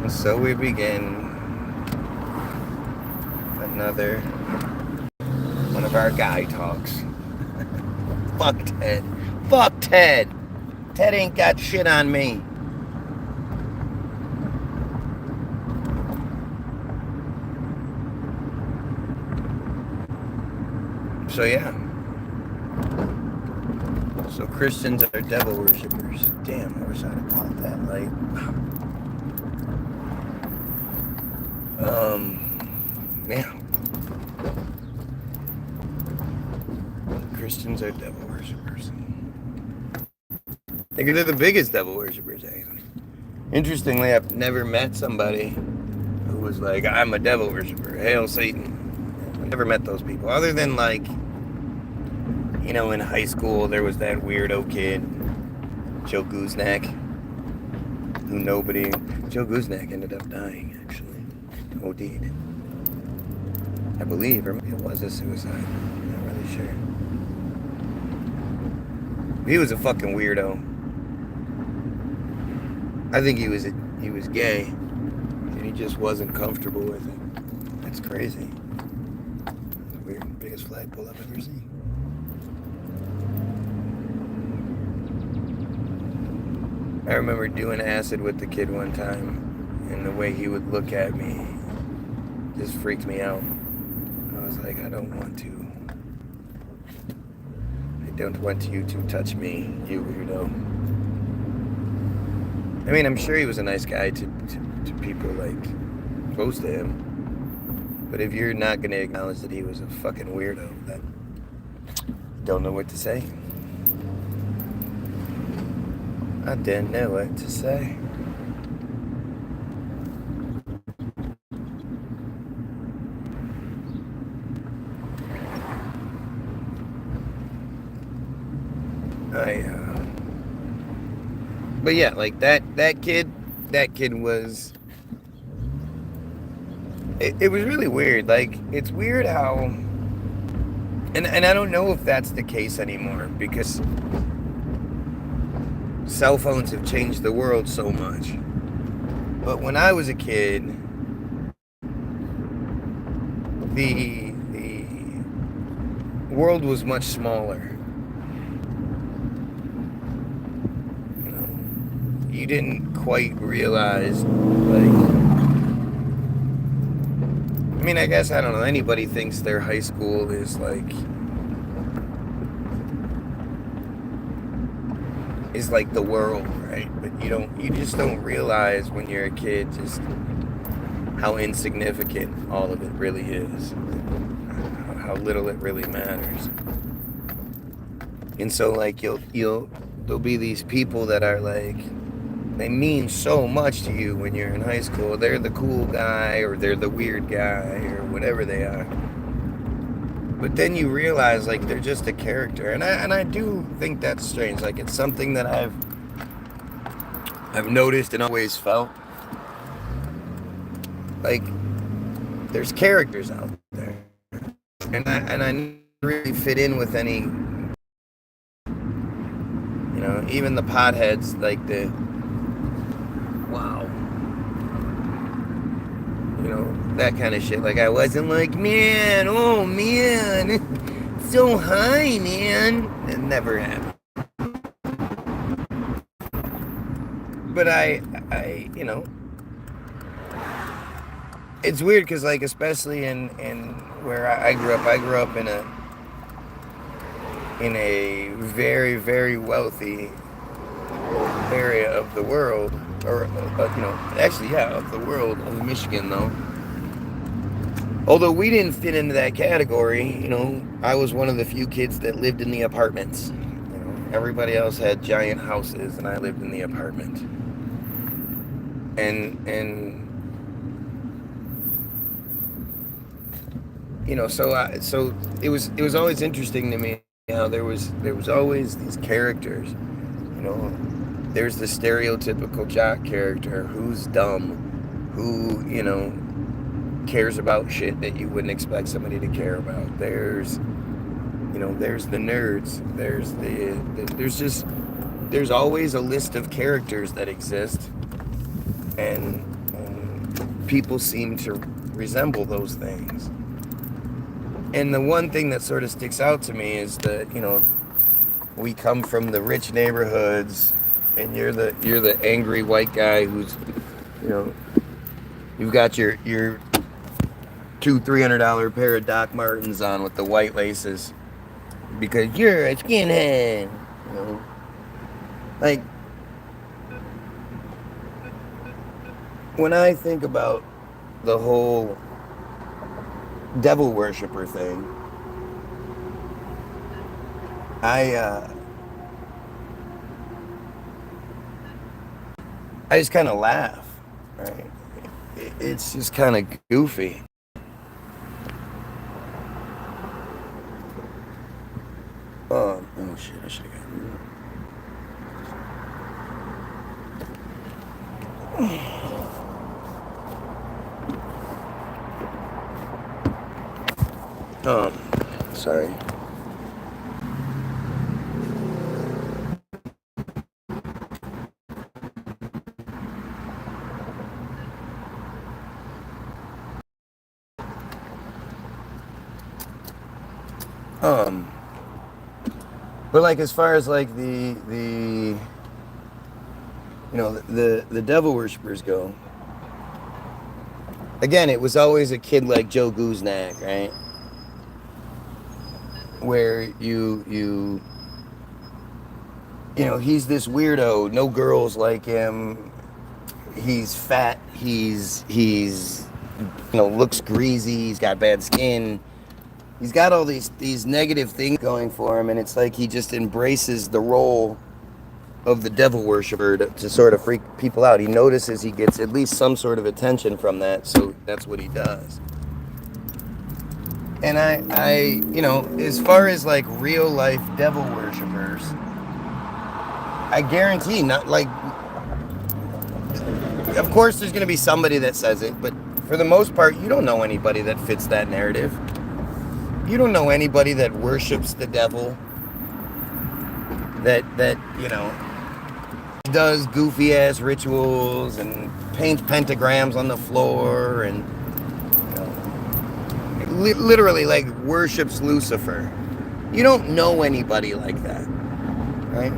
So we begin another one of our guy talks. Fuck Ted. Fuck Ted. Ted ain't got shit on me. So yeah. So Christians are devil worshippers. Damn, I wish I'd have caught that. Yeah. Christians are devil worshippers. I think they're the biggest devil worshippers, actually. Interestingly, I've never met somebody who was like, I'm a devil worshiper. Hail Satan. I've never met those people. Other than in high school, there was that weirdo kid, Joe Gooseneck, Joe Gooseneck ended up dying, actually. OD'd. I believe, or maybe it was a suicide. I'm not really sure. He was a fucking weirdo. I think he was gay, and he just wasn't comfortable with it. That's crazy. The weird, biggest flagpole I've ever seen. I remember doing acid with the kid one time, and the way he would look at me just freaked me out. I was like, I don't want you to touch me, you weirdo. I mean, I'm sure he was a nice guy to people close to him. But if you're not gonna acknowledge that he was a fucking weirdo, then don't know what to say. I didn't know what to say. But yeah, that kid was. It was really weird. It's weird how, and I don't know if that's the case anymore because cell phones have changed the world so much. But when I was a kid, the world was much smaller. You didn't quite realize, I mean, I guess, I don't know, anybody thinks their high school is the world, right? But you just don't realize when you're a kid just how insignificant all of it really is, how little it really matters. And so there'll be these people that are they mean so much to you when you're in high school. They're the cool guy, or they're the weird guy, or whatever they are. But then you realize they're just a character, and I do think that's strange. It's something that I've noticed and always felt. There's characters out there, and I never really fit in with any. Even the potheads, wow, that kind of shit. I wasn't man, oh man, so high, man. It never happened. But it's weird because especially in where I grew up in a very, very wealthy area of the world, or actually, yeah, of the world of Michigan, though. Although we didn't fit into that category, I was one of the few kids that lived in the apartments. Everybody else had giant houses, and I lived in the apartment. And so it was always interesting to me how there was always these characters. There's the stereotypical jock character who's dumb, who cares about shit that you wouldn't expect somebody to care about. There's the nerds. There's always a list of characters that exist, and people seem to resemble those things. And the one thing that sort of sticks out to me is that, we come from the rich neighborhoods, and you're the angry white guy who's, you've got your $200-$300 pair of Doc Martens on with the white laces because you're a skinhead. Like, when I think about the whole devil worshiper thing, I just kind of laugh, right? It's just kind of goofy. Oh shit, I should have gotten... sorry. But like, as far as like the devil worshippers go, again, it was always a kid like Joe Guznak, right? Where he's this weirdo, no girls like him, he's fat, he's looks greasy, he's got bad skin, he's got all these negative things going for him, and it's like he just embraces the role of the devil worshiper to sort of freak people out. He notices he gets at least some sort of attention from that, so that's what he does. And I as far as like real life devil worshippers, I guarantee not like, of course there's going to be somebody that says it, but for the most part, you don't know anybody that fits that narrative. You don't know anybody that worships the devil, that does goofy ass rituals and paints pentagrams on the floor and literally like worships Lucifer. You don't know anybody like that, right?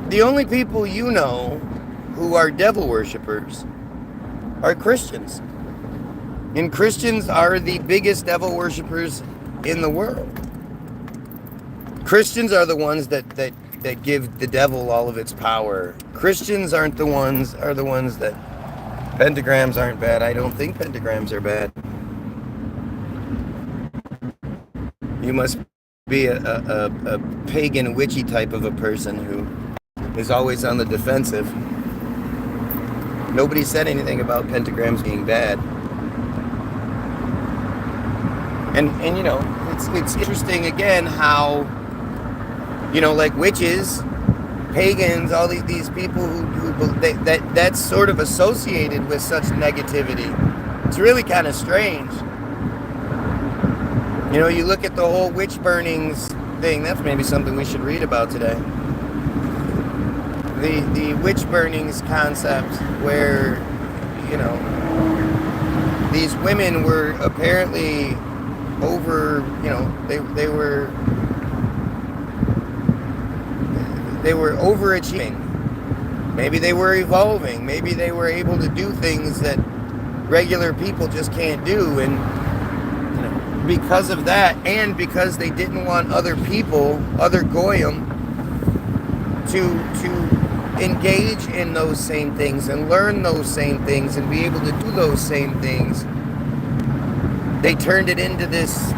The only people you know who are devil worshippers are Christians. And Christians are the biggest devil worshippers in the world. Christians are the ones that give the devil all of its power. Christians are the ones that pentagrams aren't bad. I don't think pentagrams are bad. You must be a pagan witchy type of a person who is always on the defensive. Nobody said anything about pentagrams being bad. And it's interesting again how, like witches, pagans, all these people who that's sort of associated with such negativity. It's really kind of strange. You look at the whole witch burnings thing. That's maybe something we should read about today. The witch burnings concept, where these women were apparently over, they were overachieving. Maybe they were evolving. Maybe they were able to do things that regular people just can't do. And because of that, and because they didn't want other people, other goyim, to engage in those same things and learn those same things and be able to do those same things, they turned it into this,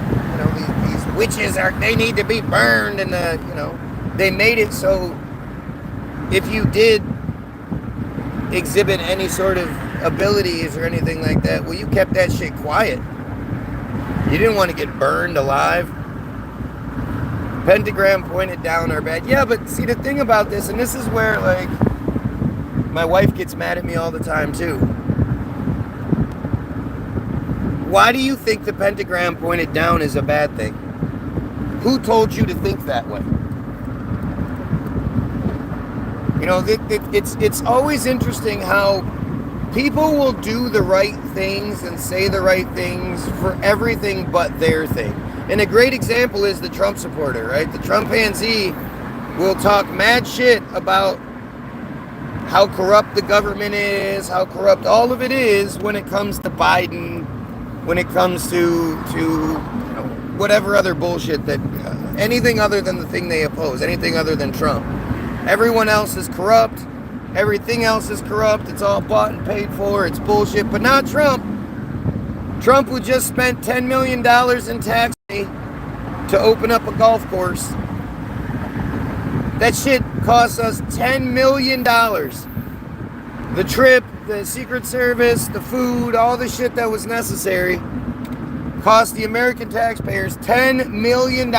these witches they need to be burned, and they made it so if you did exhibit any sort of abilities or anything like that, well, you kept that shit quiet. You didn't want to get burned alive. Pentagram pointed down are bad. Yeah, but see, the thing about this, and this is where, like, my wife gets mad at me all the time, too. Why do you think the pentagram pointed down is a bad thing? Who told you to think that way? It's always interesting how People will do the right things and say the right things for everything but their thing. And a great example is the Trump supporter, right? The Trumpanzee will talk mad shit about how corrupt the government is, how corrupt all of it is when it comes to Biden, when it comes to whatever other bullshit that, anything other than the thing they oppose, anything other than Trump. Everyone else is corrupt. Everything else is corrupt. It's all bought and paid for. It's bullshit. But not Trump. Trump who just spent $10 million in tax money to open up a golf course. That shit cost us $10 million. The trip, the Secret Service, the food, all the shit that was necessary cost the American taxpayers $10 million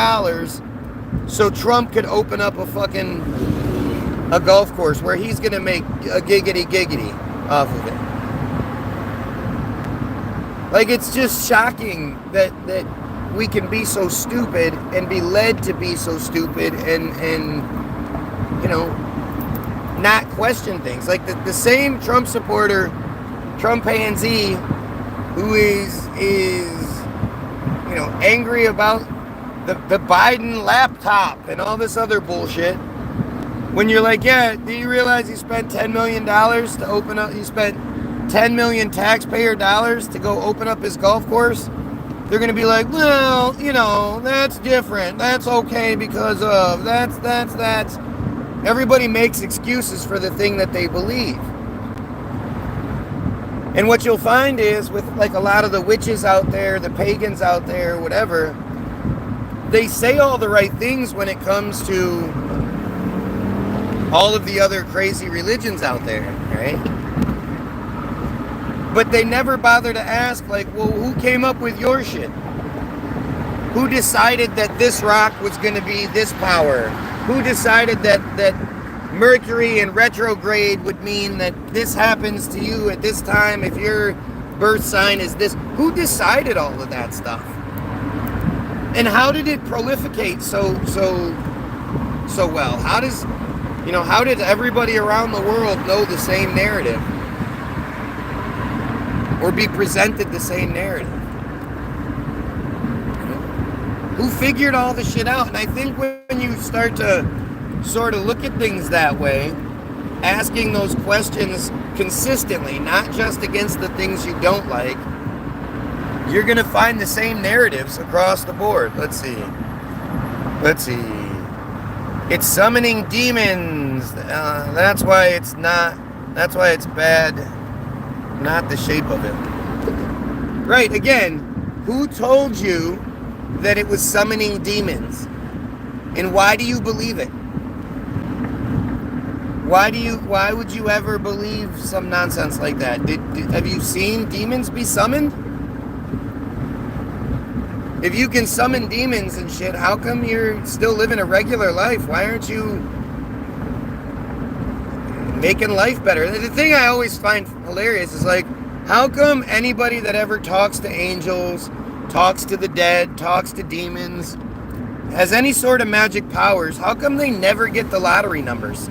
so Trump could open up a golf course where he's going to make a giggity off of it. Like, it's just shocking that we can be so stupid and be led to be so stupid and not question things. Like the same Trump supporter, Trumpanzee, who is angry about the Biden laptop and all this other bullshit. When you're like, yeah, do you realize you spent $10 million to open up, you spent 10 million taxpayer dollars to go open up his golf course? They're going to be like, well, that's different. That's okay because of, that's. Everybody makes excuses for the thing that they believe. And what you'll find is with like a lot of the witches out there, the pagans out there, whatever, they say all the right things when it comes to all of the other crazy religions out there, right? But they never bother to ask, like, well, who came up with your shit? Who decided that this rock was going to be this power? Who decided that Mercury in retrograde would mean that this happens to you at this time if your birth sign is this? Who decided all of that stuff? And how did it proliferate so well? How did everybody around the world know the same narrative? Or be presented the same narrative? Who figured all the shit out? And I think when you start to sort of look at things that way, asking those questions consistently, not just against the things you don't like, you're going to find the same narratives across the board. Let's see. It's summoning demons. That's why it's bad. Not the shape of it. Right, again, who told you that it was summoning demons? And why do you believe it? Why would you ever believe some nonsense like that? Have you seen demons be summoned? If you can summon demons and shit, how come you're still living a regular life? Why aren't you making life better? The thing I always find hilarious is like, how come anybody that ever talks to angels, talks to the dead, talks to demons, has any sort of magic powers, how come they never get the lottery numbers?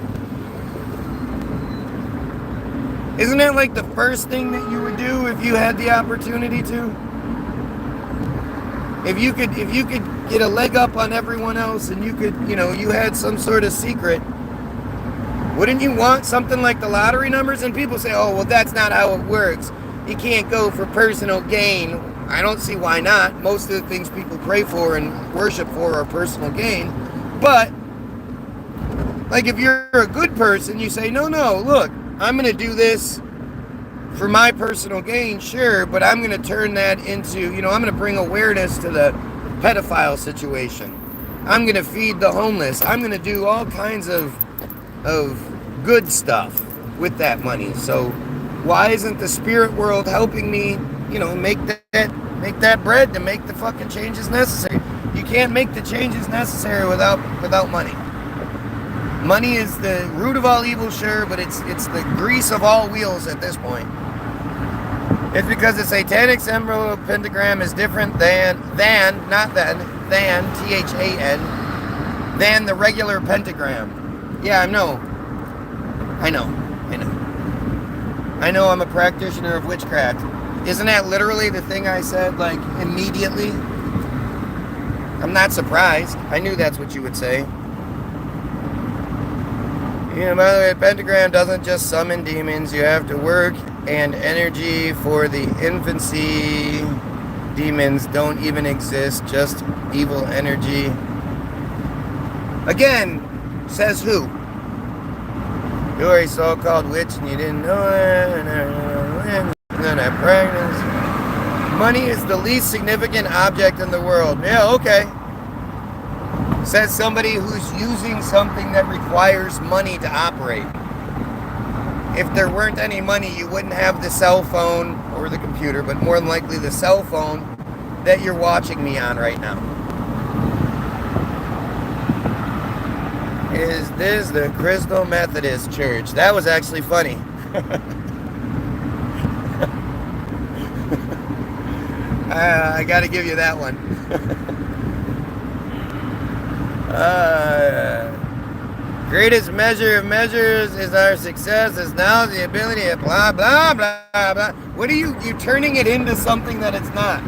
Isn't that like the first thing that you would do if you had the opportunity to? If you could get a leg up on everyone else and you could, you had some sort of secret, wouldn't you want something like the lottery numbers? And people say, oh, well, that's not how it works. You can't go for personal gain. I don't see why not. Most of the things people pray for and worship for are personal gain. But, like, if you're a good person, you say, no, look, I'm going to do this for my personal gain, sure, but I'm going to turn that into, I'm going to bring awareness to the pedophile situation. I'm going to feed the homeless. I'm going to do all kinds of good stuff with that money. So why isn't the spirit world helping me, make that bread to make the fucking changes necessary? You can't make the changes necessary without money. Money is the root of all evil, sure, but it's the grease of all wheels at this point. It's because the satanic symbol pentagram is different than THAN, than the regular pentagram. Yeah, I know. I know I'm a practitioner of witchcraft. Isn't that literally the thing I said, like, immediately? I'm not surprised. I knew that's what you would say. You know, by the way, the pentagram doesn't just summon demons. You have to work and energy for the infancy. Demons don't even exist, just evil energy. Again, says who? You're a so-called witch and you didn't know it. That practice. Money is the least significant object in the world. Yeah, okay. Says somebody who's using something that requires money to operate. If there weren't any money, you wouldn't have the cell phone or the computer, but more than likely the cell phone that you're watching me on right now. Is this the Crystal Methodist Church? That was actually funny. I gotta give you that one. Greatest measure of measures is our success is now the ability to blah, blah, blah, blah. What are you're turning it into something that it's not.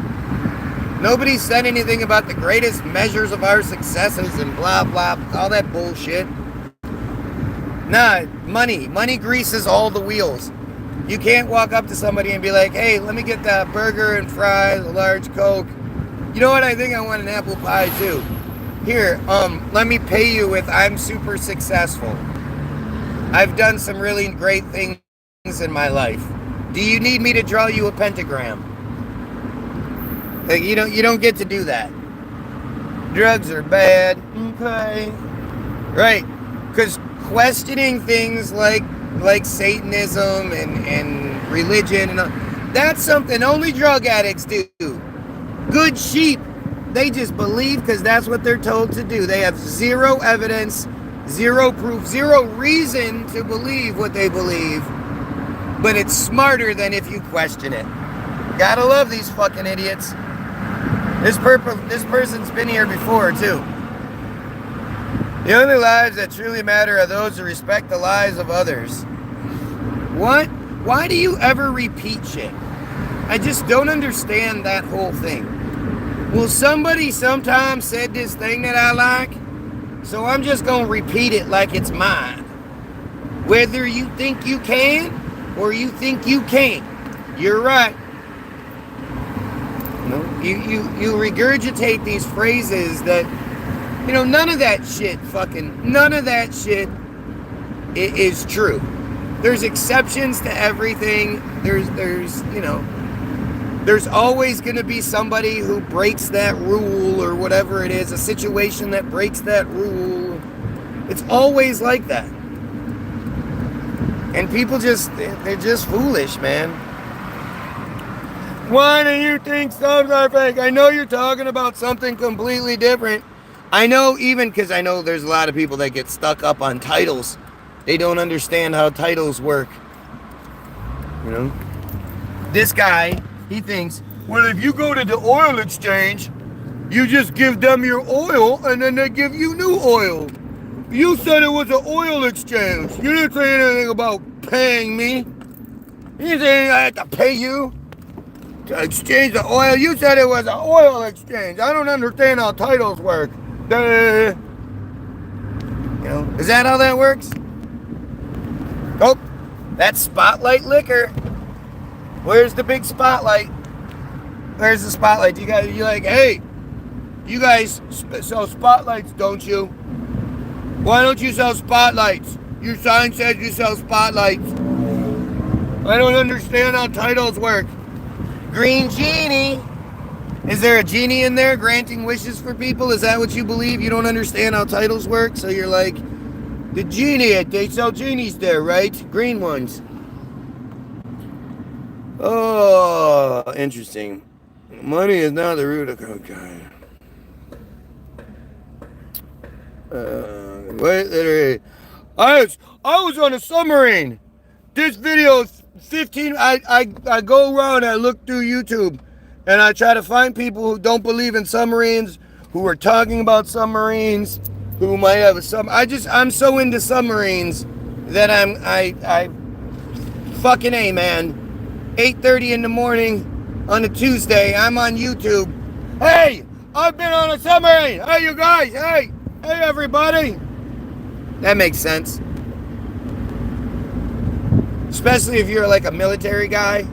Nobody said anything about the greatest measures of our successes and blah, blah, all that bullshit. Nah, money. Money greases all the wheels. You can't walk up to somebody and be like, hey, let me get that burger and fries, a large Coke. You know what? I think I want an apple pie too. Here, let me pay you with I'm super successful. I've done some really great things in my life. Do you need me to draw you a pentagram? Like, you don't get to do that. Drugs are bad. Okay. Right. Because questioning things like Satanism and religion and all, that's something only drug addicts do. Good sheep, they just believe because that's what they're told to do. They have zero evidence, zero proof, zero reason to believe what they believe, but it's smarter than if you question it. Gotta love these fucking idiots. This person's been here before too. The only lives that truly matter are those who respect the lives of others. What? Why do you ever repeat shit? I just don't understand that whole thing. Well, somebody sometime said this thing that I like, so I'm just going to repeat it like it's mine. Whether you think you can or you think you can't, you're right. You regurgitate these phrases that, none of that shit is true. There's exceptions to everything. There's always going to be somebody who breaks that rule or whatever it is, a situation that breaks that rule. It's always like that. And people they're just foolish, man. Why do you think some are fake? I know you're talking about something completely different. I know, even because I know there's a lot of people that get stuck up on titles. They don't understand how titles work. This guy, he thinks, well, if you go to the oil exchange, you just give them your oil and then they give you new oil. You said it was an oil exchange. You didn't say anything about paying me. You didn't say I had to pay you to exchange the oil. You said it was an oil exchange. I don't understand how titles work. Is that how that works? Oh, that's Spotlight Liquor. Where's the big spotlight? Where's the spotlight? You like, hey, you guys sell spotlights, don't you? Why don't you sell spotlights? Your sign says you sell spotlights. I don't understand how titles work. Green Genie. Is there a genie in there granting wishes for people? Is that what you believe? You don't understand how titles work? So you're like, the genie, they sell genies there, right? Green ones. Oh, interesting. Money is not the root of cocaine. I was on a submarine. This video is 15. I go around, I look through YouTube, and I try to find people who don't believe in submarines, who are talking about submarines, who might have I'm so into submarines that I Fucking A, man. 8:30 in the morning on a Tuesday. I'm on YouTube. Hey, I've been on a submarine. Hey, you guys. Hey, everybody. That makes sense. Especially if you're like a military guy.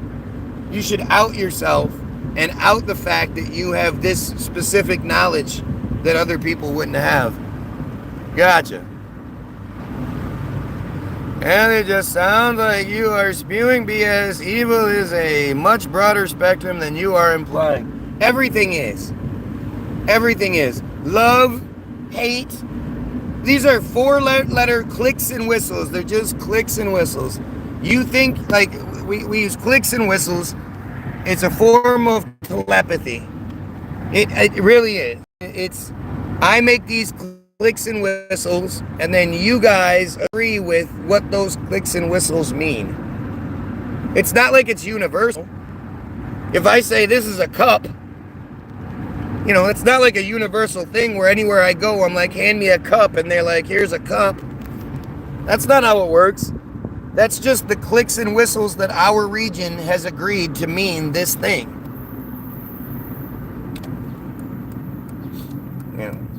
You should out yourself and out the fact that you have this specific knowledge that other people wouldn't have. Gotcha. And it just sounds like you are spewing BS. Evil is a much broader spectrum than you are implying. Everything is. Everything is. Love, hate. These are four-letter clicks and whistles. They're just clicks and whistles. You think, like, we use clicks and whistles. It's a form of telepathy. It really is. I make these clicks and whistles, and then you guys agree with what those clicks and whistles mean. It's not like it's universal. If I say this is a cup, it's not like a universal thing where anywhere I go, I'm like, hand me a cup, and they're like, here's a cup. That's not how it works. That's just the clicks and whistles that our region has agreed to mean this thing.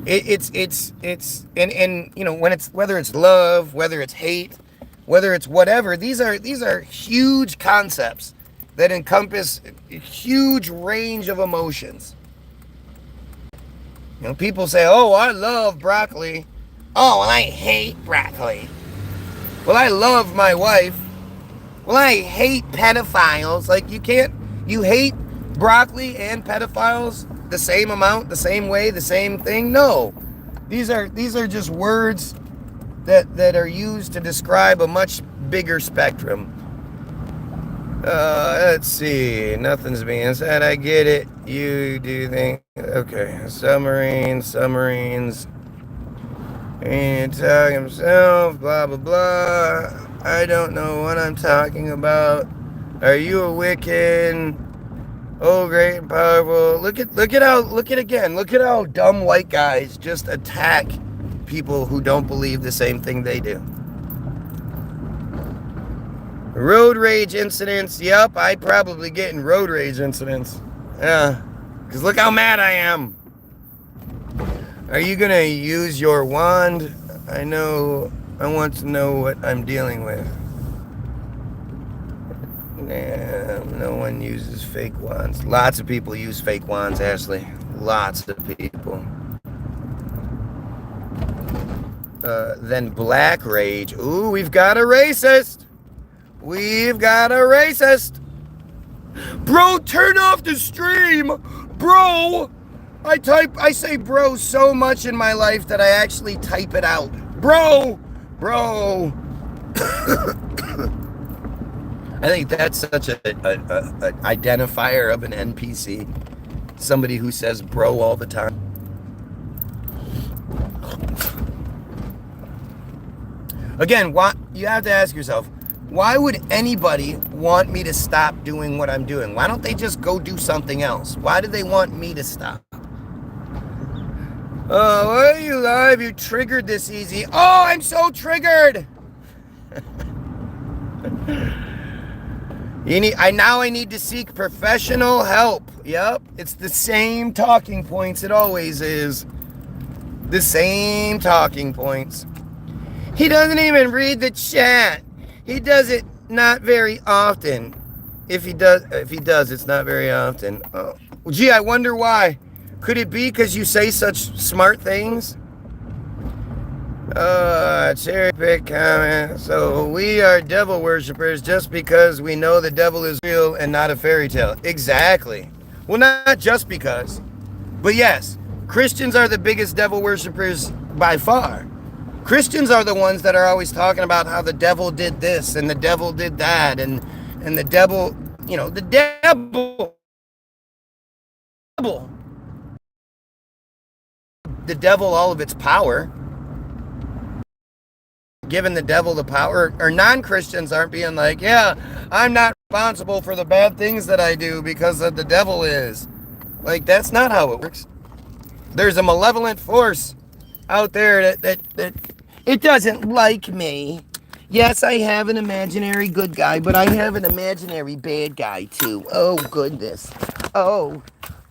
It's when it's, whether it's love, whether it's hate, whether it's whatever, these are huge concepts that encompass a huge range of emotions. People say, oh, I love broccoli. Oh, well, I hate broccoli. Well, I love my wife. Well, I hate pedophiles. Like, you hate broccoli and pedophiles the same amount, the same way, the same thing? No. These are just words that are used to describe a much bigger spectrum. Let's see. Nothing's being said. I get it. You do think. Okay. Submarines. And talk himself. Blah, blah, blah. I don't know what I'm talking about. Are you a Wiccan? Oh, great and powerful. Look at how dumb white guys just attack people who don't believe the same thing they do. Road rage incidents. Yup, I probably get in road rage incidents. Yeah, because look how mad I am. Are you going to use your wand? I want to know what I'm dealing with. No one uses fake wands. Lots of people use fake wands, Ashley. Lots of people. Then black rage. Ooh, we've got a racist. Bro, turn off the stream. Bro. I say bro so much in my life that I actually type it out. Bro. I think that's such a identifier of an NPC. Somebody who says bro all the time. Again, you have to ask yourself, why would anybody want me to stop doing what I'm doing? Why don't they just go do something else? Why do they want me to stop? Oh, why are you live? You triggered this easy. Oh, I'm so triggered. I need to seek professional help. Yep, it's the same talking points. It always is. The same talking points. He doesn't even read the chat. He does it not very often. If he does, it's not very often. Oh. Gee, I wonder why. Could it be because you say such smart things? Cherry pick comment. So we are devil worshippers just because we know the devil is real and not a fairy tale. Exactly. Well, not just because. But yes, Christians are the biggest devil worshippers by far. Christians are the ones that are always talking about how the devil did this and the devil did that and the devil, the devil all of its power. Giving the devil the power, or non-Christians aren't being like, yeah, I'm not responsible for the bad things that I do because the devil is. Like, that's not how it works. There's a malevolent force out there that it doesn't like me. Yes, I have an imaginary good guy, but I have an imaginary bad guy too. Oh, goodness. Oh,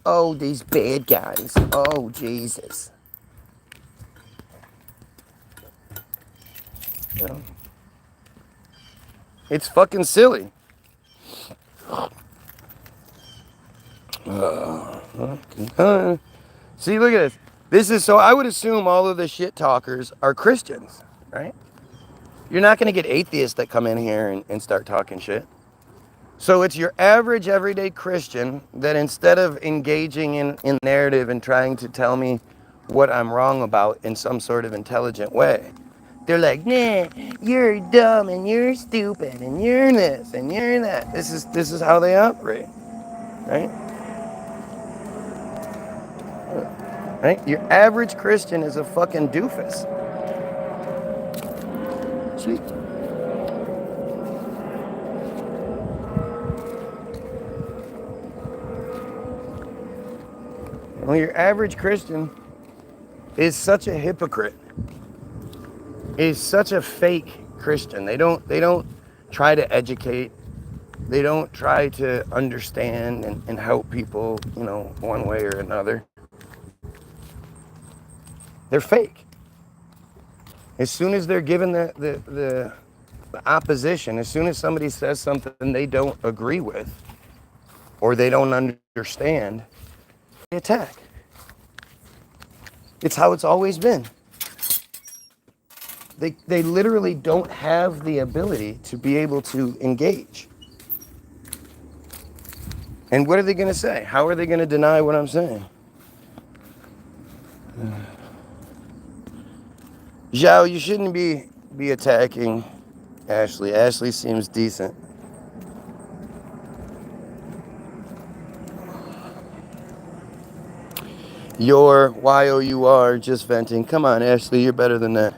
oh, these bad guys. Oh, Jesus. You know, it's fucking silly. See, look at this. This is so, I would assume all of the shit talkers are Christians, right? You're not going to get atheists that come in here and start talking shit. So it's your average everyday Christian that instead of engaging in narrative and trying to tell me what I'm wrong about in some sort of intelligent way, they're like, nah, you're dumb and you're stupid and you're this and you're that. This is how they operate, right? Right? Your average Christian is a fucking doofus. Sweet. Well, your average Christian is such a hypocrite. Is such a fake Christian. They don't try to educate. They don't try to understand and help people, you know, one way or another. They're fake. As soon as they're given the opposition, as soon as somebody says something they don't agree with or they don't understand, they attack. It's how it's always been. They literally don't have the ability to be able to engage. And what are they going to say? How are they going to deny what I'm saying? Zhao, you shouldn't be attacking Ashley. Ashley seems decent. You're Y-O-U-R, just venting. Come on, Ashley, you're better than that.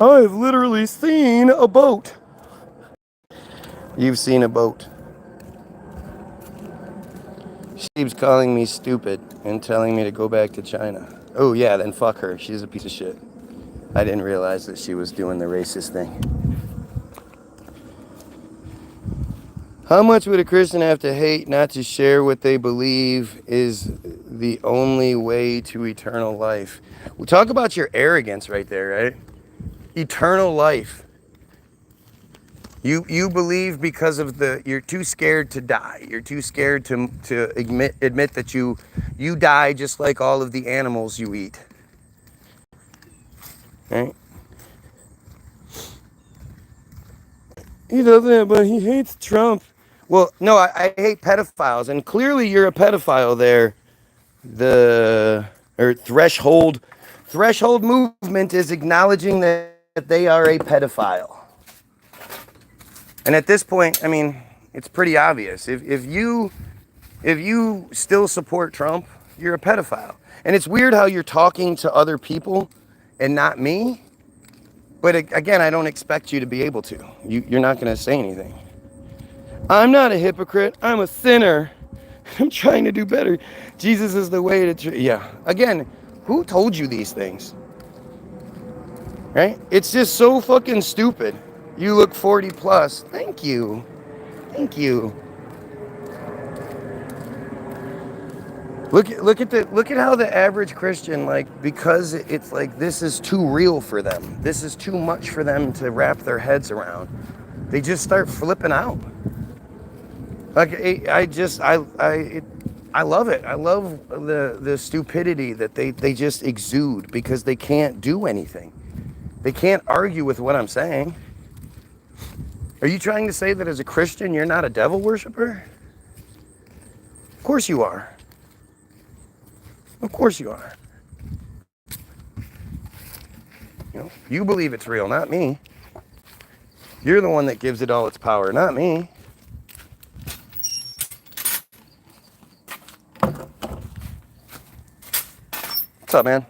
I've literally seen a boat. You've seen a boat. She keeps calling me stupid and telling me to go back to China. Oh yeah, then fuck her. She's a piece of shit. I didn't realize that she was doing the racist thing. How much would a Christian have to hate not to share what they believe is the only way to eternal life? We talk about your arrogance right there, right? Eternal life. You believe because of you're too scared to die. You're too scared to admit that you die just like all of the animals you eat. Right? He doesn't, but he hates Trump. Well, no, I hate pedophiles, and clearly you're a pedophile there. Threshold movement is acknowledging that they are a pedophile. And at this point, I mean, it's pretty obvious. If you still support Trump, you're a pedophile. And it's weird how you're talking to other people and not me. But again, I don't expect you to be able to. You're not going to say anything. I'm not a hypocrite. I'm a sinner. I'm trying to do better. Jesus is the way to... Yeah. Again, who told you these things? Right? It's just so fucking stupid. You look 40 plus. Thank you. Thank you. Look at how the average Christian, like, because it's like this is too real for them. This is too much for them to wrap their heads around. They just start flipping out. Like I love it. I love the stupidity that they just exude because they can't do anything. They can't argue with what I'm saying. Are you trying to say that as a Christian you're not a devil worshiper? Of course you are. Of course you are. You know, you believe it's real, not me. You're the one that gives it all its power, not me. What's up, man?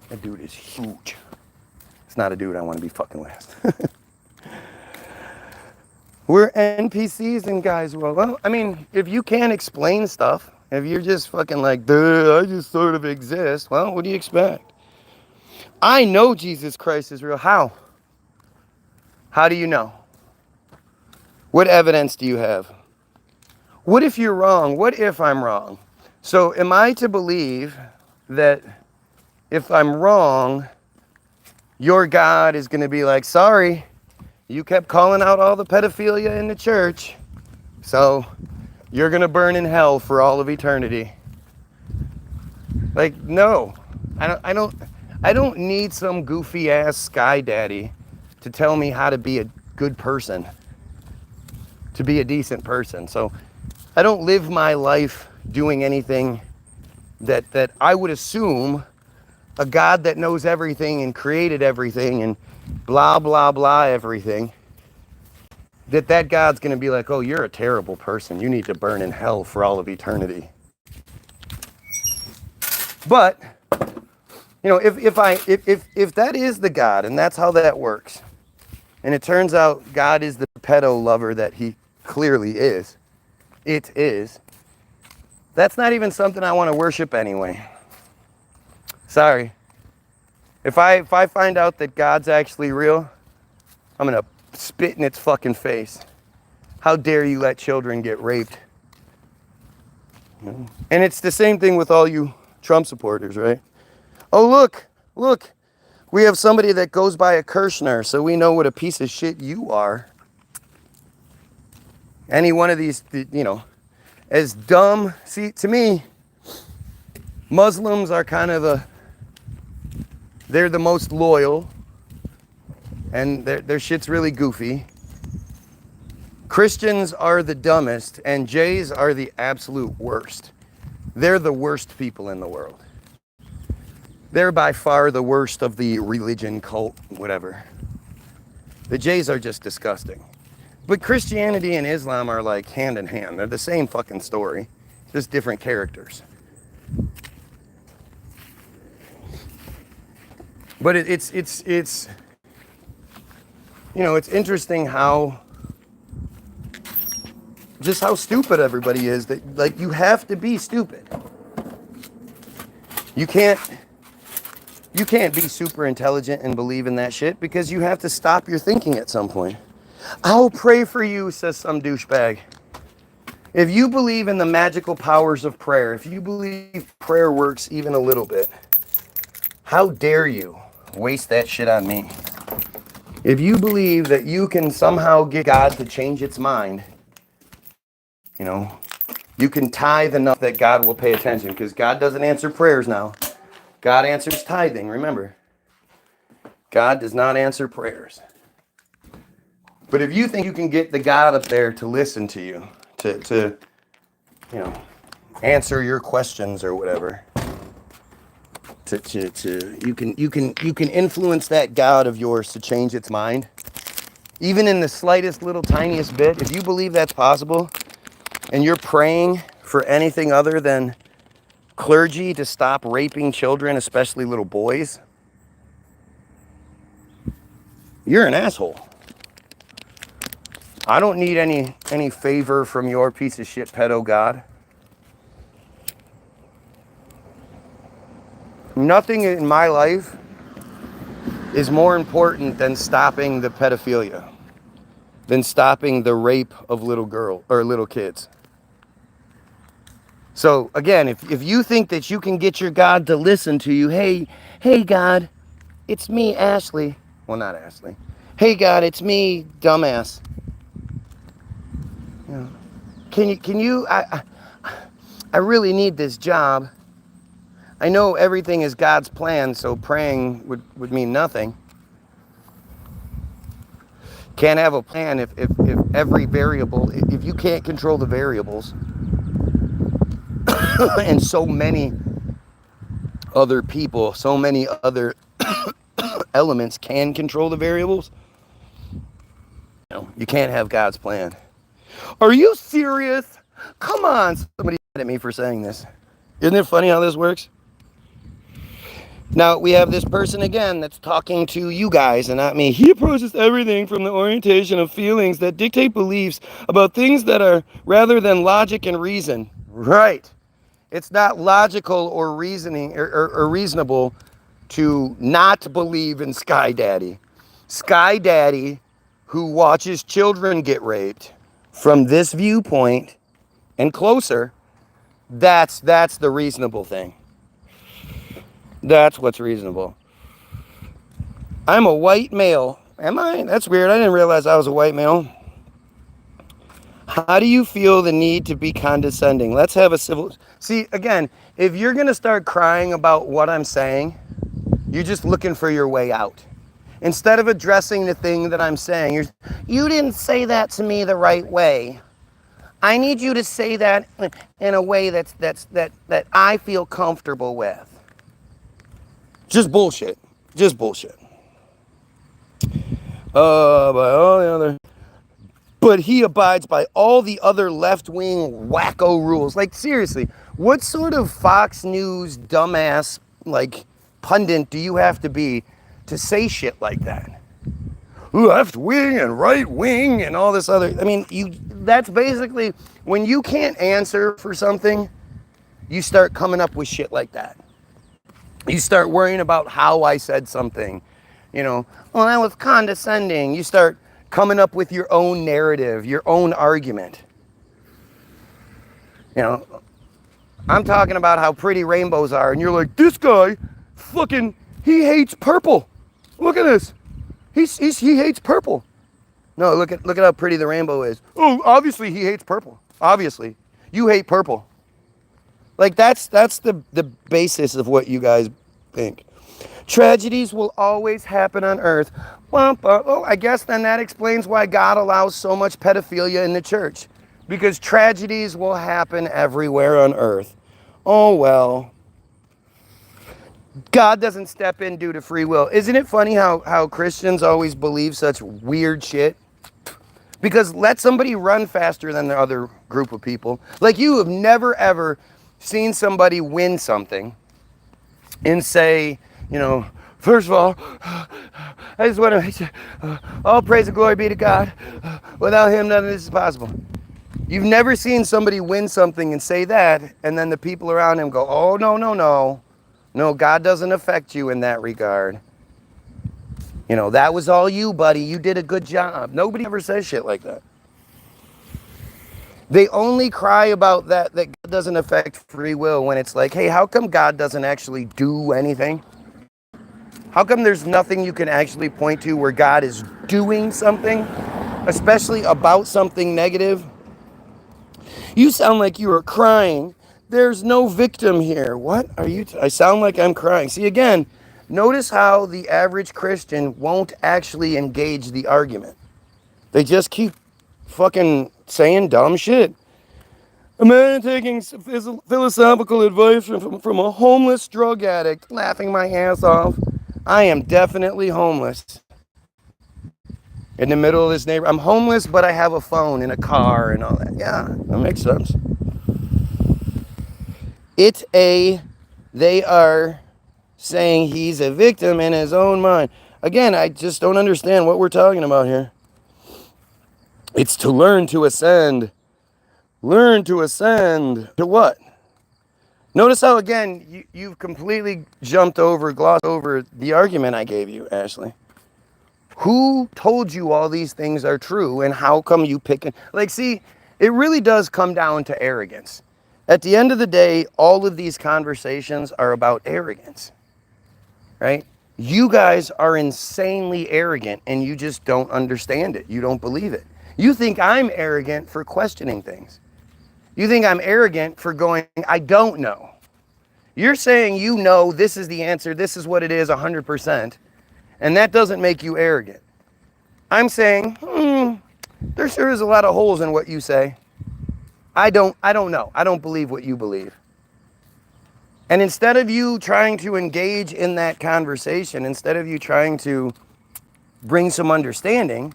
That dude is huge. It's not a dude I want to be fucking with. We're NPCs in Guy's World. Well, I mean, if you can't explain stuff, If you're just fucking like, duh, I just sort of exist, well, what do you expect? I know Jesus Christ is real. How? How do you know? What evidence do you have? What if you're wrong? What if I'm wrong? So am I to believe that if I'm wrong, your God is going to be like, sorry, you kept calling out all the pedophilia in the church, so you're going to burn in hell for all of eternity? Like, no. I don't need some goofy ass sky daddy to tell me how to be a good person, to be a decent person. So I don't live my life doing anything that I would assume a God that knows everything and created everything and blah, blah, blah, everything, that God's going to be like, oh, you're a terrible person. You need to burn in hell for all of eternity. But, you know, if that is the God and that's how that works, and it turns out God is the pedo lover that he clearly is, it is, that's not even something I want to worship anyway. Sorry. If I find out that God's actually real, I'm going to spit in its fucking face. How dare you let children get raped? And it's the same thing with all you Trump supporters, right? Oh, look, we have somebody that goes by a Kirshner, so we know what a piece of shit you are. Any one of these, you know, as dumb. See, to me, Muslims are kind of they're the most loyal, and their shit's really goofy. Christians are the dumbest, and Jays are the absolute worst. They're the worst people in the world. They're by far the worst of the religion, cult, whatever. The Jays are just disgusting. But Christianity and Islam are like hand in hand. They're the same fucking story, just different characters. But it's you know, it's interesting how stupid everybody is. That, like, you have to be stupid. You can't be super intelligent and believe in that shit, because you have to stop your thinking at some point. I'll pray for you, says some douchebag. If you believe in the magical powers of prayer, if you believe prayer works even a little bit, how dare you waste that shit on me? If you believe that you can somehow get God to change its mind, you know, you can tithe enough that God will pay attention, because God doesn't answer prayers now. God answers tithing, remember. God does not answer prayers. But if you think you can get the God up there to listen to you, to you know, answer your questions or whatever, you can influence that God of yours to change its mind, even in the slightest little tiniest bit. If you believe that's possible, and you're praying for anything other than clergy to stop raping children, especially little boys, you're an asshole. I don't need any favor from your piece of shit pedo God. Nothing in my life is more important than stopping the pedophilia, than stopping the rape of little girls or little kids. So again, if you think that you can get your God to listen to you, hey God, it's me, Ashley. Well, not Ashley. Hey God, it's me, dumbass. You know, can you? I really need this job. I know everything is God's plan, so praying would mean nothing. Can't have a plan if every variable, if you can't control the variables, and so many other people, so many other elements can control the variables. No, you can't have God's plan. Are you serious? Come on, somebody mad at me for saying this. Isn't it funny how this works? Now, we have this person again that's talking to you guys and not me. He approaches everything from the orientation of feelings that dictate beliefs about things that are rather than logic and reason. Right. It's not logical or reasoning or reasonable to not believe in Sky Daddy. Sky Daddy, who watches children get raped from this viewpoint and closer, that's the reasonable thing. That's what's reasonable. I'm a white male. Am I? That's weird. I didn't realize I was a white male. How do you feel the need to be condescending? Let's have a civil... See, again, if you're going to start crying about what I'm saying, you're just looking for your way out. Instead of addressing the thing that I'm saying, you didn't say that to me the right way. I need you to say that in a way that I feel comfortable with. Just bullshit. Just bullshit. But he abides by all the other left-wing wacko rules. Like, seriously, what sort of Fox News dumbass, like, pundit do you have to be to say shit like that? Left-wing and right-wing and all this other... I mean, that's basically... When you can't answer for something, you start coming up with shit like that. You start worrying about how I said something. You know, well, that was condescending. You start coming up with your own narrative, your own argument. You know, I'm talking about how pretty rainbows are, and you're like, this guy, fucking, he hates purple. Look at this. He hates purple. No, look at how pretty the rainbow is. Oh, obviously he hates purple. Obviously, you hate purple. Like that's the basis of what you guys think. Tragedies will always happen on earth. Well, I guess then that explains why God allows so much pedophilia in the church. Because tragedies will happen everywhere on earth. Oh, well. God doesn't step in due to free will. Isn't it funny how Christians always believe such weird shit? Because let somebody run faster than the other group of people. Like you have never ever seen somebody win something and say, you know, first of all, I just want to say, all praise and glory be to God. Without him, none of this is possible. You've never seen somebody win something and say that, and then the people around him go, oh, no, no, no. No, God doesn't affect you in that regard. You know, that was all you, buddy. You did a good job. Nobody ever says shit like that. They only cry about that God doesn't affect free will when it's like, hey, how come God doesn't actually do anything? How come there's nothing you can actually point to where God is doing something, especially about something negative? You sound like you are crying. There's no victim here. What are you? I sound like I'm crying. See, again, notice how the average Christian won't actually engage the argument. They just keep fucking saying dumb shit. A man taking philosophical advice from a homeless drug addict, laughing my ass off. I am definitely homeless. In the middle of this neighborhood. I'm homeless, but I have a phone and a car and all that. Yeah, that makes sense. They are saying he's a victim in his own mind. Again, I just don't understand what we're talking about here. It's to learn to ascend. Learn to ascend. To what? Notice how, again, you've completely glossed over the argument I gave you, Ashley. Who told you all these things are true, and how come you pick it? Like, see, it really does come down to arrogance. At the end of the day, all of these conversations are about arrogance, right? You guys are insanely arrogant, and you just don't understand it. You don't believe it. You think I'm arrogant for questioning things. You think I'm arrogant for going, I don't know. You're saying you know this is the answer, this is what it is 100%, and that doesn't make you arrogant. I'm saying, there sure is a lot of holes in what you say. I don't know. I don't believe what you believe. And instead of you trying to engage in that conversation, instead of you trying to bring some understanding,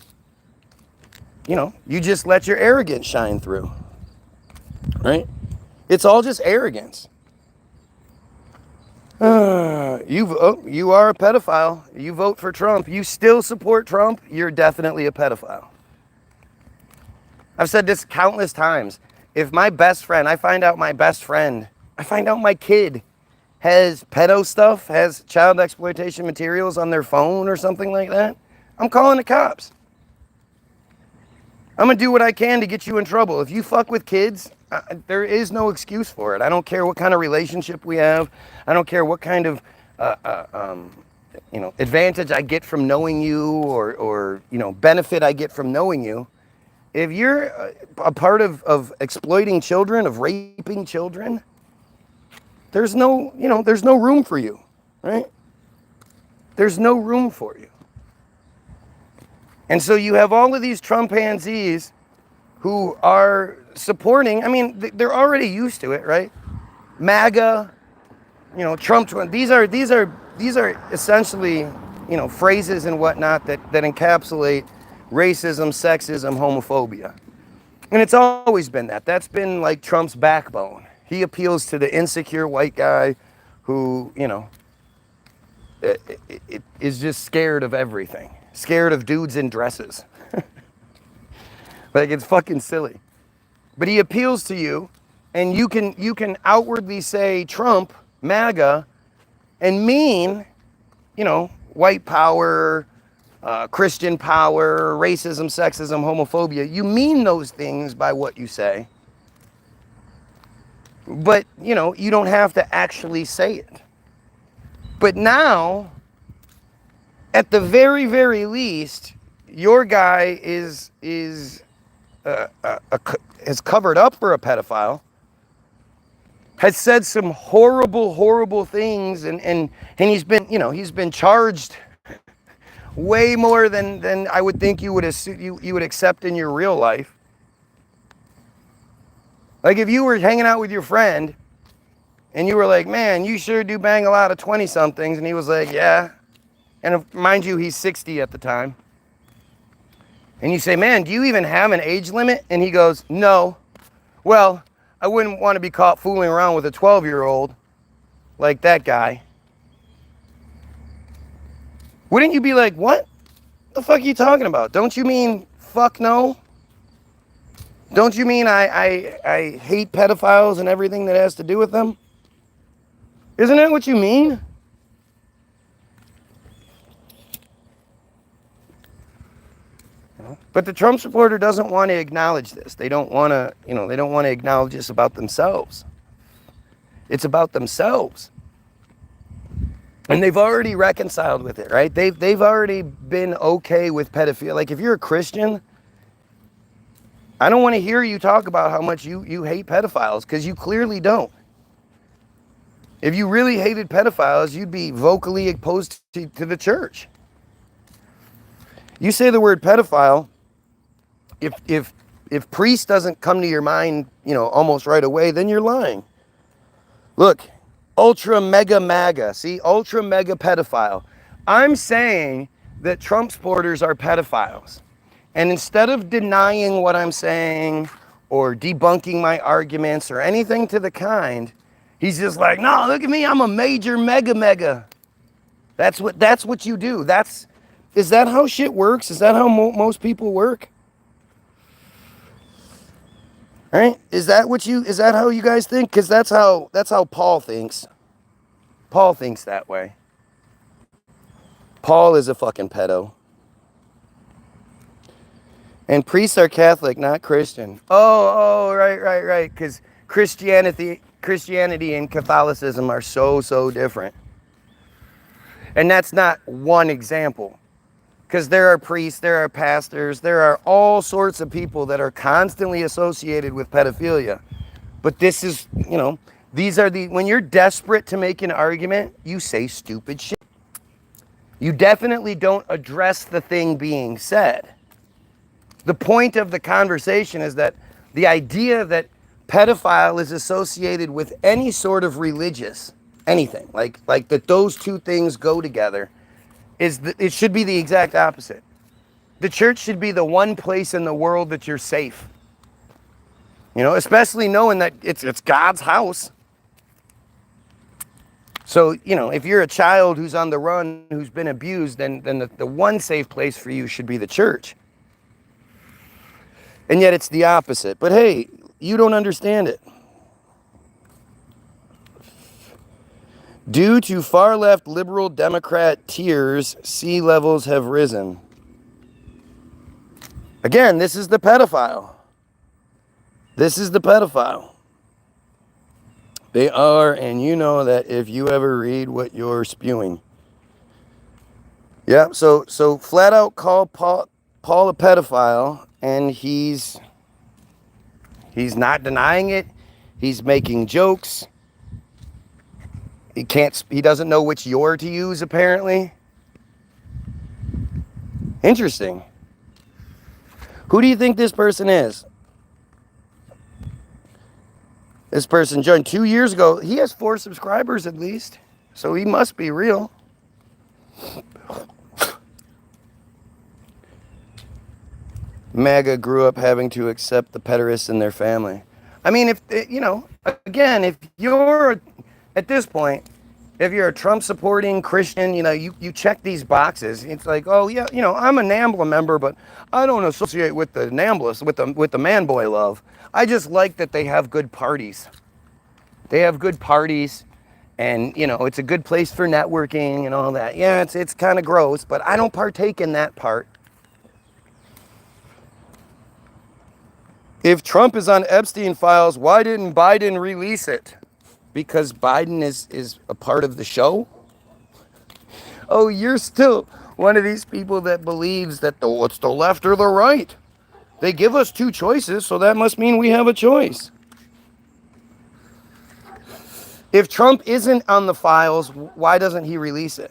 you know, you just let your arrogance shine through. Right? It's all just arrogance. You are a pedophile. You vote for Trump. You still support Trump. You're definitely a pedophile. I've said this countless times. If my best friend, I find out my best friend I find out my kid has pedo stuff, has child exploitation materials on their phone or something like that, I'm calling the cops. I'm going to do what I can to get you in trouble. If you fuck with kids, there is no excuse for it. I don't care what kind of relationship we have. I don't care what kind of advantage I get from knowing you or benefit I get from knowing you. If you're a part of exploiting children, of raping children, there's no room for you, right? There's no room for you. And so you have all of these Trumpanzees who are supporting, they're already used to it, right? MAGA, Trump, these are essentially, phrases and whatnot that encapsulate racism, sexism, homophobia. And it's always been that. That's been like Trump's backbone. He appeals to the insecure white guy who, is just scared of everything. Scared of dudes in dresses. Like, it's fucking silly. But he appeals to you, and you can outwardly say Trump, MAGA, and mean, white power, Christian power, racism, sexism, homophobia. You mean those things by what you say. But, you don't have to actually say it. But now, at the very, very least, your guy is covered up for a pedophile, has said some horrible, horrible things, and he's been charged way more than I would think you would accept in your real life. Like, if you were hanging out with your friend and you were like, man, you sure do bang a lot of 20-somethings, and he was like, yeah. And mind you, he's 60 at the time. And you say, man, do you even have an age limit? And he goes, no. Well, I wouldn't want to be caught fooling around with a 12-year-old like that guy. Wouldn't you be like, what the fuck are you talking about? Don't you mean fuck no? Don't you mean I hate pedophiles and everything that has to do with them? Isn't that what you mean? But the Trump supporter doesn't want to acknowledge this. They don't want to, they don't want to acknowledge this about themselves. It's about themselves. And they've already reconciled with it, right? They've already been okay with pedophilia. Like, if you're a Christian, I don't want to hear you talk about how much you hate pedophiles, because you clearly don't. If you really hated pedophiles, you'd be vocally opposed to the church. You say the word pedophile, if priest doesn't come to your mind, almost right away, then you're lying. Look, ultra mega MAGA, see, ultra mega pedophile. I'm saying that Trump supporters are pedophiles. And instead of denying what I'm saying or debunking my arguments or anything to the kind, he's just like, no, look at me, I'm a major mega. That's what you do. Is that how shit works? Is that how most people work? Right? Is that how you guys think? Because that's how Paul thinks. Paul thinks that way. Paul is a fucking pedo. And priests are Catholic, not Christian. Oh, right. Because Christianity and Catholicism are so different. And that's not one example. Because there are priests, there are pastors, there are all sorts of people that are constantly associated with pedophilia. But this is, when you're desperate to make an argument, you say stupid shit. You definitely don't address the thing being said. The point of the conversation is that the idea that pedophile is associated with any sort of religious, anything, like that those two things go together, it should be the exact opposite. The church should be the one place in the world that you're safe. Especially knowing that it's God's house. So, if you're a child who's on the run, who's been abused, then the one safe place for you should be the church. And yet it's the opposite. But hey, you don't understand it. Due to far left liberal Democrat tears, sea levels have risen. Again, this is the pedophile. This is the pedophile. They are, and you know that if you ever read what you're spewing. Yeah, so flat out call Paul a pedophile, and he's not denying it. He's making jokes. He doesn't know which "you're" to use, apparently. Interesting. Who do you think this person is? This person joined 2 years ago. He has 4 subscribers at least, so he must be real. MAGA grew up having to accept the pederasts in their family. I mean, if again, if you're at this point, if you're a Trump supporting Christian, you check these boxes. It's like, oh yeah, I'm a NAMBLA member, but I don't associate with the NAMBLAs, with the man boy love. I just like that they have good parties. They have good parties, and it's a good place for networking and all that. Yeah, it's kind of gross, but I don't partake in that part. If Trump is on Epstein files, why didn't Biden release it? Because Biden is a part of the show? Oh, you're still one of these people that believes that it's the left or the right. They give us 2 choices, so that must mean we have a choice. If Trump isn't on the files, why doesn't he release it?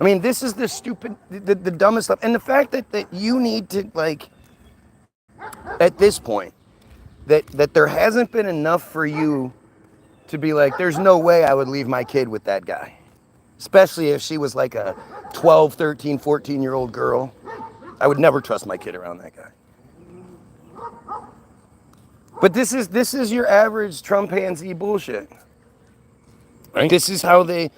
I mean, this is the stupid, the dumbest stuff. And the fact that you need to, at this point, that there hasn't been enough for you to be like, there's no way I would leave my kid with that guy. Especially if she was like a 12, 13, 14-year-old girl. I would never trust my kid around that guy. But this is your average Trumpanzee bullshit. Right? This is how they,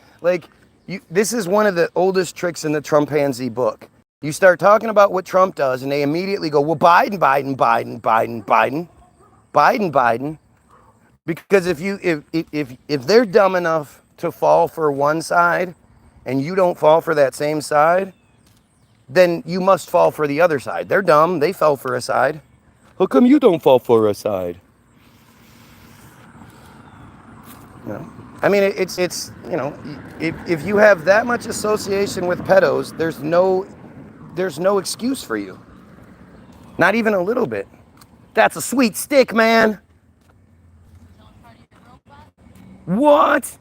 this is one of the oldest tricks in the Trumpanzee book. You start talking about what Trump does, and they immediately go, well, Biden. Because if they're dumb enough to fall for one side, and you don't fall for that same side, then you must fall for the other side. They're dumb. They fell for a side. How come you don't fall for a side? I mean, it's if you have that much association with pedos, there's no excuse for you. Not even a little bit. That's a sweet stick, man. What?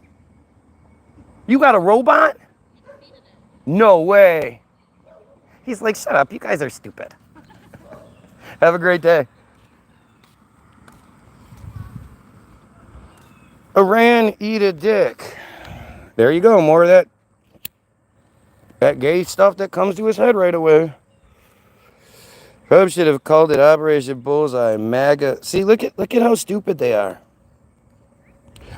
You got a robot? No way. He's like, shut up, you guys are stupid. Have a great day. Iran, eat a dick. There you go, more of that gay stuff that comes to his head right away. Trump should have called it Operation Bullseye. MAGA. See, look at how stupid they are.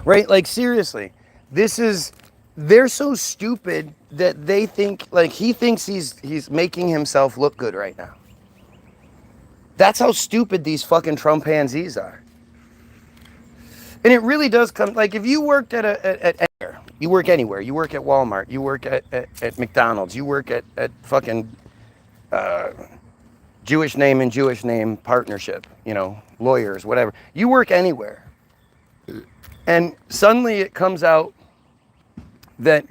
Right? Like, seriously, they're so stupid that they think, he thinks he's making himself look good right now. That's how stupid these fucking Trumpanzees are. And it really does come, if you worked you work anywhere, you work at Walmart, you work at McDonald's, you work at fucking Jewish name and Jewish name partnership, lawyers, whatever. You work anywhere. And suddenly it comes out that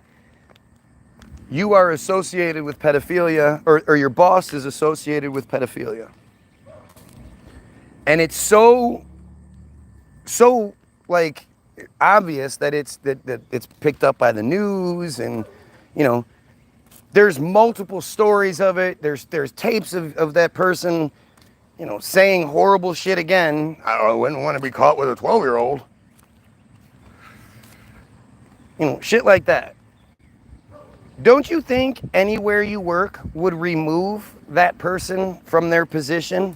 you are associated with pedophilia, or your boss is associated with pedophilia. And it's so obvious that it's picked up by the news, and there's multiple stories of it. There's tapes of that person, saying horrible shit again. I wouldn't want to be caught with a 12-year-old. Shit like that. Don't you think anywhere you work would remove that person from their position,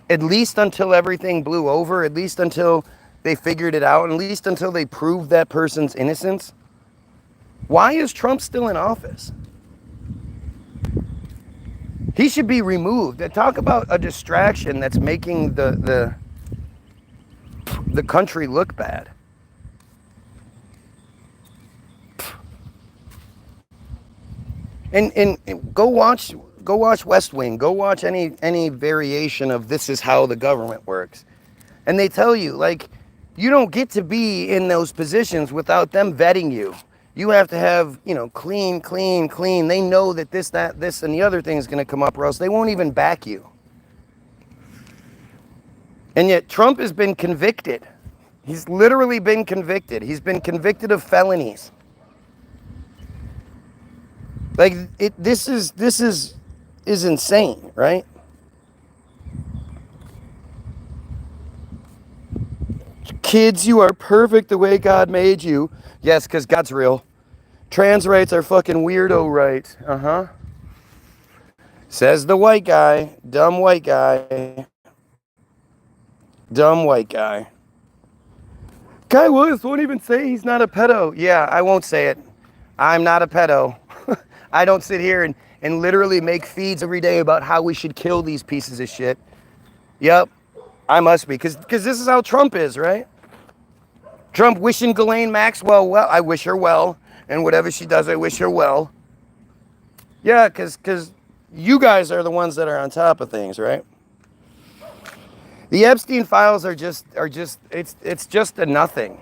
at least until everything blew over, at least until they figured it out, at least until they proved that person's innocence? Why is Trump still in office? He should be removed. Talk about a distraction that's making the country look bad. And go watch West Wing. Go watch any variation of This Is How the Government Works. And they tell you, like, you don't get to be in those positions without them vetting you. You have to have, clean. They know that this, and the other thing is going to come up, or else they won't even back you. And yet Trump has been convicted. He's literally been convicted. He's been convicted of felonies. Like, this is insane, right? Kids, you are perfect the way God made you. Yes, because God's real. Trans rights are fucking weirdo rights. Says the white guy. Dumb white guy. Dumb white guy. Guy Willis won't even say he's not a pedo. Yeah, I won't say it. I'm not a pedo. I don't sit here and literally make feeds every day about how we should kill these pieces of shit. Yep, I must be. Because this is how Trump is, right? Trump wishing Ghislaine Maxwell well. I wish her well. And whatever she does, I wish her well. Yeah, because you guys are the ones that are on top of things, right? The Epstein files are just it's just a nothing.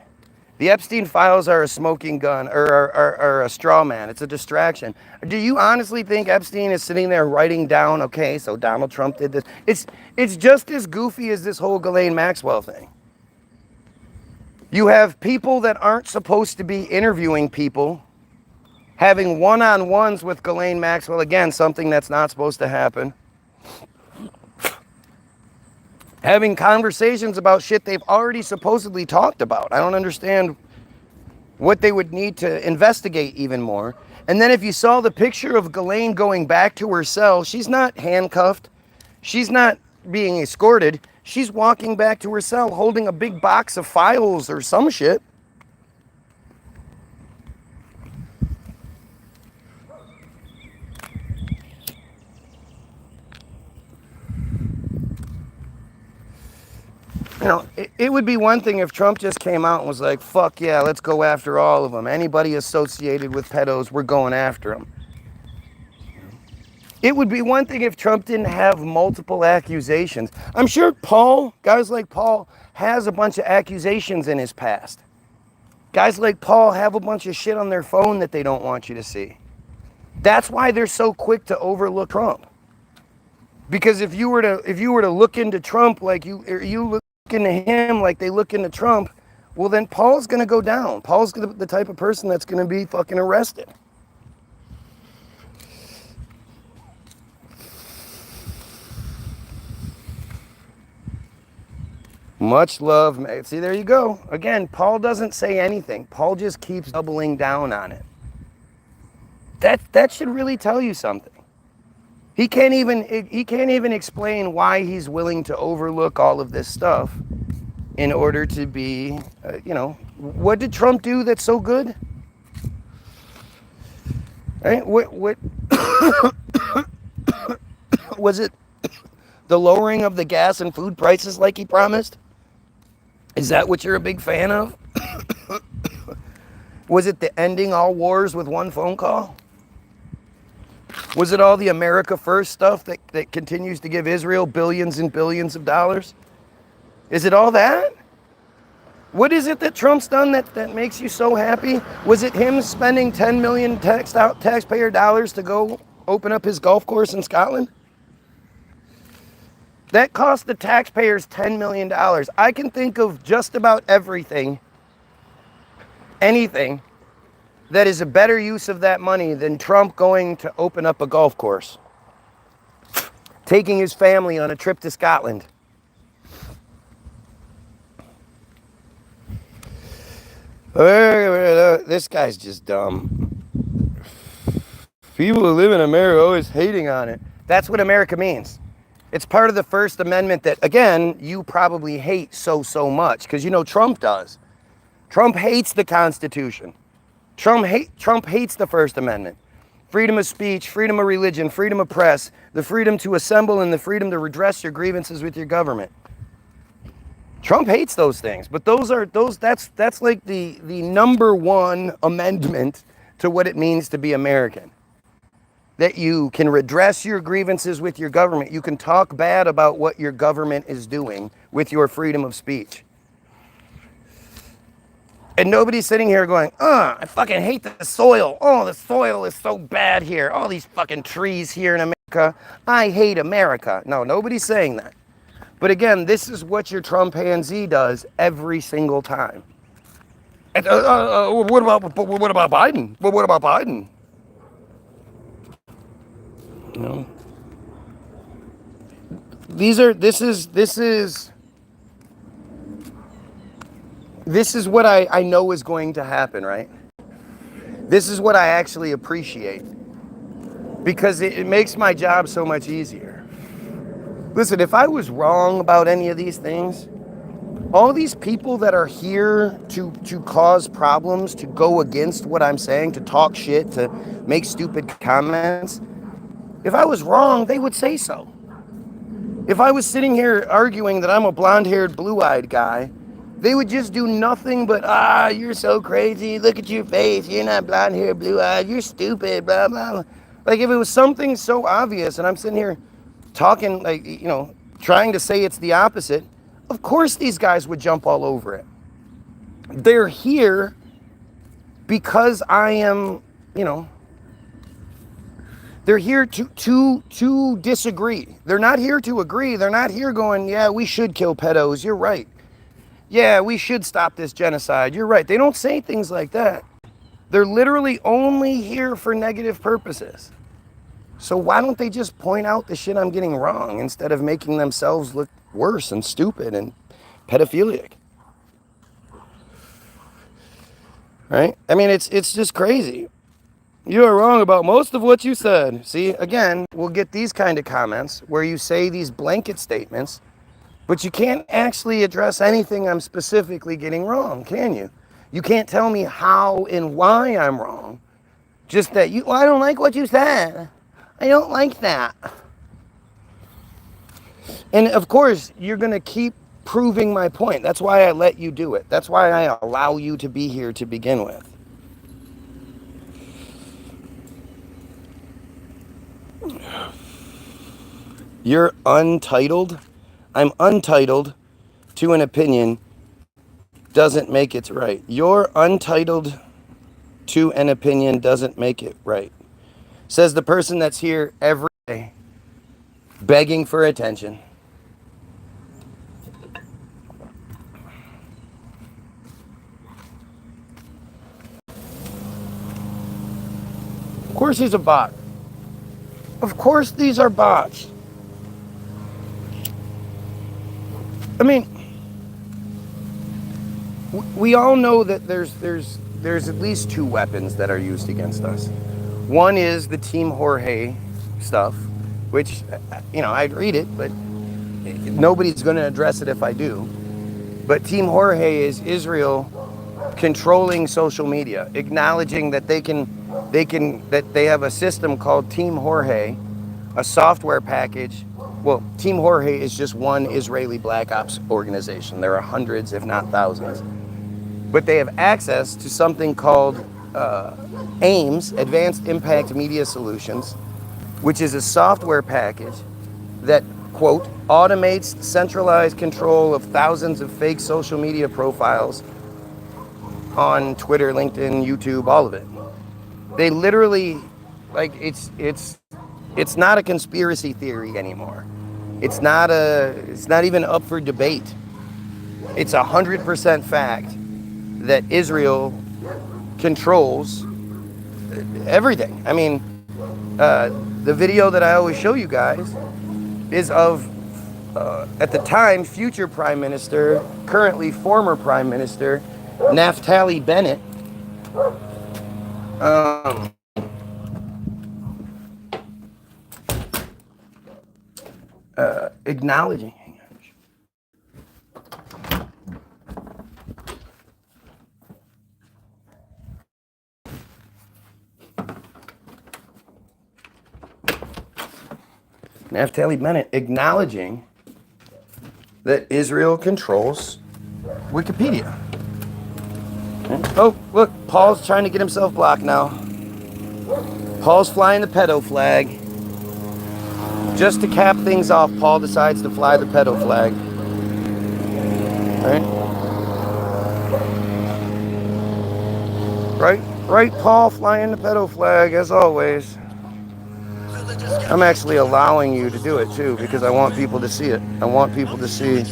The Epstein files are a smoking gun or a straw man. It's a distraction. Do you honestly think Epstein is sitting there writing down, okay, so Donald Trump did this? It's just as goofy as this whole Ghislaine Maxwell thing. You have people that aren't supposed to be interviewing people having one-on-ones with Ghislaine Maxwell. Again, something that's not supposed to happen. Having conversations about shit they've already supposedly talked about. I don't understand what they would need to investigate even more. And then if you saw the picture of Ghislaine going back to her cell, she's not handcuffed. She's not being escorted. She's walking back to her cell holding a big box of files or some shit. It would be one thing if Trump just came out and was like, fuck yeah, let's go after all of them. Anybody associated with pedos, we're going after them. It would be one thing if Trump didn't have multiple accusations. I'm sure guys like Paul, has a bunch of accusations in his past. Guys like Paul have a bunch of shit on their phone that they don't want you to see. That's why they're so quick to overlook Trump. Because if you were to look into Trump like you look into him like they look into Trump, well then Paul's gonna go down. Paul's the type of person that's gonna be fucking arrested. Much love, mate. See, there you go. Again, Paul doesn't say anything. Paul just keeps doubling down on it. That should really tell you something. He can't even explain why he's willing to overlook all of this stuff in order to be, what did Trump do that's so good? Right? What was it? The lowering of the gas and food prices like he promised? Is that what you're a big fan of? Was it the ending all wars with one phone call? Was it all the America First stuff that continues to give Israel billions and billions of dollars? Is it all that? What is it that Trump's done that makes you so happy? Was it him spending 10 million taxpayer dollars to go open up his golf course in Scotland? That cost the taxpayers $10 million. I can think of just about anything that is a better use of that money than Trump going to open up a golf course, taking his family on a trip to Scotland. This guy's just dumb. People who live in America are always hating on it. That's what America means. It's part of the First Amendment that, again, you probably hate so much, because Trump does. Trump hates the Constitution. Trump hates the First Amendment. freedom of speech, freedom of religion, freedom of press, the freedom to assemble, and the freedom to redress your grievances with your government. Trump hates those things, but that's like the number one amendment to what it means to be American. That you can redress your grievances with your government. You can talk bad about what your government is doing with your freedom of speech. And nobody's sitting here going, I fucking hate the soil. Oh, the soil is so bad here. All these fucking trees here in America. I hate America. No, nobody's saying that. But again, this is what your Trumpanzee does every single time. And, what about Biden? What about Biden? You know, this is what I know is going to happen, right? This is what I actually appreciate, because it makes my job so much easier. Listen, if I was wrong about any of these things, all these people that are here to cause problems, to go against what I'm saying, to talk shit, to make stupid comments, if I was wrong, they would say so. If I was sitting here arguing that I'm a blonde-haired, blue-eyed guy, they would just do nothing but, you're so crazy, look at your face, you're not blonde-haired, blue-eyed, you're stupid, blah, blah, blah. Like, if it was something so obvious, and I'm sitting here talking, like, you know, trying to say it's the opposite, of course these guys would jump all over it. They're here because I am, you know, they're here to disagree. They're not here to agree. They're not here going, yeah, we should kill pedos. You're right. Yeah, we should stop this genocide. You're right. They don't say things like that. They're literally only here for negative purposes. So why don't they just point out the shit I'm getting wrong instead of making themselves look worse and stupid and pedophilic? Right? I mean, it's just crazy. You are wrong about most of what you said. See, again, we'll get these kind of comments where you say these blanket statements, but you can't actually address anything I'm specifically getting wrong, can you? You can't tell me how and why I'm wrong. Just that I don't like what you said. I don't like that. And of course, you're going to keep proving my point. That's why I let you do it. That's why I allow you to be here to begin with. You're untitled. I'm untitled to an opinion doesn't make it right. You're untitled to an opinion doesn't make it right. Says the person that's here every day begging for attention. Of course he's a bot. Of course these are bots. I mean, we all know that there's at least two weapons that are used against us. One is the Team Jorge stuff, which, you know, I'd read it, but nobody's going to address it if I do. But Team Jorge is Israel controlling social media, acknowledging that that they have a system called Team Jorge, a software package. Well, Team Jorge is just one Israeli black ops organization. There are hundreds, if not thousands. But they have access to something called AIMS, Advanced Impact Media Solutions, which is a software package that, quote, automates centralized control of thousands of fake social media profiles on Twitter, LinkedIn, YouTube, all of it. They literally, like, it's not a conspiracy theory anymore. It's not even up for debate. It's 100% fact that Israel controls everything. I mean, the video that I always show you guys is of, at the time, future Prime Minister, currently former Prime Minister, Naftali Bennett, acknowledging. Naftali Bennett acknowledging that Israel controls Wikipedia. Oh, look, Paul's trying to get himself blocked now. Paul's flying the pedo flag. Just to cap things off, Paul decides to fly the pedo flag. Right, Paul flying the pedo flag, as always. I'm actually allowing you to do it too, because I want people to see it. I want people to see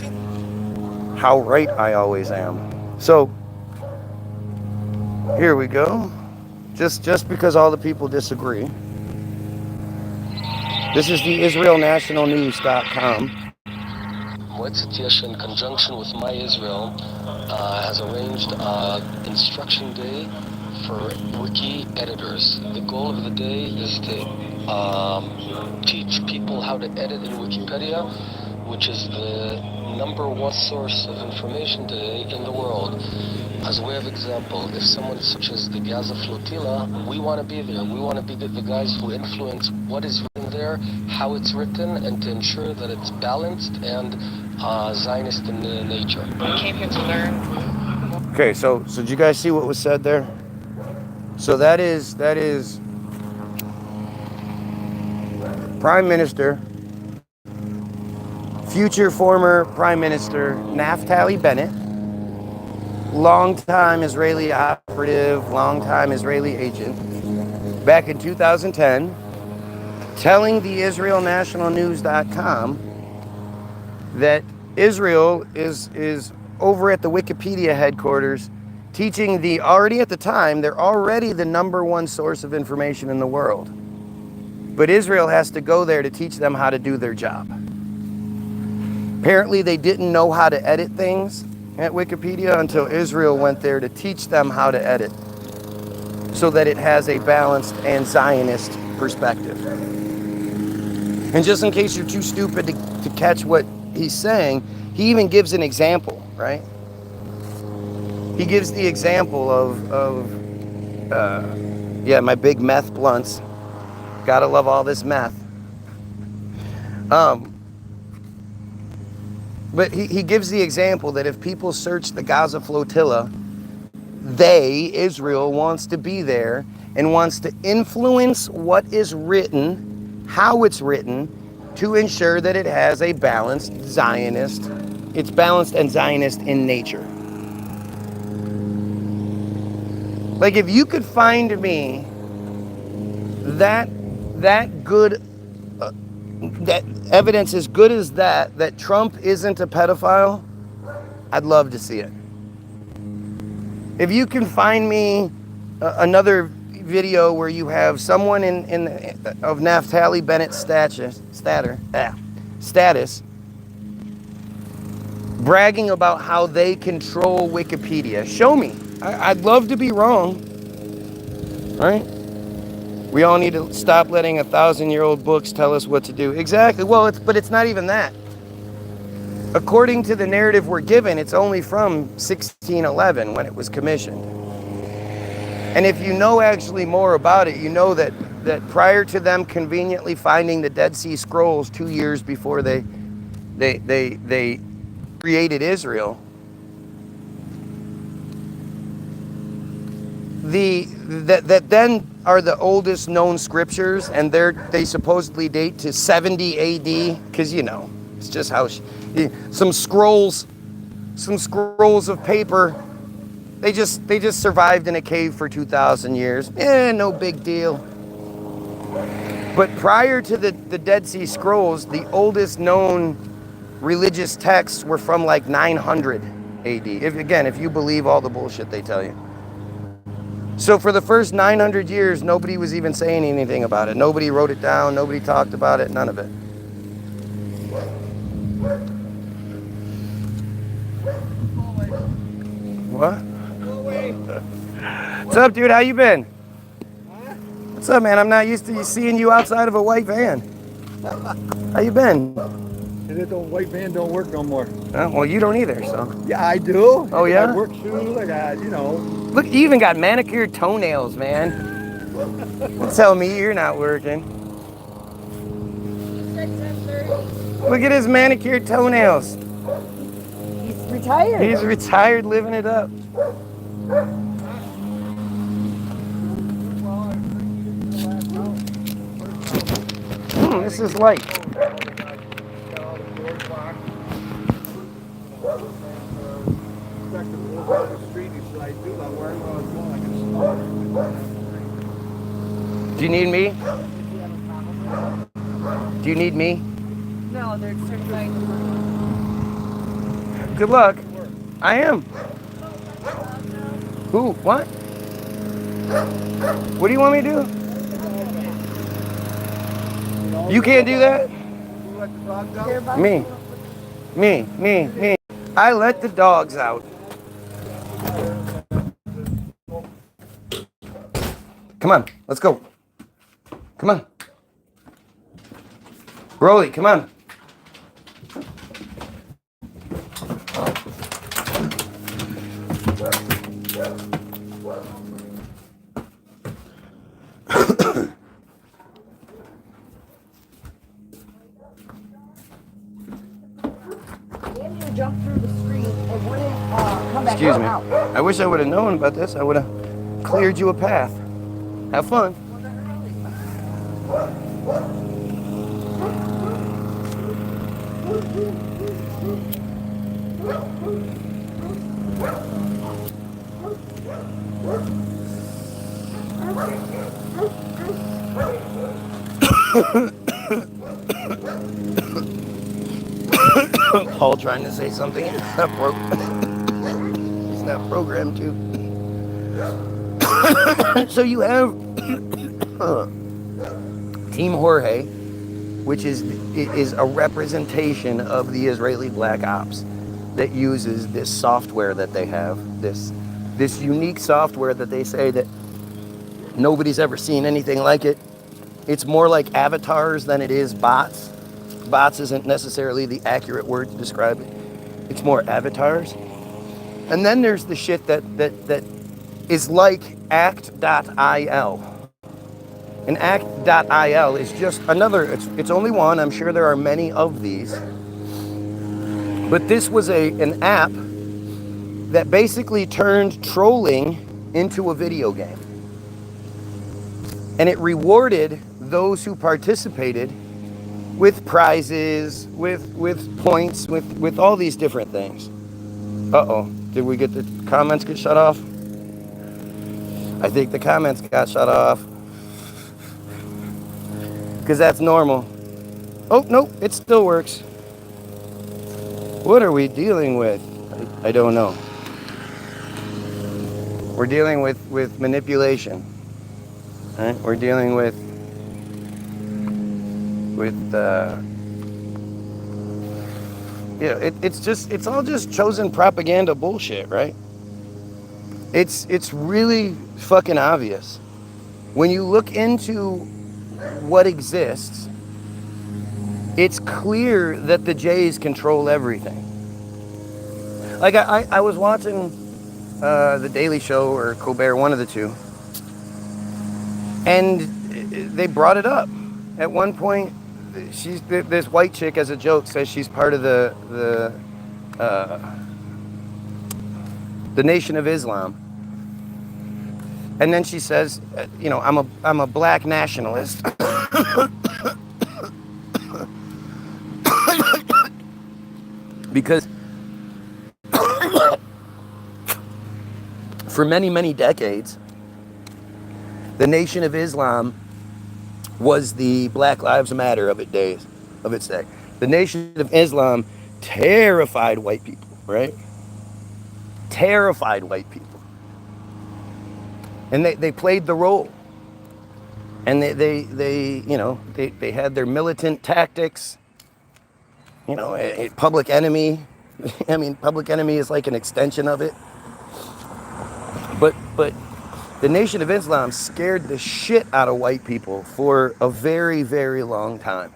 how right I always am. So, here we go. Just because all the people disagree. This is the IsraelNationalNews.com. Moetzet Yesha, in conjunction with My Israel, has arranged Instruction Day for wiki editors. The goal of the day is to teach people how to edit in Wikipedia, which is the #1 source of information today in the world. As a way of example, if someone such as the Gaza Flotilla, we want to be there. We want to be the guys who influence what is written there, how it's written, and to ensure that it's balanced and Zionist in nature. We came here to learn. Okay, so did you guys see what was said there? So that is Prime Minister, future former Prime Minister Naftali Bennett, longtime Israeli operative, longtime Israeli agent, back in 2010, telling the IsraelNationalNews.com that Israel is over at the Wikipedia headquarters teaching they're already the #1 source of information in the world. But Israel has to go there to teach them how to do their job. Apparently they didn't know how to edit things at Wikipedia until Israel went there to teach them how to edit so that it has a balanced and Zionist perspective. And just in case you're too stupid to catch what he's saying, he even gives an example, right? He gives the example of my big meth blunts. Gotta love all this meth. But he gives the example that if people search the Gaza Flotilla, Israel wants to be there and wants to influence what is written, how it's written, to ensure that it has a balanced Zionist, it's balanced and Zionist in nature. Like if you could find me that good, that evidence as good as that Trump isn't a pedophile, I'd love to see it. If you can find me another video where you have someone of Naftali Bennett's status bragging about how they control Wikipedia, show me. I'd love to be wrong, right? We all need to stop letting 1,000-year-old books tell us what to do. Exactly. Well, but it's not even that. According to the narrative we're given, it's only from 1611 when it was commissioned. And if you know actually more about it, you know that prior to them conveniently finding the Dead Sea Scrolls 2 years before they created Israel, that then are the oldest known scriptures, and they supposedly date to 70 AD, because it's just how some scrolls of paper, they just survived in a cave for 2,000 years. No big deal. But prior to the Dead Sea Scrolls, the oldest known religious texts were from like 900 AD. If you believe all the bullshit they tell you. So for the first 900 years, nobody was even saying anything about it. Nobody wrote it down. Nobody talked about it. None of it. What? What's up, dude? How you been? What's up, man? I'm not used to seeing you outside of a white van. How you been? The white van don't work no more. Well, you don't either, so. Yeah, I do. Oh, yeah? I work shoes, I got, Look, you even got manicured toenails, man. Don't tell me you're not working. Look at his manicured toenails. He's retired. He's retired, living it up. This is light. Do you need me? Do you need me? No, they're certified. Good luck. I am. Who? What? What do you want me to do? You can't do that? Me. Me. I let the dogs out. Come on, let's go. Come on. Broly, come on. Andrew jumped through the screen and wouldn't come back Excuse me. out. I wish I would have known about this. I would have cleared you a path. Have fun. Paul trying to say something. He's not programmed to. So you have Team Jorge, which is a representation of the Israeli Black Ops that uses this software that they have, this unique software that they say that nobody's ever seen anything like it. It's more like avatars than it is bots. Bots isn't necessarily the accurate word to describe it. It's more avatars. And then there's the shit that is like act.il. And act.il is just another, it's only one. I'm sure there are many of these. But this was an app that basically turned trolling into a video game. And it rewarded those who participated with prizes, with points, with all these different things. Uh-oh, did we get the comments get shut off? I think the comments got shut off. Because that's normal. Oh, no, it still works. What are we dealing with? I don't know. We're dealing with manipulation. Right? We're dealing with it's all just chosen propaganda bullshit, right? It's really fucking obvious. When you look into what exists, it's clear that the Jays control everything. Like I was watching The Daily Show or Colbert, one of the two, and they brought it up. At one point, this white chick, as a joke, says she's part of the Nation of Islam, and then she says, I'm a black nationalist. Because for many, many decades, the Nation of Islam was the Black Lives Matter of its day. The Nation of Islam terrified white people, right? Terrified white people. And they played the role. And they had their militant tactics. Public Enemy. I mean, Public Enemy is like an extension of it. But the Nation of Islam scared the shit out of white people for a very, very long time.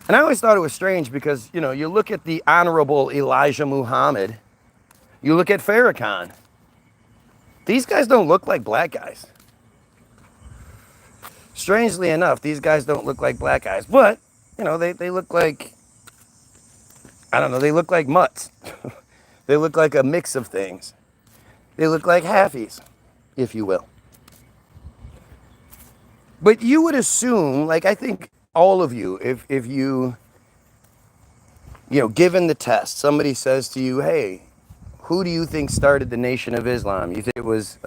And I always thought it was strange because, you look at the Honorable Elijah Muhammad, you look at Farrakhan. These guys don't look like black guys. Strangely enough, these guys don't look like black guys, but, they look like, I don't know, they look like mutts. They look like a mix of things. They look like halfies, if you will. But you would assume, like, I think all of you, if you, given the test, somebody says to you, hey, who do you think started the Nation of Islam? You think it was,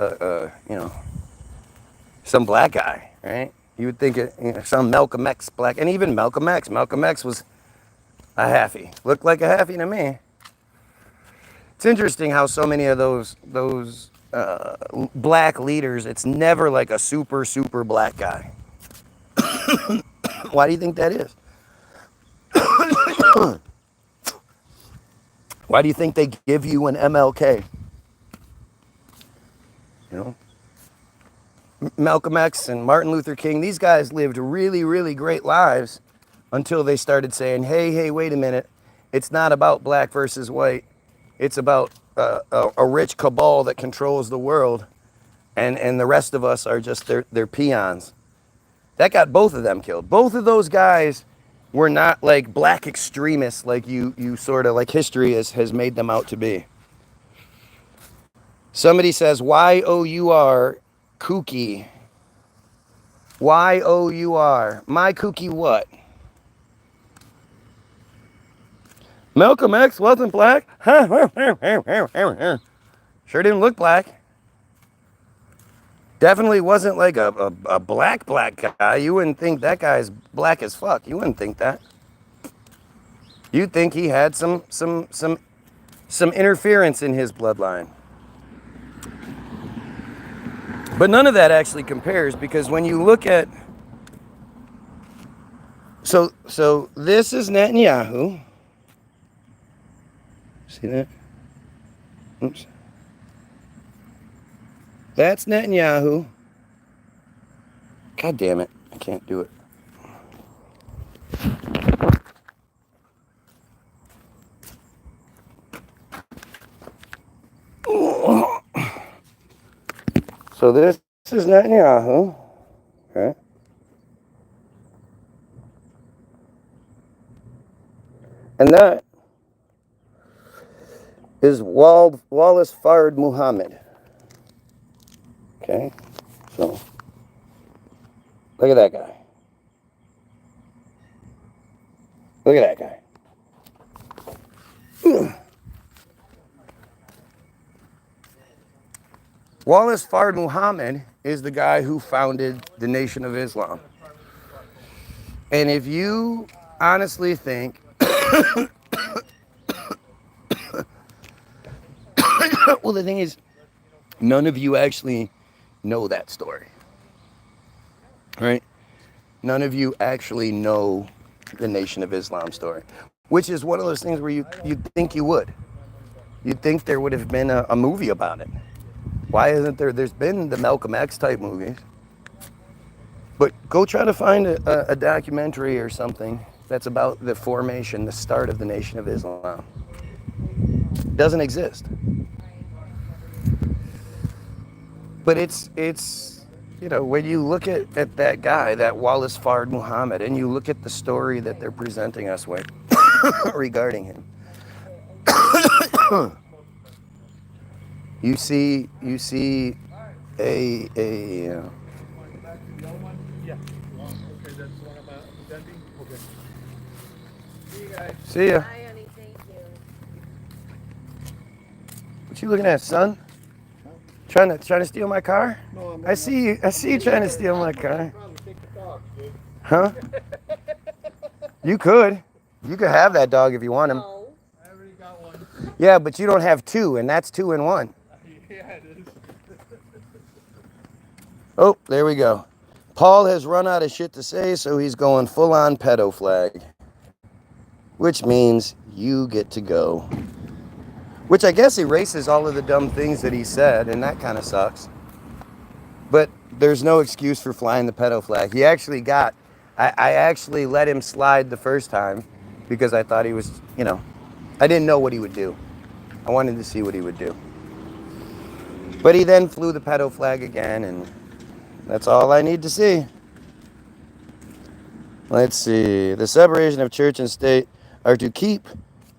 some black guy, right? You would think some Malcolm X black, and even Malcolm X. Malcolm X was a halfie. Looked like a halfie to me. It's interesting how so many of those black leaders, it's never like a super black guy. Why do you think that is? Why do you think they give you an MLK? Malcolm X and Martin Luther King, these guys lived really great lives until they started saying, hey, wait a minute. It's not about black versus white. It's about a rich cabal that controls the world, and the rest of us are just their peons. That got both of them killed. Both of those guys were not like black extremists like you sort of like history has made them out to be. Somebody says, Y-O-U-R, kooky. Y-O-U-R. My kooky what? Malcolm X wasn't black? Sure didn't look black. Definitely wasn't like a black guy. You wouldn't think that guy's black as fuck. You wouldn't think that. You'd think he had some interference in his bloodline. But none of that actually compares, because when you look at... So this is Netanyahu. See that? Oops. That's Netanyahu. God damn it. I can't do it. So this is Netanyahu. Okay. And that is Wallace Fard Muhammad. Okay, so look at that guy. Look at that guy. Wallace Fard Muhammad is the guy who founded the Nation of Islam. And if you honestly think, well, the thing is, none of you actually know that story, right? None of you actually know the Nation of Islam story, which is one of those things where you'd think you would. You'd think there would have been a movie about it. Why isn't there? There's been the Malcolm X type movies. But go try to find a documentary or something that's about the formation, the start of the Nation of Islam. It doesn't exist. But it's when you look at that guy, that Wallace Fard Muhammad, and you look at the story that they're presenting us with regarding him, you see a see ya. Hi, honey. Thank you. What you looking at, son? Trying to steal my car? No, I see you trying to steal my car. Huh? You could have that dog if you want him. No. I already got one. Yeah, but you don't have two, and that's 2 in 1. Yeah, it is. Oh, there we go. Paul has run out of shit to say, so he's going full on pedo flag. Which means you get to go. Which I guess erases all of the dumb things that he said, and that kind of sucks. But there's no excuse for flying the pedo flag. He actually got... I actually let him slide the first time because I thought he was, I didn't know what he would do. I wanted to see what he would do. But he then flew the pedo flag again, and that's all I need to see. Let's see. The separation of church and state are to keep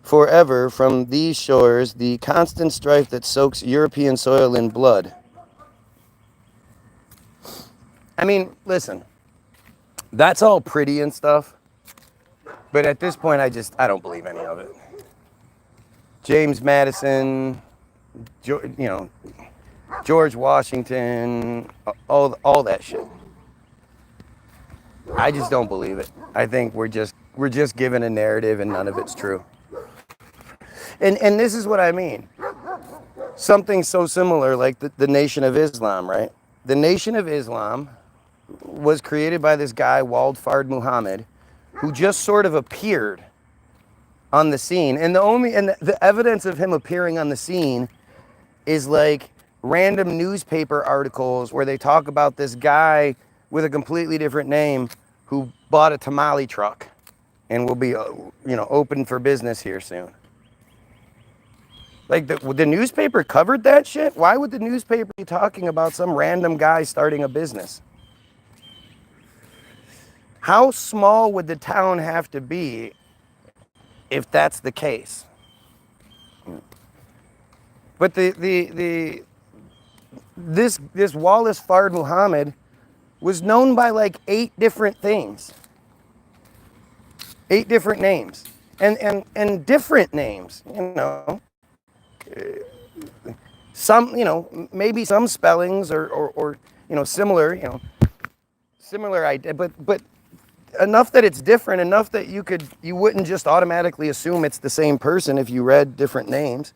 forever from these shores the constant strife that soaks European soil in blood. I mean, listen, that's all pretty and stuff, but at this point, I don't believe any of it. James Madison, George Washington, all that shit. I just don't believe it. I think we're just given a narrative and none of it's true. And this is what I mean. Something so similar like the Nation of Islam, right? The Nation of Islam was created by this guy, Wald Fard Muhammad, who just sort of appeared on the scene. And the evidence of him appearing on the scene is like random newspaper articles where they talk about this guy with a completely different name who bought a tamale truck and will be, open for business here soon. Like the newspaper covered that shit? Why would the newspaper be talking about some random guy starting a business? How small would the town have to be if that's the case? But this Wallace Fard Muhammad was known by like 8 different things. 8 different names. And different names, Some, maybe some spellings or similar, similar idea, but enough that it's different, enough that you wouldn't just automatically assume it's the same person if you read different names.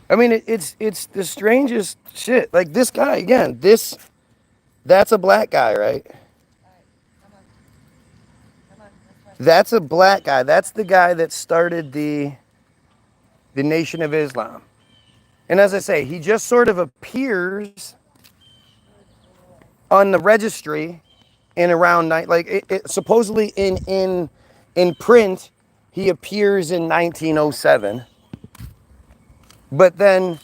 I mean, it's the strangest shit. Like this guy, again, that's a black guy, right? That's a black guy. That's the guy that started the Nation of Islam. And as I say, he just sort of appears on the registry in around supposedly in print, he appears in 1907. But then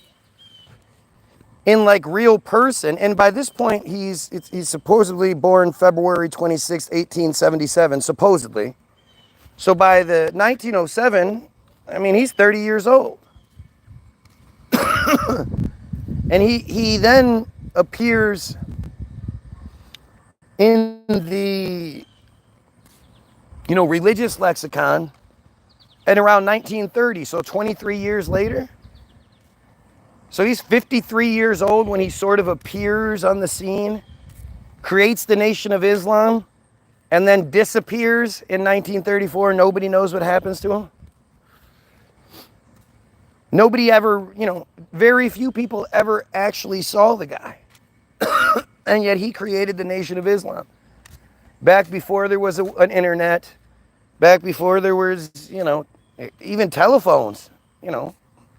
in like real person, and by this point he's supposedly born February 26, 1877, supposedly. So by the 1907, I mean, he's 30 years old. And he then appears in the religious lexicon at around 1930, so 23 years later. So he's 53 years old when he sort of appears on the scene, creates the Nation of Islam, and then disappears in 1934. Nobody knows what happens to him. Nobody ever, very few people ever actually saw the guy. And yet he created the Nation of Islam. Back before there was an internet, back before there was, even telephones,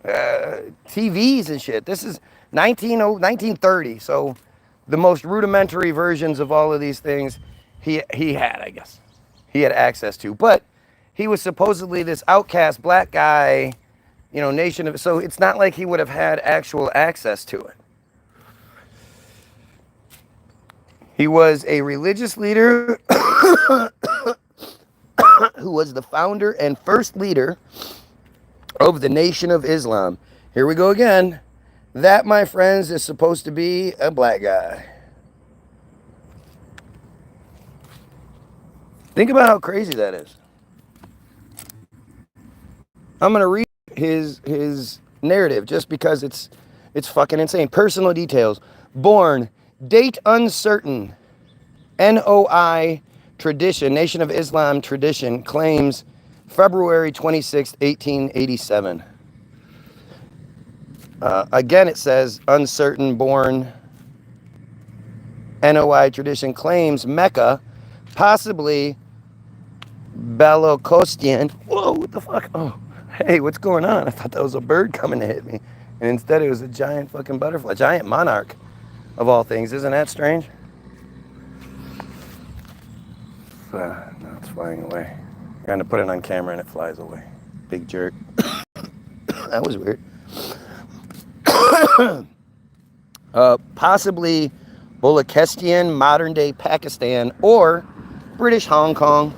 TVs and shit. This is 1930. So the most rudimentary versions of all of these things he had, I guess. He had access to. But he was supposedly this outcast black guy, nation of, so it's not like he would have had actual access to it. He was a religious leader who was the founder and first leader of the Nation of Islam. Here we go again. That, my friends, is supposed to be a black guy. Think about how crazy that is. I'm going to read his narrative just because it's fucking insane. Personal details. Born, date uncertain. NOI tradition, Nation of Islam tradition, claims February 26, 1887. Again, it says uncertain, born. NOI tradition claims Mecca, possibly Balokostian. Whoa, what the fuck? Oh, hey, what's going on? I thought that was a bird coming to hit me. And instead it was a giant fucking butterfly, giant monarch of all things. Isn't that strange? Now it's flying away. Trying to put it on camera and it flies away. Big jerk. That was weird. Possibly Balochistan, modern day Pakistan, or British Hong Kong.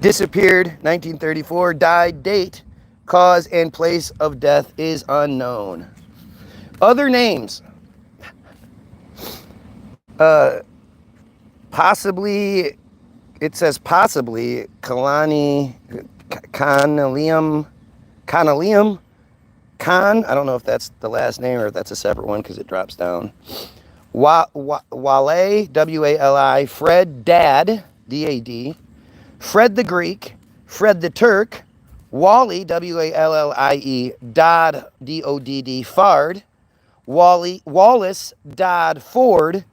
Disappeared 1934. Died. Date, cause, and place of death is unknown. Other names. Possibly, it says possibly Canalium. Khan, I don't know if that's the last name or if that's a separate one because it drops down. Wale, W-A-L-I, Fred Dad, D-A-D, Fred the Greek, Fred the Turk, Wally, W-A-L-L-I-E, Dodd, D-O-D-D, Fard, Wallace Dodd Ford,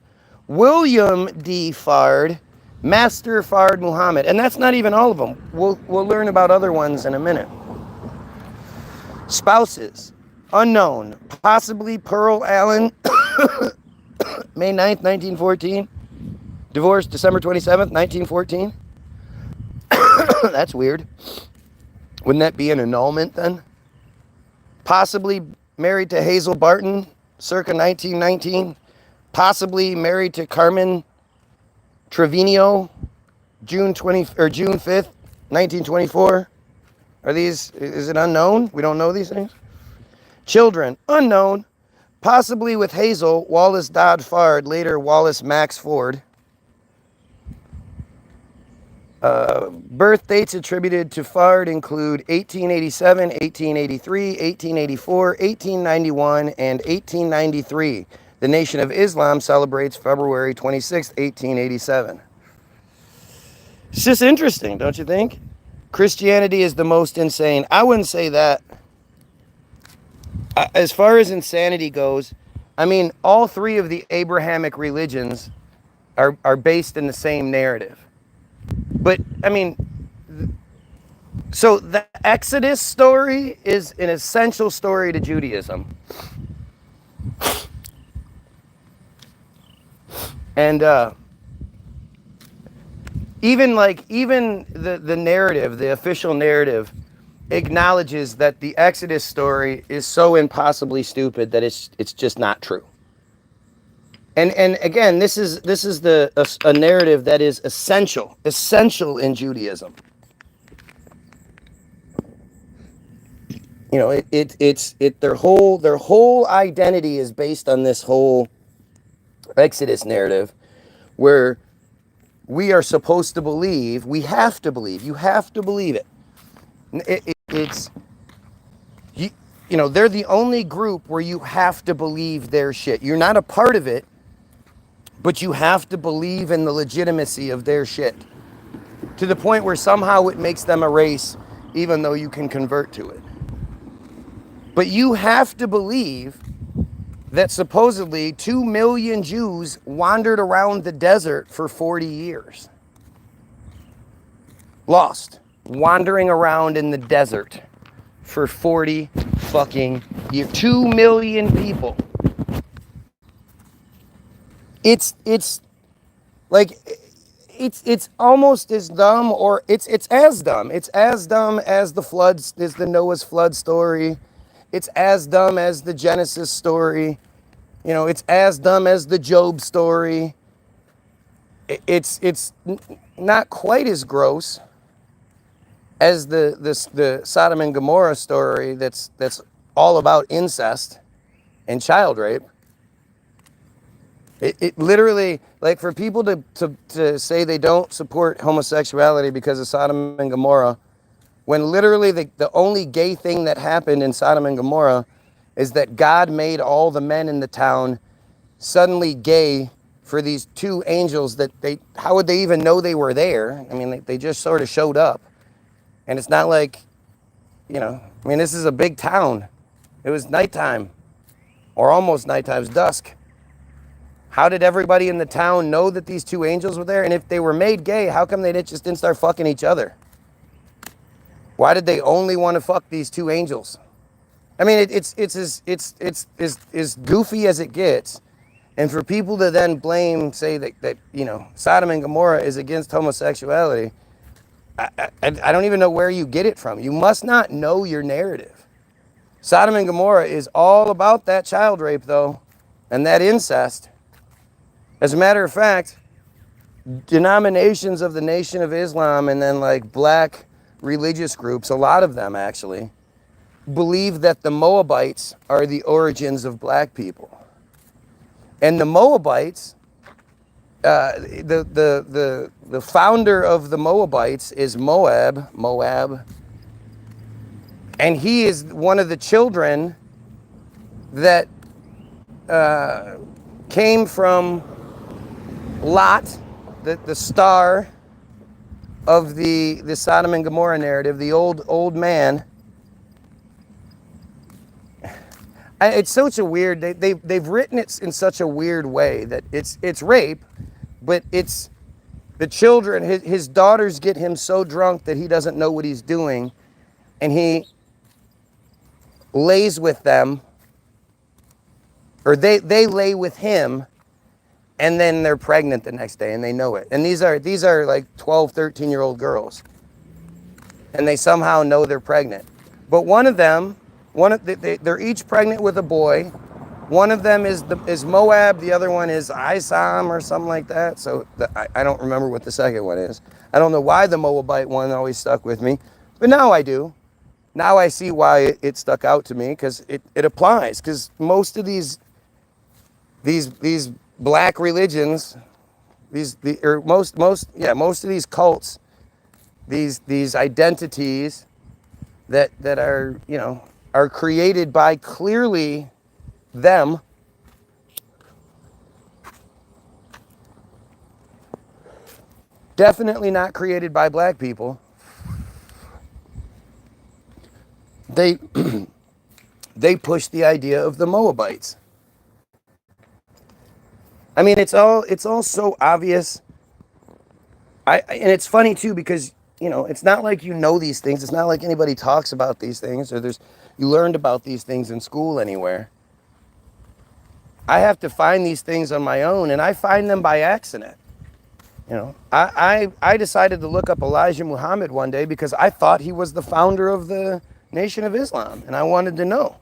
William D. Fard, Master Fard Muhammad. And that's not even all of them. We'll learn about other ones in a minute. Spouses, unknown, possibly Pearl Allen, May 9th, 1914. Divorced December 27th, 1914. That's weird. Wouldn't that be an annulment then? Possibly married to Hazel Barton, circa 1919. Possibly married to Carmen Trevino, June 5th, 1924. Is it unknown? We don't know these things? Children, unknown. Possibly with Hazel, Wallace Dodd Fard, later Wallace Max Ford. Birth dates attributed to Fard include 1887, 1883, 1884, 1891, and 1893. The Nation of Islam celebrates February 26, 1887. It's just interesting, don't you think? Christianity is the most insane. I wouldn't say that. As far as insanity goes, I mean, all three of the Abrahamic religions are based in the same narrative. But, I mean, so the Exodus story is an essential story to Judaism. And even the narrative, the official narrative, acknowledges that the Exodus story is so impossibly stupid that it's just not true. And again, this is a narrative that is essential in Judaism. You know, their whole identity is based on this whole Exodus narrative, where we are supposed to believe, you have to believe it. You know, they're the only group where you have to believe their shit. You're not a part of it, but you have to believe in the legitimacy of their shit. To the point where somehow it makes them a race, even though you can convert to it. But you have to believe that supposedly 2 million Jews wandered around the desert for 40 years. Lost. Wandering around in the desert for 40 fucking years. 2 million people. It's almost as dumb, or it's as dumb. It's as dumb as the Noah's flood story. It's as dumb as the Genesis story. You know, it's as dumb as the Job story. It's not quite as gross as the Sodom and Gomorrah story that's all about incest and child rape. It literally, like, for people to say they don't support homosexuality because of Sodom and Gomorrah, when literally the only gay thing that happened in Sodom and Gomorrah is that God made all the men in the town suddenly gay for these 2 angels that how would they even know they were there? I mean, they just sort of showed up. And it's not like, you know, I mean, this is a big town. It was nighttime, or almost nighttime, it was dusk. How did everybody in the town know that these 2 angels were there? And if they were made gay, how come they just didn't start fucking each other? Why did they only want to fuck these 2 angels? I mean, it's as goofy as it gets. And for people to then say that you know, Sodom and Gomorrah is against homosexuality, I don't even know where you get it from. You must not know your narrative. Sodom and Gomorrah is all about that child rape, though, and that incest. As a matter of fact, denominations of the Nation of Islam and then like black religious groups, a lot of them actually, believe that the Moabites are the origins of black people. And the Moabites, the founder of the Moabites is Moab, and he is one of the children that came from Lot, the star of the Sodom and Gomorrah narrative, the old man. It's such a weird, they've written it in such a weird way that it's rape, but it's the children, his daughters get him so drunk that he doesn't know what he's doing, and he lays with them, or they lay with him, and then they're pregnant the next day and they know it. And these are like 12, 13-year-old girls, and they somehow know they're pregnant. But one of them, they're each pregnant with a boy. One of them is Moab, the other one is Isam or something like that. So I don't remember what the second one is. I don't know why the Moabite one always stuck with me, but now I do. Now I see why it stuck out to me, because it applies. Because most of these black religions, most of these cults, these identities that are, you know, are created by clearly them, definitely not created by black people. They push the idea of the Moabites. I mean, it's all so obvious. And it's funny too, because, you know, it's not like you know these things. It's not like anybody talks about these things, or you learned about these things in school anywhere. I have to find these things on my own, and I find them by accident. You know, I decided to look up Elijah Muhammad one day because I thought he was the founder of the Nation of Islam, and I wanted to know.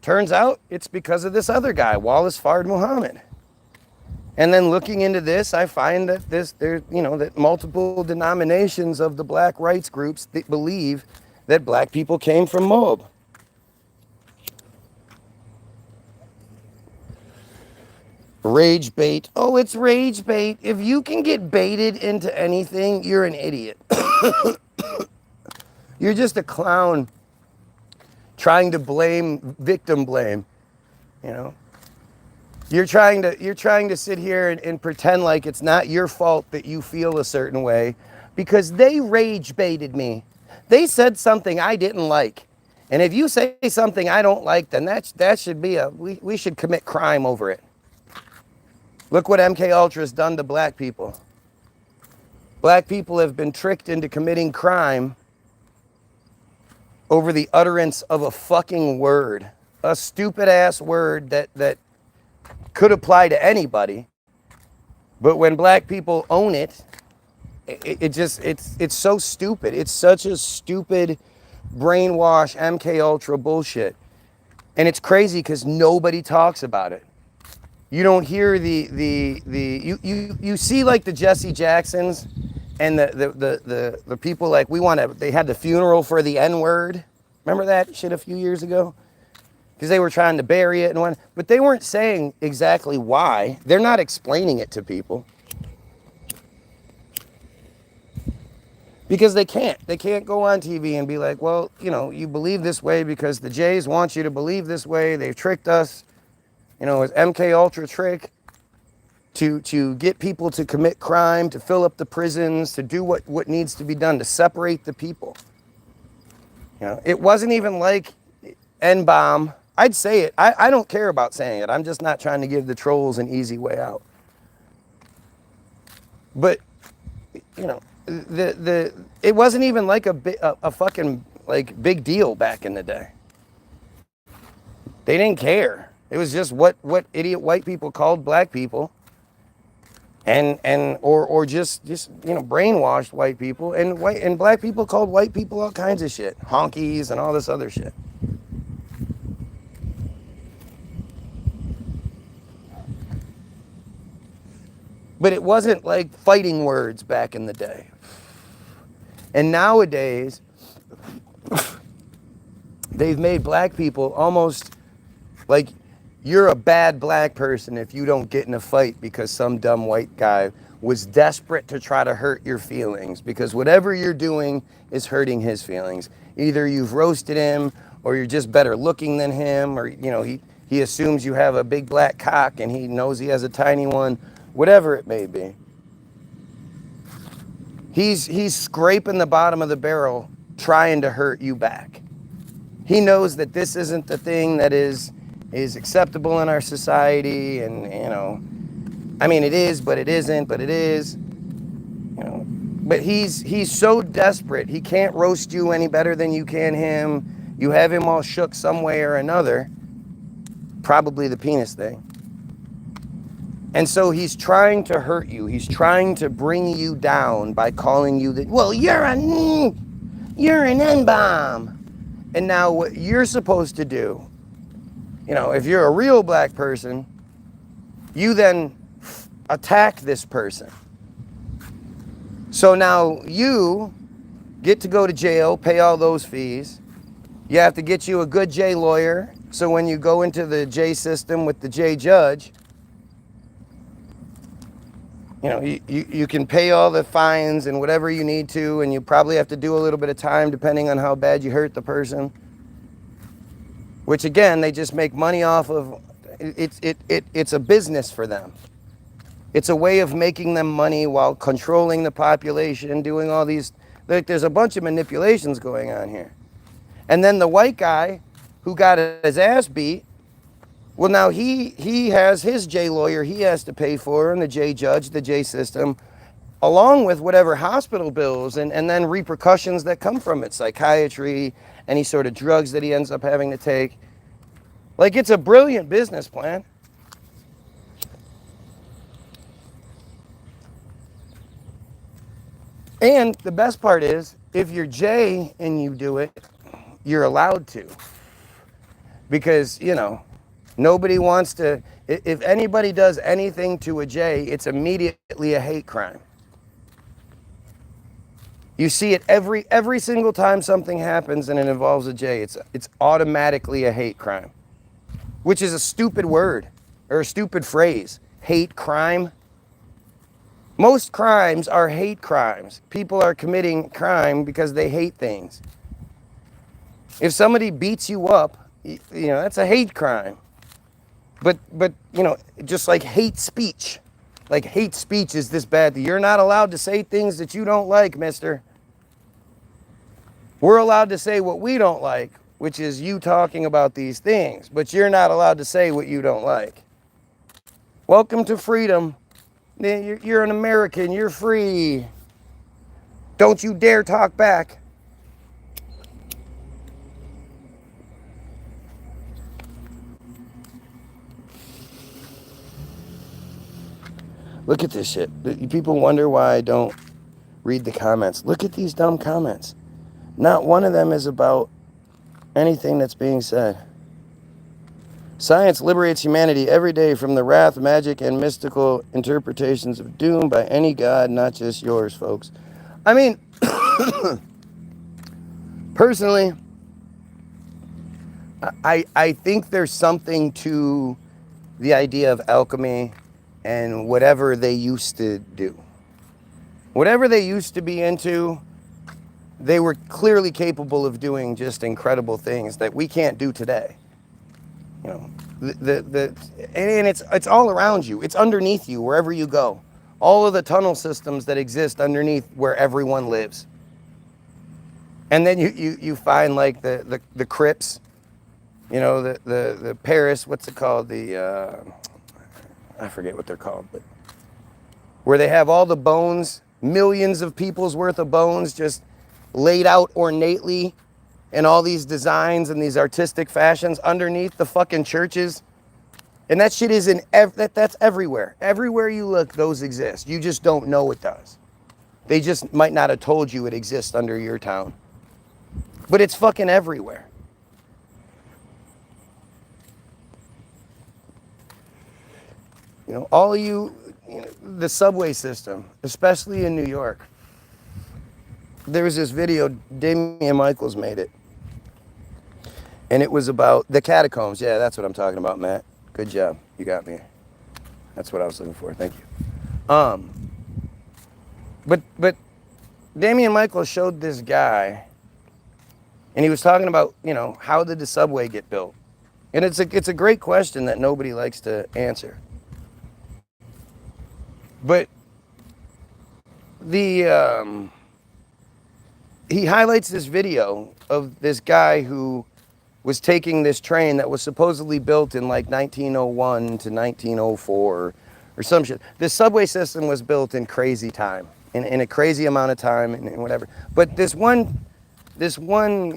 Turns out it's because of this other guy, Wallace Fard Muhammad. And then looking into this, I find that that multiple denominations of the black rights groups that believe that black people came from Moab. Rage bait. Oh, it's rage bait. If you can get baited into anything, you're an idiot. You're just a clown trying to victim blame, you know. You're trying to sit here and pretend like it's not your fault that you feel a certain way, because they rage baited me. They said something I didn't like. And if you say something I don't like, then that should be we should commit crime over it. Look what MK Ultra has done to black people. Black people have been tricked into committing crime over the utterance of a fucking word. A stupid ass word that could apply to anybody. But when black people own it, it's so stupid. It's such a stupid brainwash MK Ultra bullshit. And it's crazy because nobody talks about it. You don't hear you see like the Jesse Jacksons and the people like they had the funeral for the N-word. Remember that shit a few years ago? Because they were trying to bury it but they weren't saying exactly why. They're not explaining it to people. Because they can't. They can't go on TV and be like, well, you know, you believe this way because the Jays want you to believe this way. They've tricked us. You know, it's MK Ultra trick to get people to commit crime, to fill up the prisons, to do what needs to be done to separate the people. You know, it wasn't even like N-bomb. I'd say it. I don't care about saying it. I'm just not trying to give the trolls an easy way out. But, you know, it wasn't even like a fucking like big deal back in the day. They didn't care. It was just what idiot white people called black people. or just brainwashed white people, and black people called white people all kinds of shit, honkies and all this other shit. But it wasn't like fighting words back in the day. And nowadays, they've made black people almost like you're a bad black person if you don't get in a fight because some dumb white guy was desperate to try to hurt your feelings, because whatever you're doing is hurting his feelings. Either you've roasted him, or you're just better looking than him, or he assumes you have a big black cock and he knows he has a tiny one, whatever it may be. He's scraping the bottom of the barrel trying to hurt you back. He knows that this isn't the thing that is acceptable in our society, and I mean, it is, but it isn't, but it is. But he's so desperate, he can't roast you any better than you can him. You have him all shook some way or another, probably the penis thing. And so he's trying to hurt you. He's trying to bring you down by calling you you're an N-bomb. And now what you're supposed to do, if you're a real black person, you then attack this person. So now you get to go to jail, pay all those fees. You have to get you a good J lawyer. So when you go into the J system with the J judge, you can pay all the fines and whatever you need to, and you probably have to do a little bit of time depending on how bad you hurt the person. Which again, they just make money off of. It's a business for them. It's a way of making them money while controlling the population, doing all these. There's a bunch of manipulations going on here. And then the white guy who got his ass beat, well, now he has his J lawyer he has to pay for, and the J judge, the J system, along with whatever hospital bills and then repercussions that come from it, psychiatry, any sort of drugs that he ends up having to take. Like, it's a brilliant business plan. And the best part is, if you're J and you do it, you're allowed to. Because, nobody wants to, if anybody does anything to a J, it's immediately a hate crime. You see it every single time something happens and it involves a J, it's automatically a hate crime. Which is a stupid word, or a stupid phrase. Hate crime. Most crimes are hate crimes. People are committing crime because they hate things. If somebody beats you up, that's a hate crime. But just like hate speech. Like, hate speech is this bad. You're not allowed to say things that you don't like, mister. We're allowed to say what we don't like, which is you talking about these things. But you're not allowed to say what you don't like. Welcome to freedom. You're an American. You're free. Don't you dare talk back. Look at this shit. People wonder why I don't read the comments. Look at these dumb comments. Not one of them is about anything that's being said. Science liberates humanity every day from the wrath, magic, and mystical interpretations of doom by any god, not just yours, folks. I mean, personally, I think there's something to the idea of alchemy and whatever they used to do. Whatever they used to be into, they were clearly capable of doing just incredible things that we can't do today. And it's all around you. It's underneath you wherever you go. All of the tunnel systems that exist underneath where everyone lives. And then you find like the crypts, the Paris, what's it called? I forget what they're called, but where they have all the bones, millions of people's worth of bones just laid out ornately in all these designs and these artistic fashions underneath the fucking churches And that shit is that's everywhere. Everywhere you look, those exist. You just don't know it does. They just might not have told you it exists under your town. But it's fucking everywhere. You know, all of you know, the subway system, especially in New York. There was this video, Damian Michaels made it. And it was about the catacombs. Yeah, that's what I'm talking about, Matt. Good job. You got me. That's what I was looking for. Thank you. But Damian Michaels showed this guy, and he was talking about, you know, how did the subway get built? And it's a great question that nobody likes to answer. But the he highlights this video of this guy who was taking this train that was supposedly built in like 1901 to 1904 or some shit. The subway system was built in crazy time, in a crazy amount of time and whatever. But this one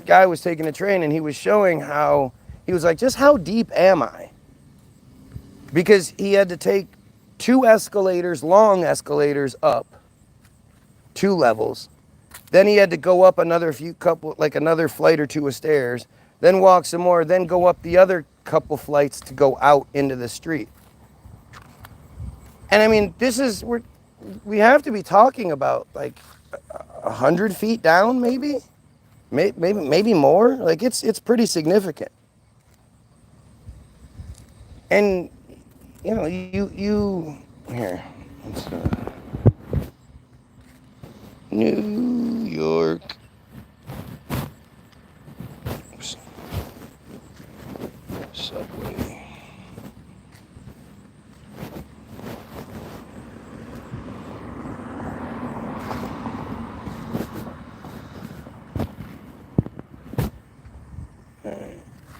guy was taking a train and he was showing how, he was like, just how deep am I? Because he had to take 2 escalators, long escalators up 2 levels. Then he had to go up another another flight or 2 of stairs, then walk some more, then go up the other couple flights to go out into the street. And I mean, we have to be talking about like 100 feet down, maybe more. Like it's pretty significant. And you know, you here. New York subway.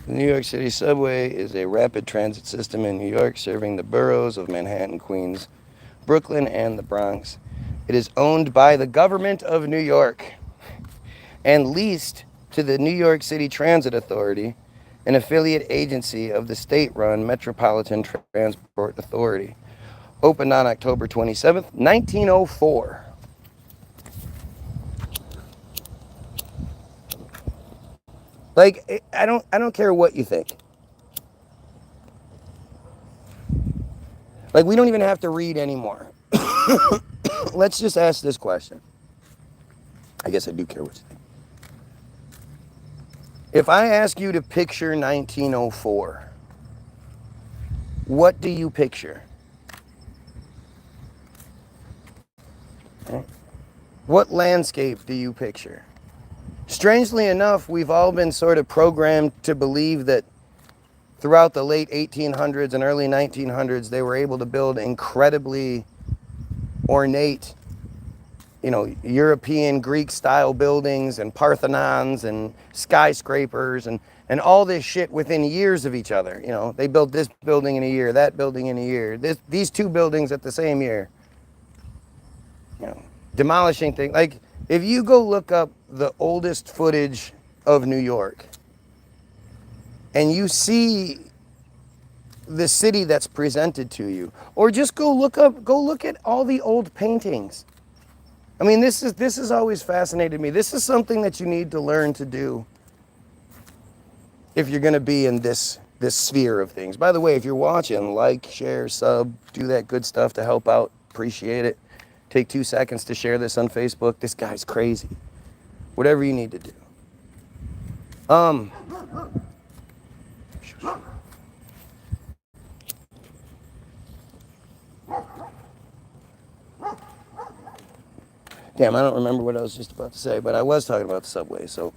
The New York City subway is a rapid transit system in New York serving the boroughs of Manhattan, Queens, Brooklyn, and the Bronx. It is owned by the government of New York and leased to the New York City Transit Authority, an affiliate agency of the state-run Metropolitan Transport Authority. Opened on October 27th, 1904. Like, I don't care what you think. Like, we don't even have to read anymore. Let's just ask this question. I guess I do care what you think. If I ask you to picture 1904, what do you picture? Okay. What landscape do you picture? Strangely enough, we've all been sort of programmed to believe that throughout the late 1800s and early 1900s, they were able to build incredibly ornate, you know, European Greek style buildings and Parthenons and skyscrapers and all this shit within years of each other. You know, they built this building in a year, that building in a year, these 2 buildings at the same year. You know, demolishing things. Like, if you go look up the oldest footage of New York and you see the city that's presented to you, or just go look at all the old paintings. I mean, this has always fascinated me. This is something that you need to learn to do if you're going to be in this sphere of things. By the way, if you're watching, like, share, sub, do that good stuff to help out. Appreciate it. Take 2 seconds to share this on Facebook. This guy's crazy. Whatever you need to do. Damn, I don't remember what I was just about to say, but I was talking about the subway, so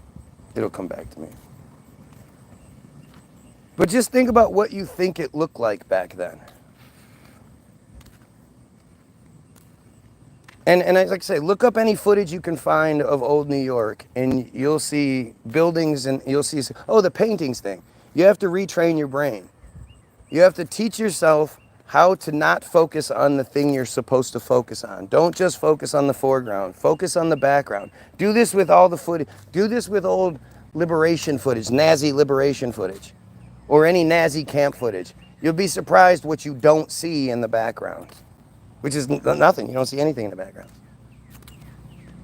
it'll come back to me. But just think about what you think it looked like back then. And like I say, look up any footage you can find of old New York, and you'll see buildings, and you'll see, oh, the paintings thing. You have to retrain your brain. You have to teach yourself how to not focus on the thing you're supposed to focus on. Don't just focus on the foreground. Focus on the background. Do this with all the footage. Do this with old liberation footage, Nazi liberation footage, or any Nazi camp footage. You'll be surprised what you don't see in the background, which is nothing. You don't see anything in the background.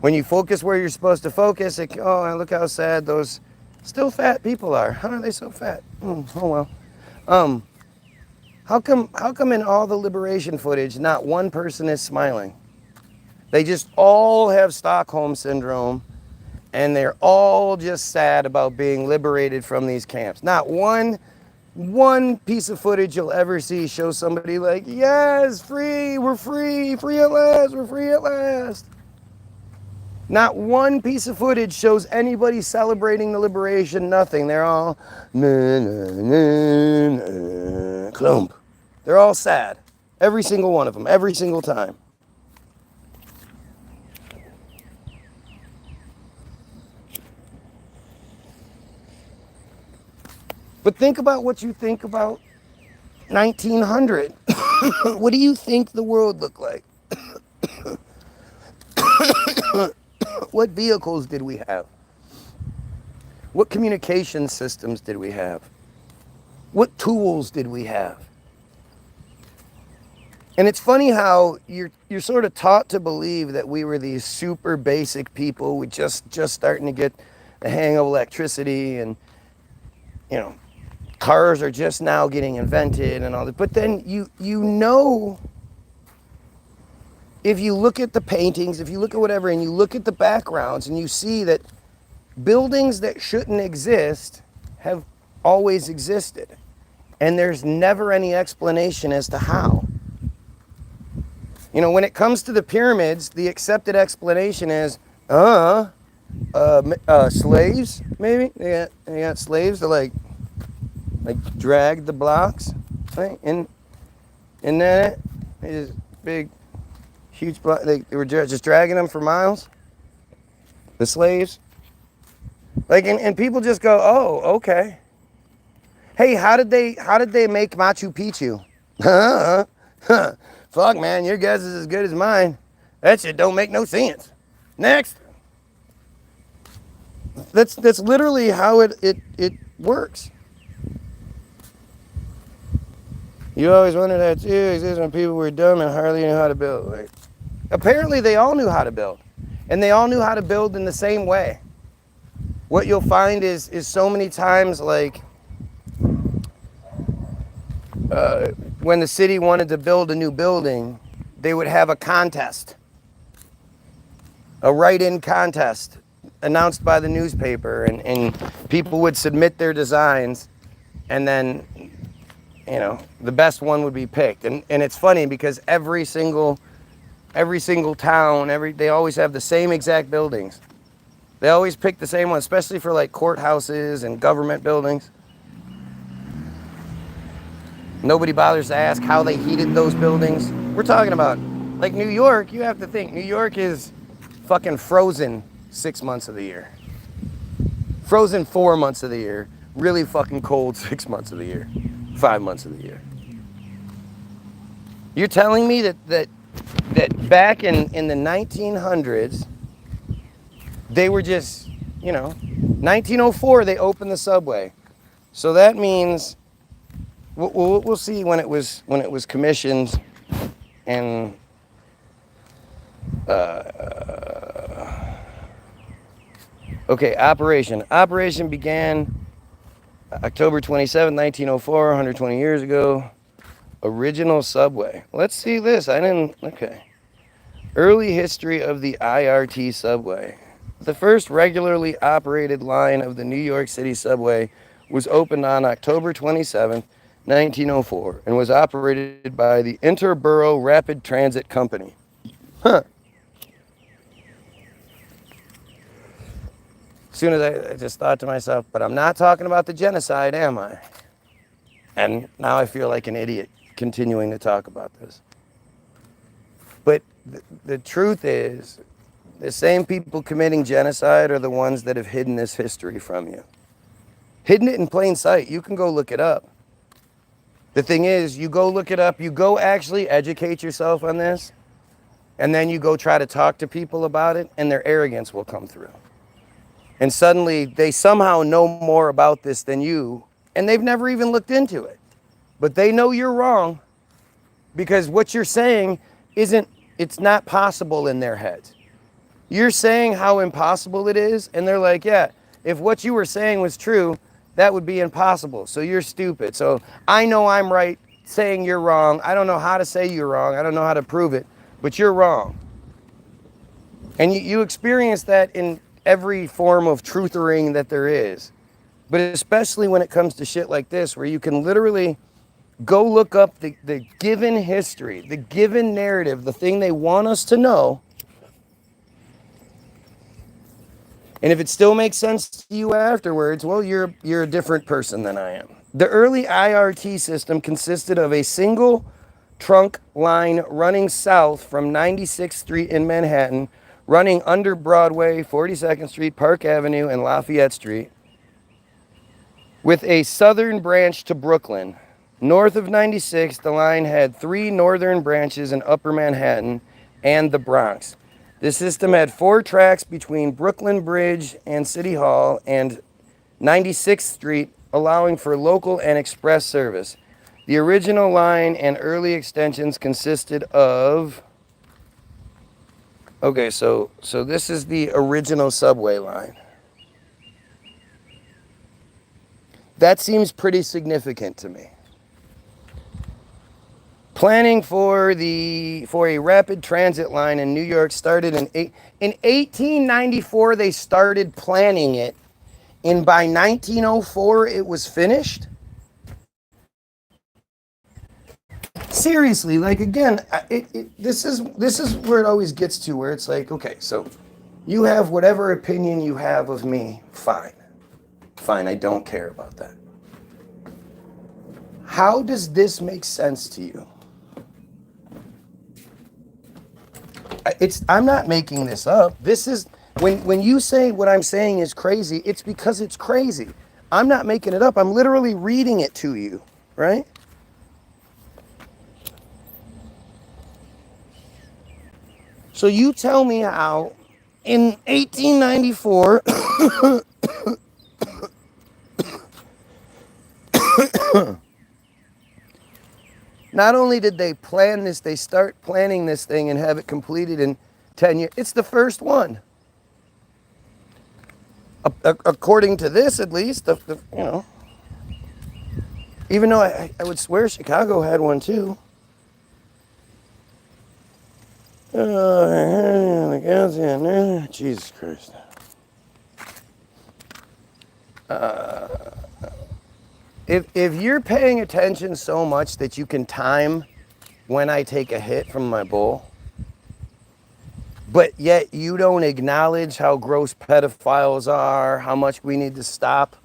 When you focus where you're supposed to focus, oh, look how sad those still fat people are. How are they so fat? Oh well. How come in all the liberation footage, not one person is smiling? They just all have Stockholm syndrome, and they're all just sad about being liberated from these camps. Not one piece of footage you'll ever see shows somebody like, yes, free, we're free, free at last, we're free at last. Not one piece of footage shows anybody celebrating the liberation, nothing. They're all, clump. They're all sad. Every single one of them, every single time. But think about what you think about 1900. What do you think the world looked like? What vehicles did we have? What communication systems did we have? What tools did we have? And it's funny how you're sort of taught to believe that we were these super basic people with just starting to get the hang of electricity, and cars are just now getting invented and all that. But then you know, if you look at the paintings, if you look at whatever, and you look at the backgrounds, and you see that buildings that shouldn't exist have always existed. And there's never any explanation as to how. When it comes to the pyramids, the accepted explanation is, slaves, maybe? They got slaves to like drag the blocks, right? And then it is big, huge block. They were just dragging them for miles. The slaves. And people just go, oh, okay. Hey, how did they make Machu Picchu? Fuck, man, your guess is as good as mine. That shit don't make no sense. Next. That's literally how it works. You always wondered that too. Exists when people were dumb and hardly knew how to build. Right? Apparently, they all knew how to build, and they all knew how to build in the same way. What you'll find is so many times, when the city wanted to build a new building, they would have a contest, a write-in contest announced by the newspaper, and people would submit their designs, and then the best one would be picked. And it's funny because every single town, they always have the same exact buildings. They always pick the same one, especially for courthouses and government buildings. Nobody bothers to ask how they heated those buildings. We're talking about New York. You have to think New York is fucking frozen 6 months of the year. Frozen 4 months of the year. Really fucking cold 6 months of the year. 5 months of the year. You're telling me that back in the 1900s, they were just, 1904 they opened the subway. So that means we'll see when it was commissioned, and okay, operation began October 27, 1904, 120 years ago. Original subway. Let's see this. Okay. Early history of the IRT subway. The first regularly operated line of the New York City subway was opened on October 27, 1904, and was operated by the Interborough Rapid Transit Company. Huh. As soon as I just thought to myself, but I'm not talking about the genocide, am I? And now I feel like an idiot continuing to talk about this. But the truth is, the same people committing genocide are the ones that have hidden this history from you. Hidden it in plain sight. You can go look it up. The thing is, you go look it up, you go actually educate yourself on this, and then you go try to talk to people about it, and their arrogance will come through. And suddenly, they somehow know more about this than you, and they've never even looked into it. but they know you're wrong because what you're saying it's not possible in their heads. You're saying how impossible it is, and they're like, yeah, if what you were saying was true, that would be impossible. So you're stupid. So I know I'm right saying you're wrong. I don't know how to say you're wrong. I don't know how to prove it, but you're wrong. And you experience that in every form of truthering that there is. But especially when it comes to shit like this, where you can literally go look up the given history, the given narrative, the thing they want us to know. And if it still makes sense to you afterwards, well, you're a different person than I am. The early IRT system consisted of a single trunk line running south from 96th Street in Manhattan, running under Broadway, 42nd Street, Park Avenue, and Lafayette Street, with a southern branch to Brooklyn. North of 96, the line had 3 northern branches in Upper Manhattan and the Bronx. The system had 4 tracks between Brooklyn Bridge and City Hall and 96th Street, allowing for local and express service. The original line and early extensions consisted of... Okay, so this is the original subway line. That seems pretty significant to me. Planning for a rapid transit line in New York started in 1894. They started planning it, and by 1904 it was finished. Seriously, like again, this is where it always gets to, where it's like, okay, so you have whatever opinion you have of me, fine, I don't care about that. How does this make sense to you? I'm not making this up. This is, when you say what I'm saying is crazy, it's because it's crazy. I'm not making it up. I'm literally reading it to you, right? So you tell me how in 1894, not only did they plan this, they start planning this thing and have it completed in 10 years. It's the first one. According to this, at least, you know. Even though I would swear Chicago had one too. Jesus Christ. If you're paying attention so much that you can time when I take a hit from my bowl, but yet you don't acknowledge how gross pedophiles are, how much we need to stop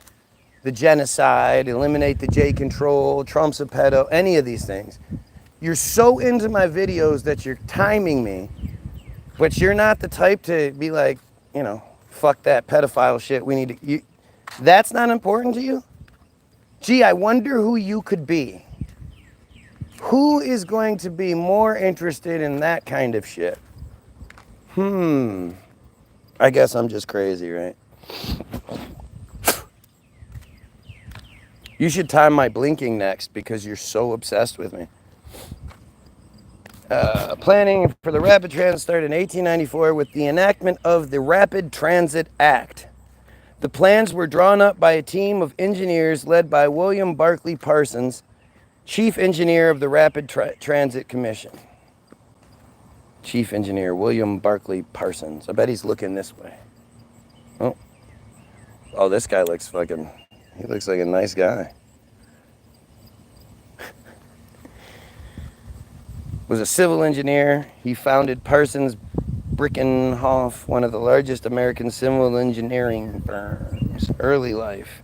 the genocide, eliminate the J control, Trump's a pedo, any of these things. You're so into my videos that you're timing me, but you're not the type to be like, you know, fuck that pedophile shit. We need to, that's not important to you? Gee, I wonder who you could be. Who is going to be more interested in that kind of shit? I guess I'm just crazy, right? You should time my blinking next because you're so obsessed with me. Planning for the Rapid Transit started in 1894 with the enactment of the Rapid Transit Act. The plans were drawn up by a team of engineers led by William Barclay Parsons, chief engineer of the Rapid Transit Commission. Chief engineer William Barclay Parsons. I bet he's looking this way. Oh, this guy looks fucking, he looks like a nice guy. Was a civil engineer. He founded Parsons Brickenhoff, one of the largest American civil engineering firms. Early life.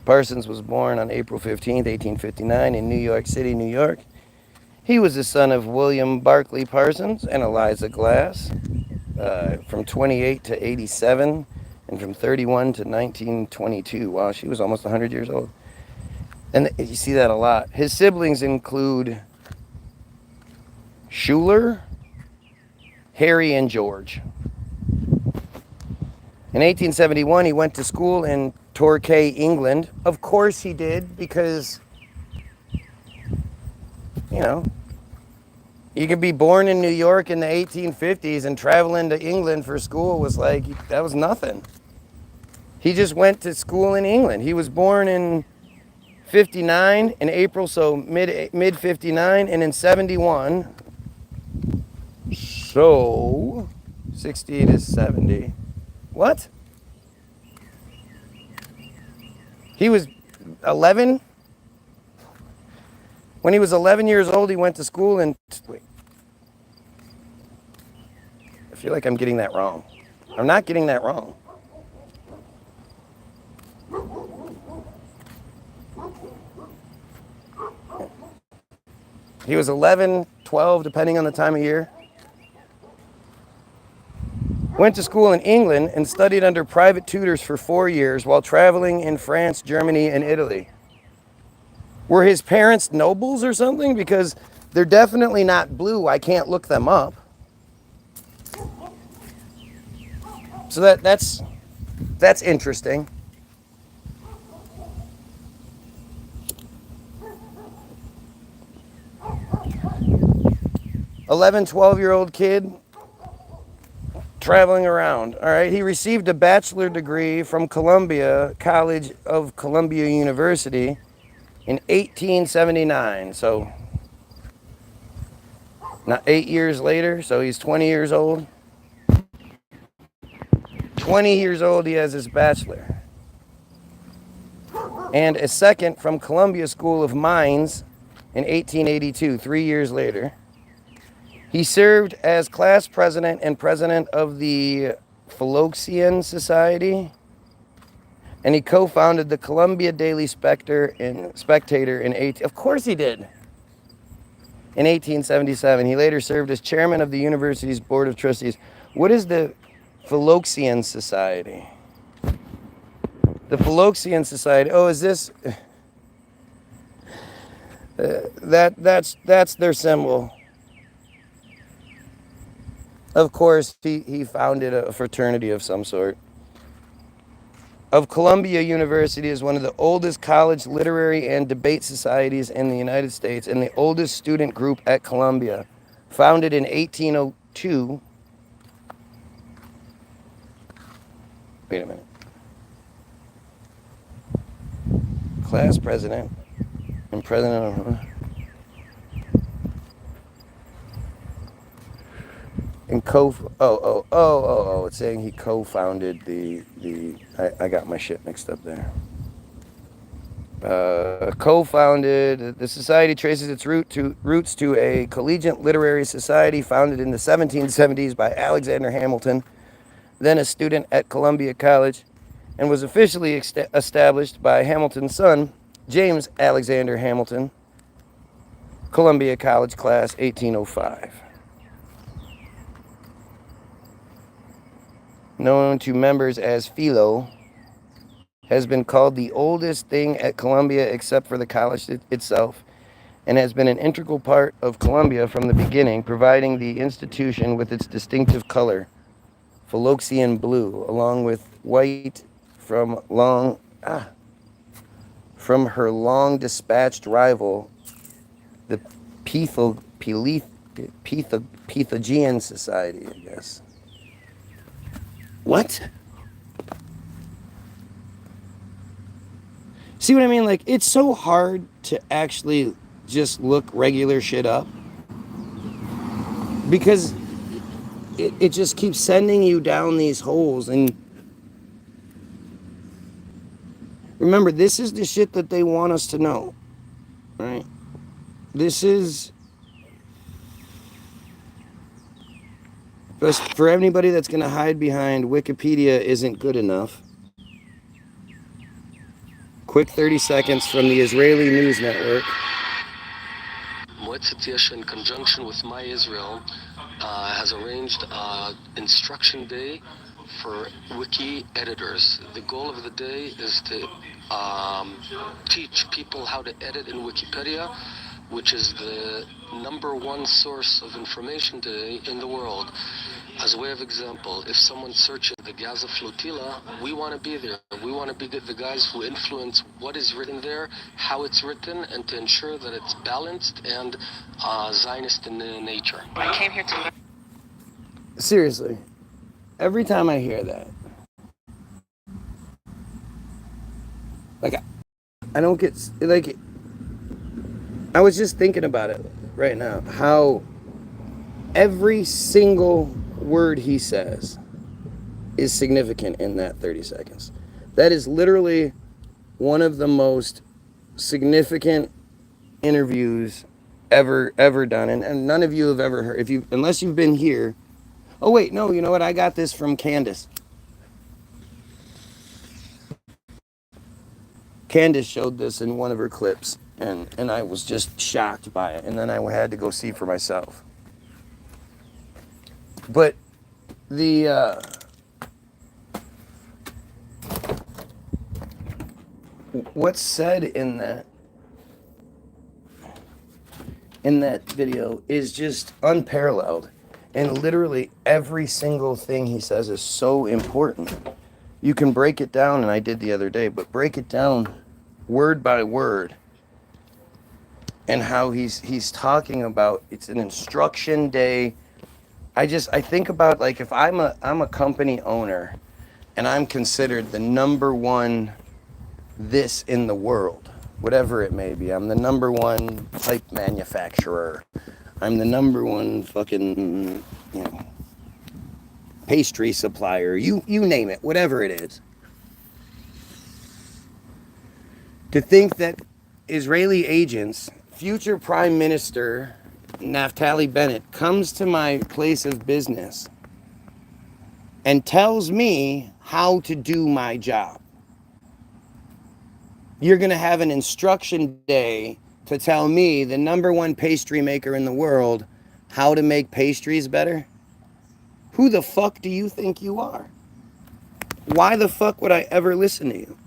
Parsons was born on April 15, 1859 in New York City, New York. He was the son of William Barclay Parsons and Eliza Glass, from 28 to 87 and from 31 to 1922. Wow, she was almost 100 years old. And you see that a lot. His siblings include Schuler, Harry, and George. In 1871, he went to school in Torquay, England. Of course he did, because you know, you could be born in New York in the 1850s and traveling to England for school was like, that was nothing. He just went to school in England. He was born in 59 in April, so mid 59, and in 71. So 60 to 70. What? He was 11? When he was 11 years old, he went to school and wait. I feel like I'm getting that wrong. I'm not getting that wrong. He was 11, 12, depending on the time of year. Went to school in England and studied under private tutors for 4 years while traveling in France, Germany, and Italy. Were his parents nobles or something? Because they're definitely not blue. I can't look them up. So that's interesting. "11, 12-year-old kid traveling around." All right, he received a bachelor degree from Columbia College of Columbia University in 1879. So, not 8 years later, so he's 20 years old. 20 years old, he has his bachelor. And a second from Columbia School of Mines in 1882, 3 years later. He served as class president and president of the Philoxian Society, and he co-founded the Columbia Daily Spectator in of course he did. In 1877, he later served as chairman of the university's board of trustees. What is the Philoxian Society? The Philoxian Society. Oh, is this? That's their symbol. Of course, he founded a fraternity of some sort. Of Columbia University is one of the oldest college literary and debate societies in the United States and the oldest student group at Columbia. Founded in 1802. Wait a minute. Class president and president of... And it's saying he co-founded I got my shit mixed up there. Co-founded, the society traces its roots to a collegiate literary society founded in the 1770s by Alexander Hamilton, then a student at Columbia College, and was officially established by Hamilton's son, James Alexander Hamilton, Columbia College class 1805. Known to members as Philo, has been called the oldest thing at Columbia except for the college itself, and has been an integral part of Columbia from the beginning, providing the institution with its distinctive color, Philoxian blue, along with white from her long dispatched rival, the Pythagorean Society, I guess. What? See what I mean? Like, it's so hard to actually just look regular shit up because it just keeps sending you down these holes. And remember, this is the shit that they want us to know, right? This is... For anybody that's going to hide behind Wikipedia isn't good enough. Quick 30 seconds from the Israeli News Network. Moetzet Yesh, in conjunction with My Israel, has arranged Instruction Day for wiki editors. The goal of the day is to teach people how to edit in Wikipedia, which is the #1 source of information today in the world. As as a way of example, if someone searches the Gaza flotilla, we want to be there. We want to be the guys who influence what is written there, how it's written, and to ensure that it's balanced and Zionist in nature. I came here to learn. Seriously, every time I hear that, like, I don't get, like, I was just thinking about it right now, how every single word he says is significant in that 30 seconds. That is literally one of the most significant interviews ever done, and none of you have ever heard, unless you've been here. Oh wait, no, you know what? I got this from Candace. Candace showed this in one of her clips, and I was just shocked by it, and then I had to go see for myself. But the what's said in that video is just unparalleled. And literally every single thing he says is so important. You can break it down, and I did the other day, but break it down word by word. And how he's talking about it's an instruction day. I think about, like, if I'm a company owner and I'm considered the number one this in the world, whatever it may be. I'm the number one pipe manufacturer. I'm the number one fucking, pastry supplier. You name it, whatever it is. To think that Israeli agents, future Prime Minister Naftali Bennett, comes to my place of business and tells me how to do my job. You're going to have an instruction day to tell me, the number one pastry maker in the world, how to make pastries better? Who the fuck do you think you are? Why the fuck would I ever listen to you?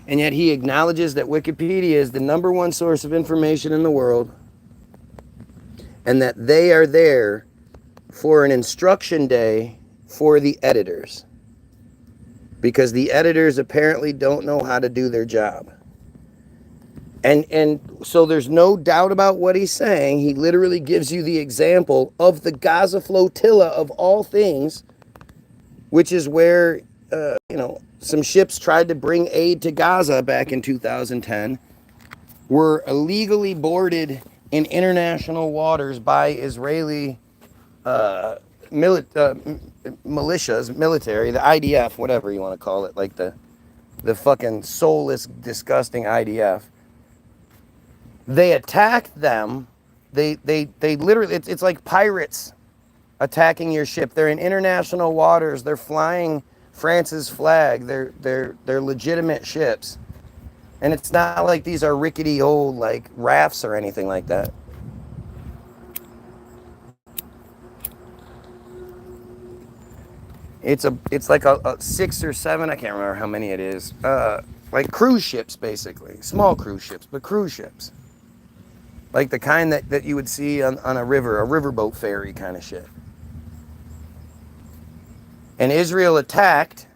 And yet he acknowledges that Wikipedia is the number one source of information in the world, and that they are there for an instruction day for the editors. Because the editors apparently don't know how to do their job. And so there's no doubt about what he's saying. He literally gives you the example of the Gaza flotilla of all things, which is where, some ships tried to bring aid to Gaza back in 2010, were illegally boarded in international waters by Israeli militias, military, the IDF, whatever you want to call it, like the fucking soulless, disgusting IDF. They attacked them. They literally, it's like pirates attacking your ship. They're in international waters. They're flying France's flag. They're legitimate ships. And it's not like these are rickety old, like, rafts or anything like that. It's like a 6 or 7, I can't remember how many it is, like cruise ships, basically. Small cruise ships, but cruise ships. Like the kind that you would see on a riverboat ferry kind of shit. And Israel attacked,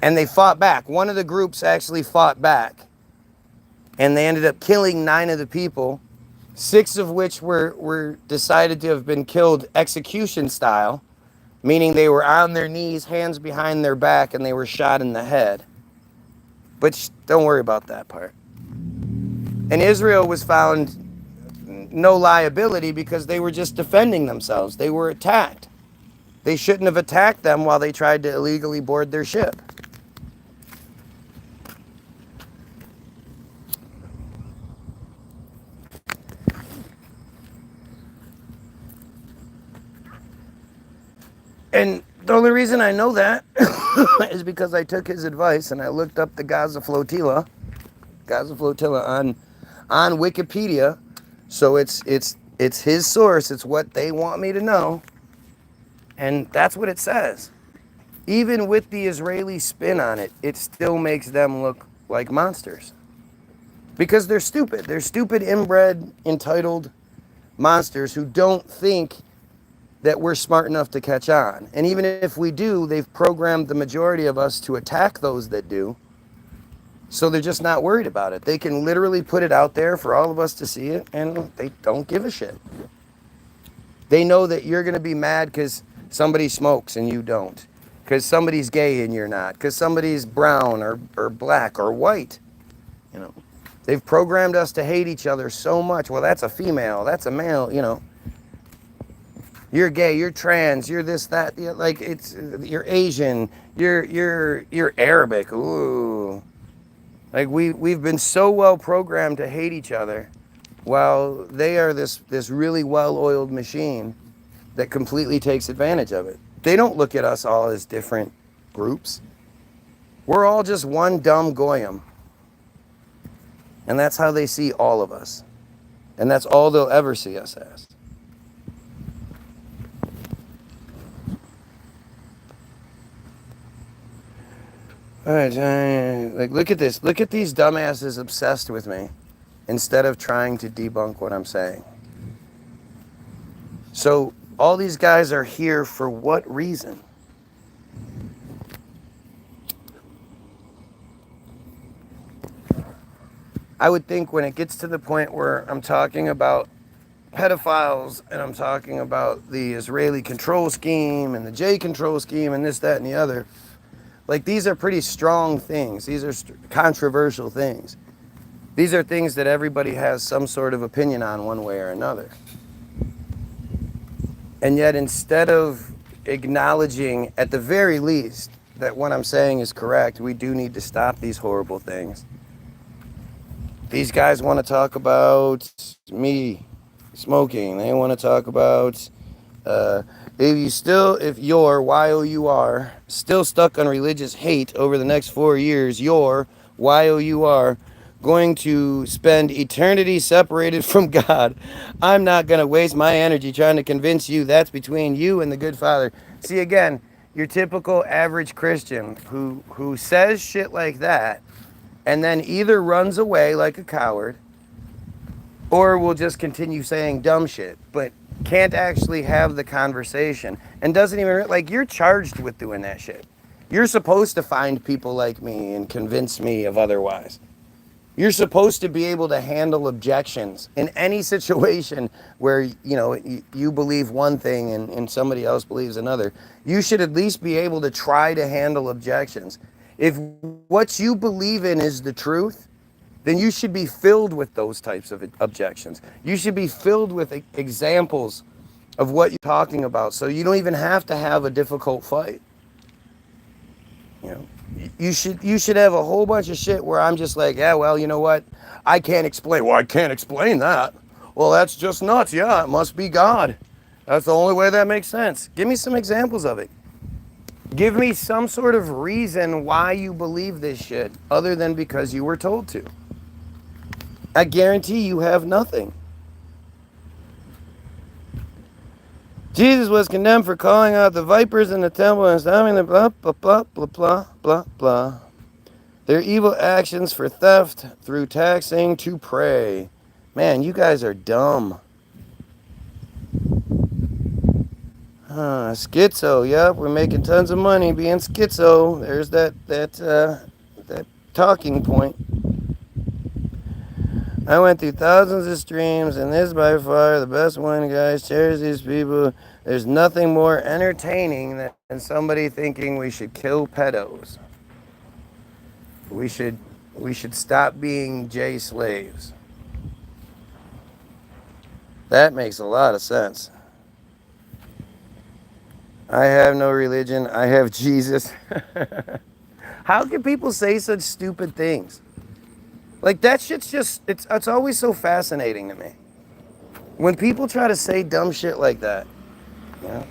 and they fought back. One of the groups actually fought back, and they ended up killing 9 of the people, 6 of which were decided to have been killed execution style, meaning they were on their knees, hands behind their back, and they were shot in the head. But don't worry about that part. And Israel was found no liability because they were just defending themselves. They were attacked. They shouldn't have attacked them while they tried to illegally board their ship. And the only reason I know that is because I took his advice and I looked up the Gaza flotilla on Wikipedia. So it's his source. It's what they want me to know. And that's what it says. Even with the Israeli spin on it, it still makes them look like monsters. Because they're stupid. They're stupid, inbred, entitled monsters who don't think that we're smart enough to catch on. And even if we do, they've programmed the majority of us to attack those that do. So they're just not worried about it. They can literally put it out there for all of us to see it, and they don't give a shit. They know that you're going to be mad because somebody smokes and you don't, because somebody's gay and you're not, because somebody's brown or black or white. You know, they've programmed us to hate each other so much. Well, that's a female, that's a male, you know. You're gay, you're trans, you're this, that, like you're Asian, you're Arabic. Ooh. Like we've been so well programmed to hate each other, while they are this really well-oiled machine that completely takes advantage of it. They don't look at us all as different groups. We're all just one dumb goyim. And that's how they see all of us. And that's all they'll ever see us as. All right, like look at this. Look at these dumbasses obsessed with me instead of trying to debunk what I'm saying. So all these guys are here for what reason? I would think when it gets to the point where I'm talking about pedophiles and I'm talking about the Israeli control scheme and the J control scheme and this, that, and the other, like these are pretty strong things. These are controversial things. These are things that everybody has some sort of opinion on one way or another. And yet instead of acknowledging at the very least that what I'm saying is correct, we do need to stop these horrible things. These guys want to talk about me smoking. They want to talk about if you're, Y-O-U-R, still stuck on religious hate over the next 4 years, you're, Y-O-U-R, going to spend eternity separated from God. I'm not going to waste my energy trying to convince you that's between you and the good Father. See, again, your typical average Christian who says shit like that and then either runs away like a coward or will just continue saying dumb shit, but can't actually have the conversation and doesn't even, like, you're charged with doing that shit. You're supposed to find people like me and convince me of otherwise. You're supposed to be able to handle objections in any situation where, you know, you believe one thing and somebody else believes another. You should at least be able to try to handle objections. If what you believe in is the truth, then you should be filled with those types of objections. You should be filled with examples of what you're talking about, so you don't even have to have a difficult fight. You know, you should have a whole bunch of shit where I'm just like, yeah, well, you know what? I can't explain. Well, I can't explain that. Well, that's just nuts. Yeah, it must be God. That's the only way that makes sense. Give me some examples of it. Give me some sort of reason why you believe this shit other than because you were told to. I guarantee you have nothing. Jesus was condemned for calling out the vipers in the temple and stopping the blah, blah, blah, blah, blah, blah, blah. Their evil actions for theft through taxing to pray. Man, you guys are dumb. Schizo, yep, we're making tons of money being schizo. There's that talking point. I went through thousands of streams, and this is by far the best one, guys. Cherish these people. There's nothing more entertaining than somebody thinking we should kill pedos. We should stop being J slaves. That makes a lot of sense. I have no religion. I have Jesus. How can people say such stupid things? Like, that shit's just, it's always so fascinating to me. When people try to say dumb shit like that, you know?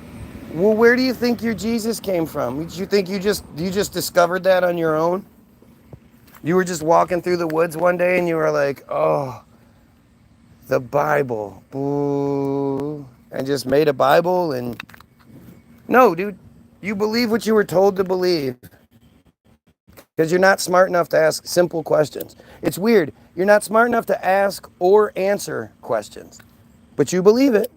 Well, where do you think your Jesus came from? Did you think you just discovered that on your own? You were just walking through the woods one day and you were like, oh, the Bible, boo, and just made a Bible and... No, dude, you believe what you were told to believe. Because you're not smart enough to ask simple questions. It's weird. You're not smart enough to ask or answer questions. but you believe it.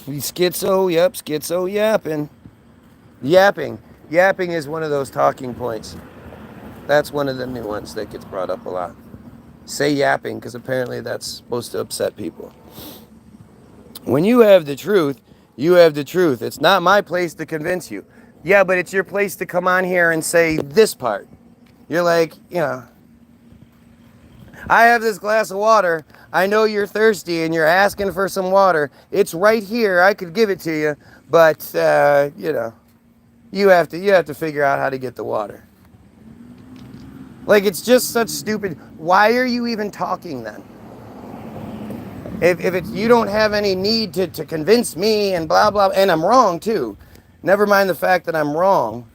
Schizo, yep, schizo yapping. Yapping is one of those talking points. That's one of the new ones that gets brought up a lot. Say yapping, because apparently that's supposed to upset people. When you have the truth, you have the truth. It's not my place to convince you. Yeah, but it's your place to come on here and say this part. You're like, I have this glass of water. I know you're thirsty and you're asking for some water. It's right here. I could give it to you, but you have to figure out how to get the water. Like, it's just such stupid. Why are you even talking then? If it's, you don't have any need to convince me and blah blah, and I'm wrong too. Never mind the fact that I'm wrong.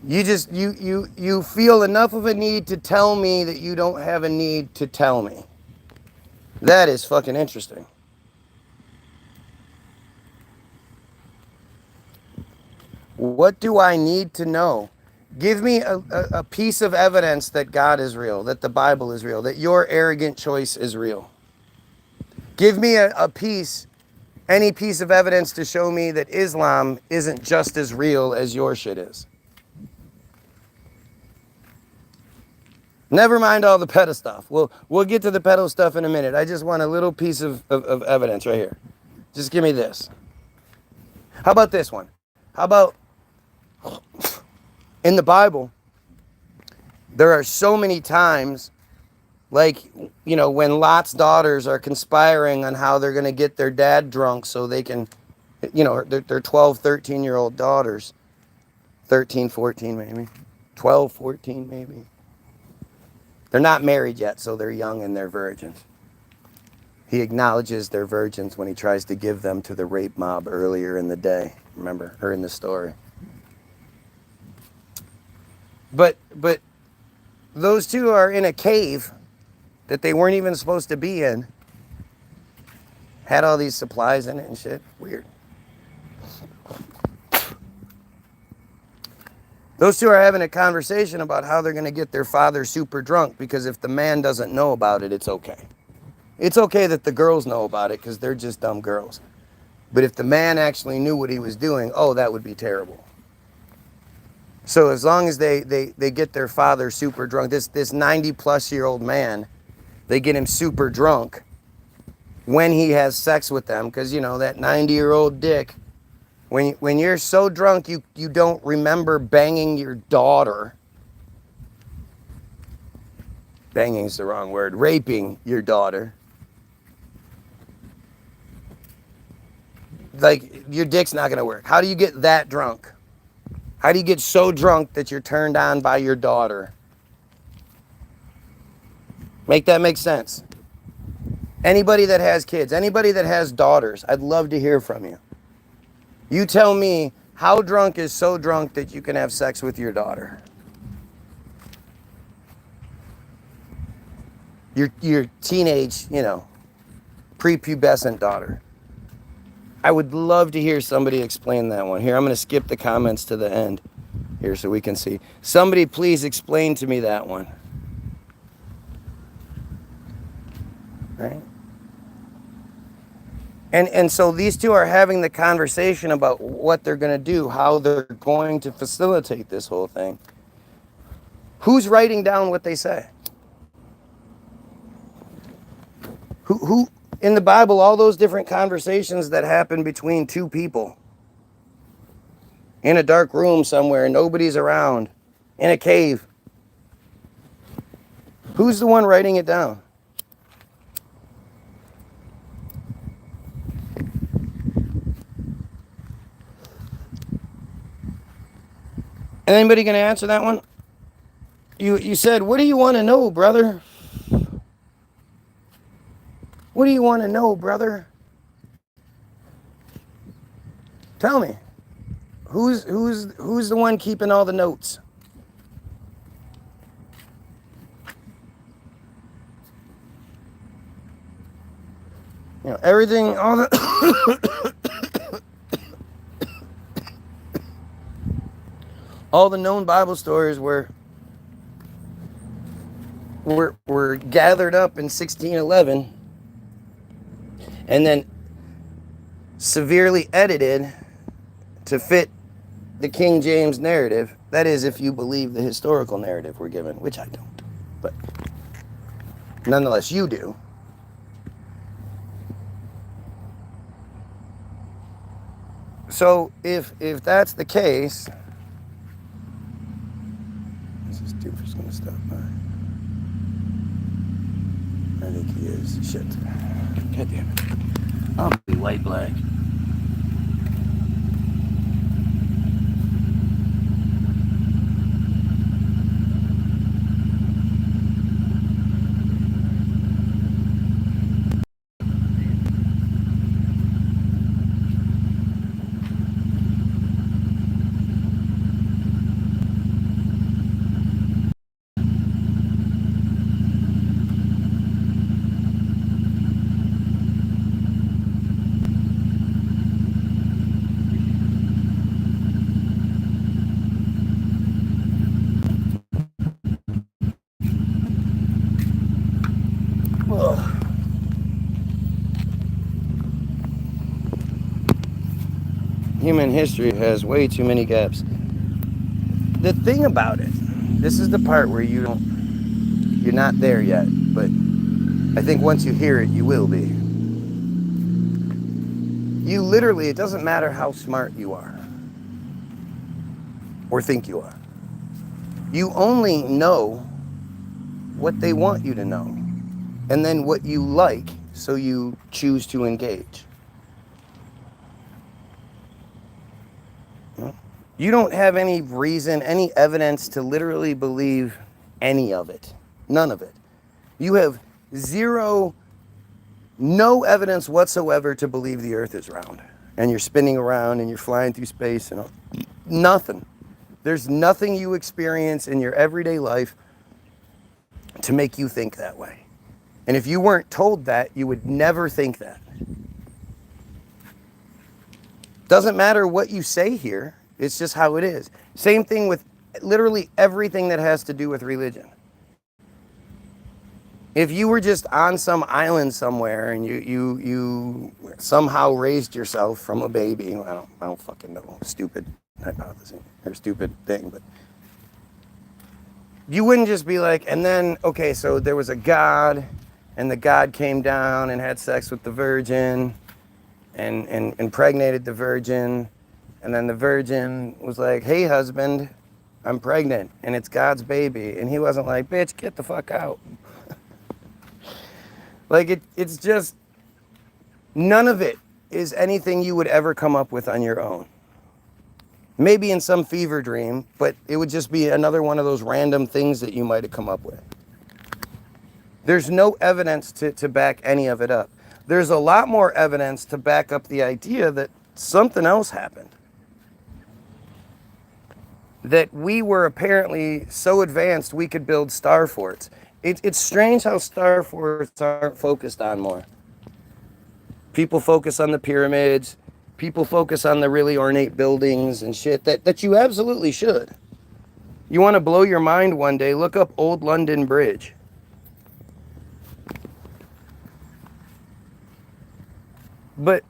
You just you feel enough of a need to tell me that you don't have a need to tell me. That is fucking interesting. What do I need to know? Give me a piece of evidence that God is real, that the Bible is real, that your arrogant choice is real. Give me any piece of evidence to show me that Islam isn't just as real as your shit is. Never mind all the pedo stuff. We'll get to the pedo stuff in a minute. I just want a little piece of evidence right here. Just give me this. How about this one? How about in the Bible, there are so many times, like, when Lot's daughters are conspiring on how they're going to get their dad drunk so they can, they're 12, 13-year-old daughters. 13, 14 maybe. 12, 14 maybe. They're not married yet, so they're young and they're virgins. He acknowledges they're virgins when he tries to give them to the rape mob earlier in the day. Remember, or in the story. But those two are in a cave that they weren't even supposed to be in. Had all these supplies in it and shit. Weird. Those two are having a conversation about how they're going to get their father super drunk, because if the man doesn't know about it, it's okay. It's okay that the girls know about it because they're just dumb girls. But if the man actually knew what he was doing, that would be terrible. So as long as they get their father super drunk, this 90-plus-year-old man, they get him super drunk when he has sex with them, because, that 90-year-old dick, when you're so drunk you don't remember banging your daughter. Banging's the wrong word. Raping your daughter. Like, your dick's not going to work. How do you get that drunk? How do you get so drunk that you're turned on by your daughter? Make that make sense. Anybody that has kids, anybody that has daughters, I'd love to hear from you. You tell me how drunk is so drunk that you can have sex with your daughter. Your teenage, prepubescent daughter. I would love to hear somebody explain that one. Here, I'm going to skip the comments to the end here so we can see. Somebody please explain to me that one. Right? And so these two are having the conversation about what they're going to do, how they're going to facilitate this whole thing. Who's writing down what they say? Who in the Bible, all those different conversations that happen between two people in a dark room somewhere, nobody's around, in a cave. Who's the one writing it down? Anybody going to answer that one? You said, what do you want to know, brother? What do you want to know, brother? Tell me. Who's the one keeping all the notes? Everything, all the All the known Bible stories were gathered up in 1611 and then severely edited to fit the King James narrative. That is, if you believe the historical narrative we're given, which I don't, but nonetheless you do. So if that's the case, is this doofus gonna stop by? I think he is. Shit. God damn it. I'll be white black. Human history has way too many gaps. The thing about it, this is the part where you're not there yet, but I think once you hear it, you will be. You literally, it doesn't matter how smart you are or think you are. You only know what they want you to know, and then what you like, so you choose to engage. You don't have any reason, any evidence to literally believe any of it. None of it. You have no evidence whatsoever to believe the earth is round. And you're spinning around and you're flying through space and all. Nothing. There's nothing you experience in your everyday life to make you think that way. And if you weren't told that, you would never think that. Doesn't matter what you say here. It's just how it is. Same thing with literally everything that has to do with religion. If you were just on some island somewhere and you somehow raised yourself from a baby, I don't fucking know, stupid hypothesis or stupid thing, but you wouldn't just be like, and then, okay, so there was a God, and the God came down and had sex with the virgin and impregnated the virgin. And then the virgin was like, hey, husband, I'm pregnant, and it's God's baby. And he wasn't like, bitch, get the fuck out. Like, it's just, none of it is anything you would ever come up with on your own. Maybe in some fever dream, but it would just be another one of those random things that you might have come up with. There's no evidence to back any of it up. There's a lot more evidence to back up the idea that something else happened. That we were apparently so advanced we could build star forts. It's strange how star forts aren't focused on more. People focus on the pyramids. People focus on the really ornate buildings and shit that you absolutely should. You want to blow your mind one day, look up Old London Bridge. But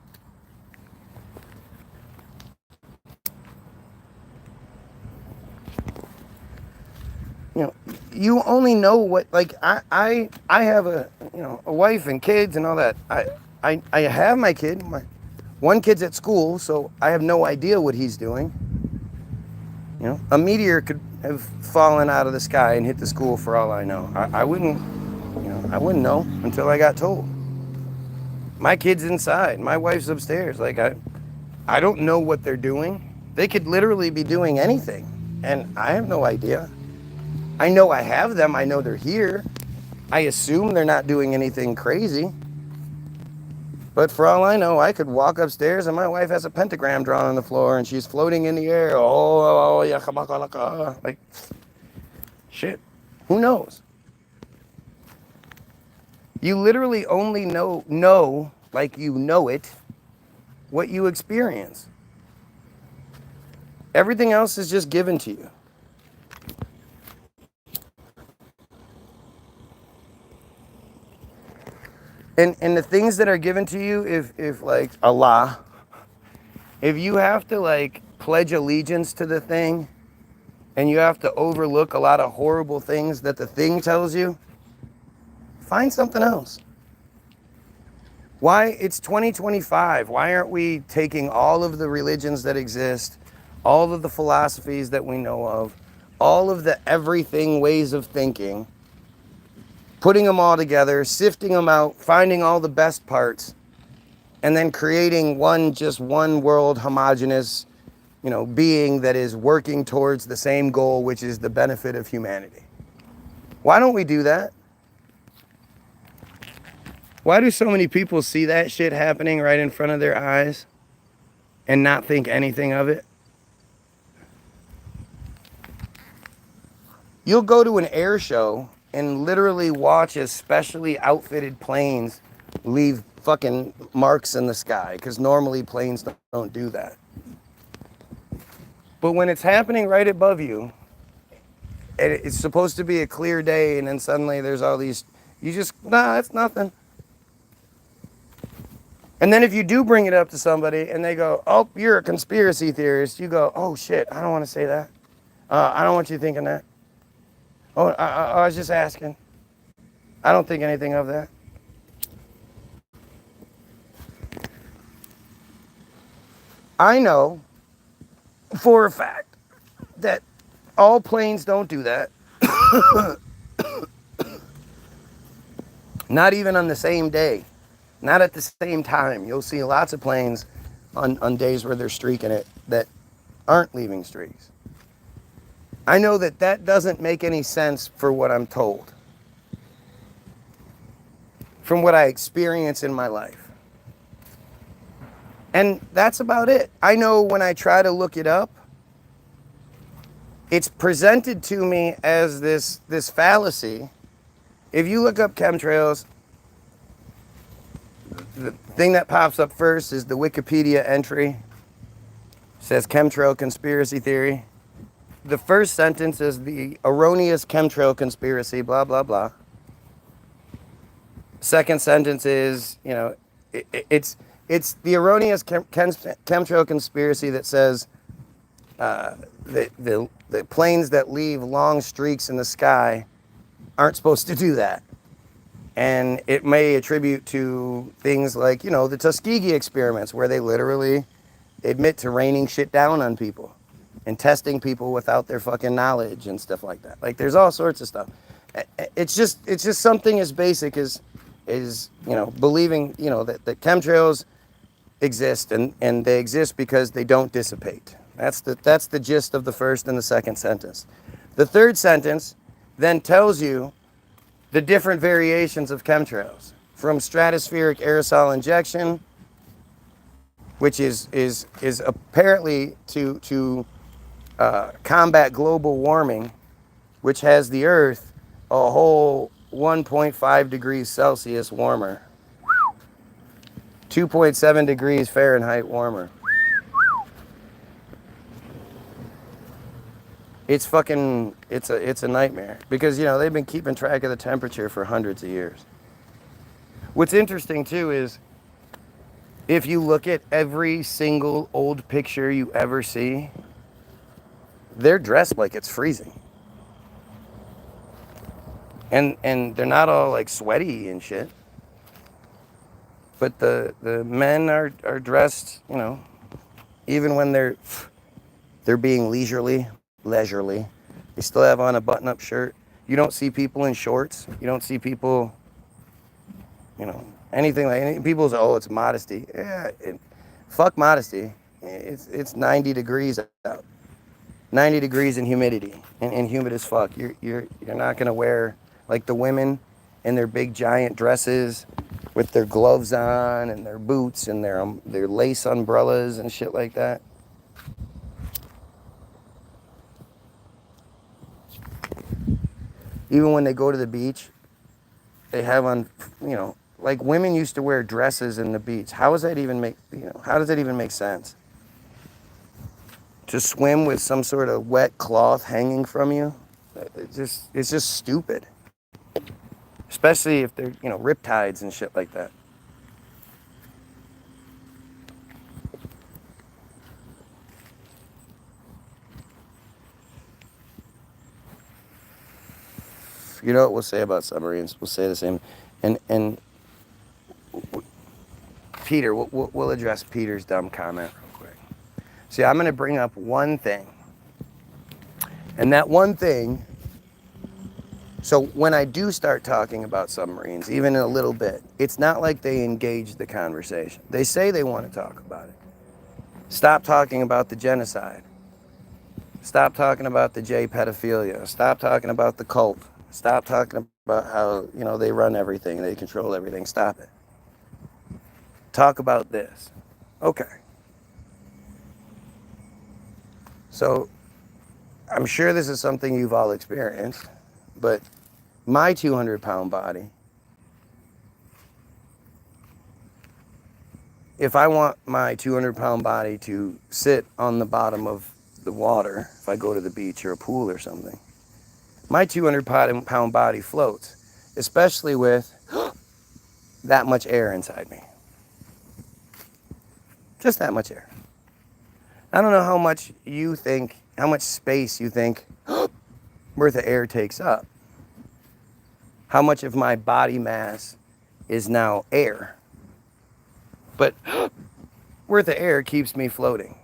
you know, you only know what, like, I have a wife and kids and all that. I have my kid. One kid's at school, so I have no idea what he's doing. You know, a meteor could have fallen out of the sky and hit the school for all I know. I wouldn't know until I got told. My kid's inside. My wife's upstairs. Like, I don't know what they're doing. They could literally be doing anything, and I have no idea. I know I have them. I know they're here. I assume they're not doing anything crazy. But for all I know, I could walk upstairs and my wife has a pentagram drawn on the floor and she's floating in the air. Oh, yeah, like, shit. Who knows? You literally only know like you know it, what you experience. Everything else is just given to you. And the things that are given to you, if like Allah, if you have to like pledge allegiance to the thing and you have to overlook a lot of horrible things that the thing tells you, find something else. Why? It's 2025. Why aren't we taking all of the religions that exist, all of the philosophies that we know of, all of the everything ways of thinking, putting them all together, sifting them out, finding all the best parts, and then creating just one world homogeneous, being that is working towards the same goal, which is the benefit of humanity? Why don't we do that? Why do so many people see that shit happening right in front of their eyes and not think anything of it? You'll go to an air show and literally watch as specially outfitted planes leave fucking marks in the sky, because normally planes don't do that. But when it's happening right above you, and it's supposed to be a clear day, and then suddenly there's all these, it's nothing. And then if you do bring it up to somebody and they go, oh, you're a conspiracy theorist, you go, oh shit, I don't want to say that. I don't want you thinking that. Oh, I was just asking. I don't think anything of that. I know for a fact that all planes don't do that. Not even on the same day. Not at the same time. You'll see lots of planes on days where they're streaking it that aren't leaving streaks. I know that doesn't make any sense for what I'm told, from what I experience in my life. And that's about it. I know when I try to look it up, it's presented to me as this fallacy. If you look up chemtrails, the thing that pops up first is the Wikipedia entry. It says chemtrail conspiracy theory. The first sentence is the erroneous chemtrail conspiracy, blah, blah, blah. Second sentence is, it's the erroneous chemtrail conspiracy that says the planes that leave long streaks in the sky aren't supposed to do that. And it may attribute to things like, the Tuskegee experiments, where they literally admit to raining shit down on people and testing people without their fucking knowledge and stuff like that. Like, there's all sorts of stuff. It's just something as basic as believing, that chemtrails exist, and they exist because they don't dissipate. That's the gist of the first and the second sentence. The third sentence then tells you the different variations of chemtrails, from stratospheric aerosol injection, which is apparently to combat global warming, which has the Earth a whole 1.5 degrees Celsius warmer, 2.7 degrees Fahrenheit warmer. It's a nightmare, because they've been keeping track of the temperature for hundreds of years. What's interesting too is, if you look at every single old picture you ever see, they're dressed like it's freezing. And they're not all like sweaty and shit. But the men are dressed, even when they're being leisurely. They still have on a button-up shirt. You don't see people in shorts. You don't see people, anything like people say, oh, it's modesty. Yeah, fuck modesty. It's 90 degrees out. 90 degrees in humidity, and humid as fuck. You're not gonna wear like the women in their big giant dresses with their gloves on and their boots and their lace umbrellas and shit like that. Even when they go to the beach, they have on, like women used to wear dresses in the beach. How does that even make sense? To swim with some sort of wet cloth hanging from you? It's just stupid. especially if they're, you know, riptides and shit like that. You know what we'll say about submarines? We'll say the same. And Peter, we'll address Peter's dumb comment real quick. See, I'm going to bring up one thing. And that one thing, so when I do start talking about submarines, even in a little bit, it's not like they engage the conversation. They say they want to talk about it. Stop talking about the genocide. Stop talking about the J pedophilia. Stop talking about the cult. Stop talking about how, you know, they run everything, they control everything. Stop it. Talk about this. Okay. So, I'm sure this is something you've all experienced, but my 200-pound body, if I want my 200-pound body to sit on the bottom of the water, if I go to the beach or a pool or something, my 200-pound body floats, especially with that much air inside me. Just that much air. I don't know how much you think, how much space you think worth of air takes up. How much of my body mass is now air. But worth of air keeps me floating.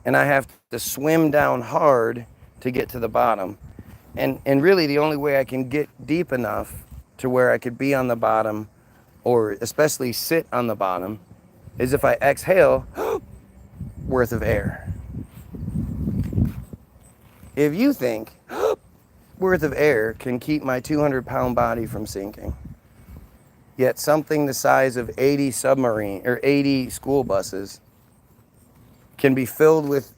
And I have to swim down hard to get to the bottom. And really the only way I can get deep enough to where I could be on the bottom, or especially sit on the bottom, is if I exhale worth of air. If you think worth of air can keep my 200-pound body from sinking, yet something the size of 80 submarine or 80 school buses can be filled with,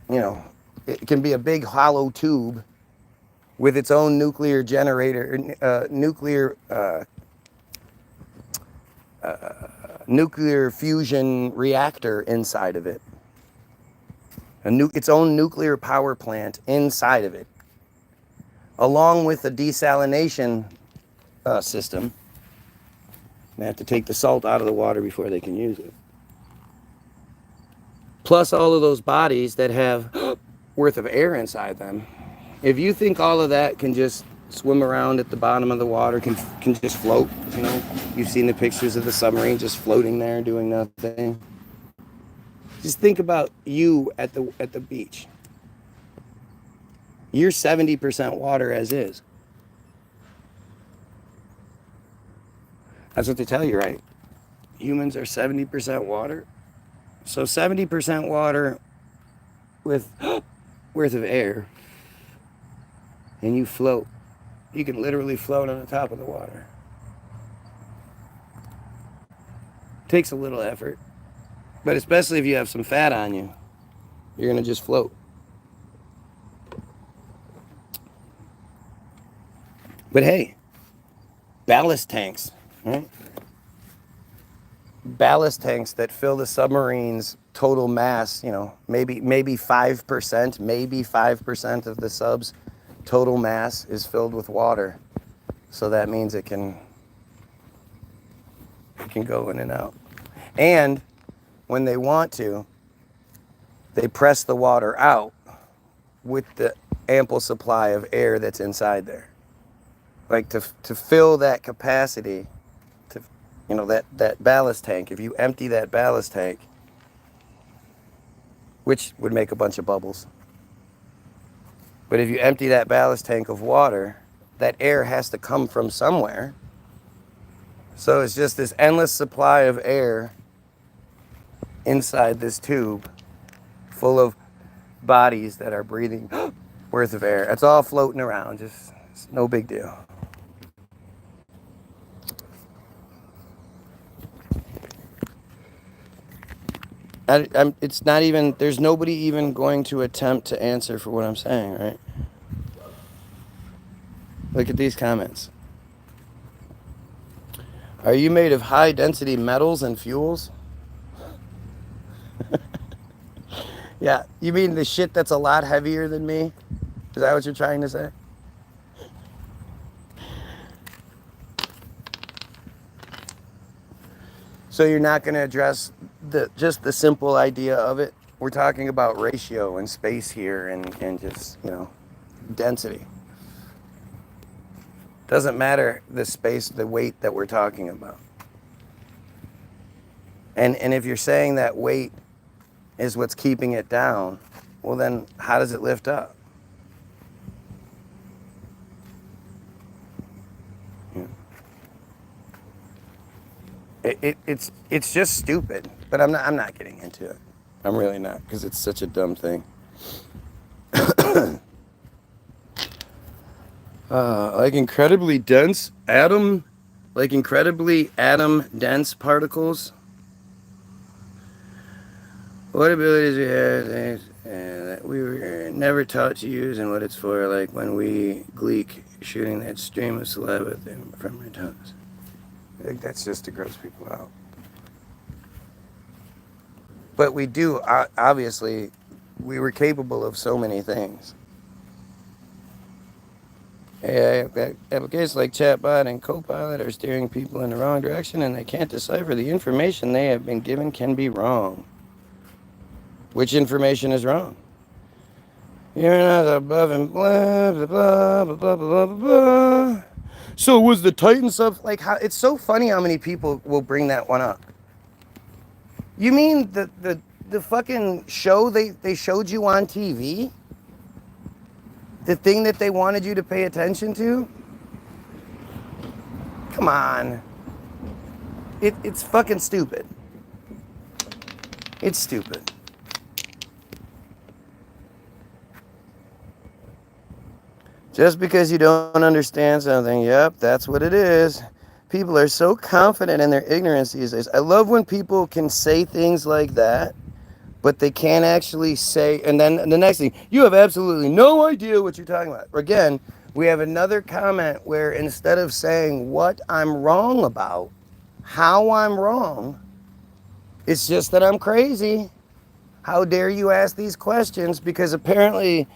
you know, it can be a big hollow tube with its own nuclear generator, nuclear fusion reactor inside of it. Its own nuclear power plant inside of it, along with a desalination system. They have to take the salt out of the water before they can use it. Plus all of those bodies that have worth of air inside them. If you think all of that can just swim around at the bottom of the water, can just float, you know, you've seen the pictures of the submarine just floating there doing nothing. Just think about you at the beach. You're 70% water as is. That's what they tell you, right? Humans are 70% water. So 70% water with worth of air, and you float. You can literally float on the top of the water. Takes a little effort, but especially if you have some fat on you, you're gonna just float. But hey, ballast tanks, right? Ballast tanks that fill the submarine's total mass, you know, maybe 5% of the sub's total mass is filled with water. So that means it can go in and out. And when they want to, they press the water out with the ample supply of air that's inside there. Like to fill that capacity, to, you know, that ballast tank, if you empty that ballast tank, which would make a bunch of bubbles. But if you empty that ballast tank of water, that air has to come from somewhere. So it's just this endless supply of air inside this tube full of bodies that are breathing worth of air. It's all floating around, just it's no big deal. It's not even, there's nobody even going to attempt to answer for what I'm saying, right? Look at these comments. Are you made of high density metals and fuels? Yeah, you mean the shit that's a lot heavier than me? Is that what you're trying to say? So you're not going to address just the simple idea of it. We're talking about ratio and space here and just, density. Doesn't matter the space, the weight that we're talking about. And if you're saying that weight is what's keeping it down, well then how does it lift up? It's just stupid, but I'm not getting into it. I'm really not, because it's such a dumb thing. Like incredibly dense atom dense particles. What abilities we have that we were never taught to use and what it's for, like when we gleek shooting that stream of saliva from our tongues. I think that's just to gross people out. But we do, obviously, we were capable of so many things. Applications like Chatbot and Copilot are steering people in the wrong direction and they can't decipher the information they have been given can be wrong. Which information is wrong? You're not above and blah, blah, blah, blah, blah, blah, blah, blah. So was the Titan stuff, like, how, it's so funny how many people will bring that one up. You mean the fucking show they showed you on TV? The thing that they wanted you to pay attention to? Come on. It's fucking stupid. It's stupid. Just because you don't understand something, yep, that's what it is. People are so confident in their ignorance these days. I love when people can say things like that, but they can't actually say, and then the next thing, you have absolutely no idea what you're talking about. Again, we have another comment where instead of saying what I'm wrong about, how I'm wrong, it's just that I'm crazy. How dare you ask these questions? Because apparently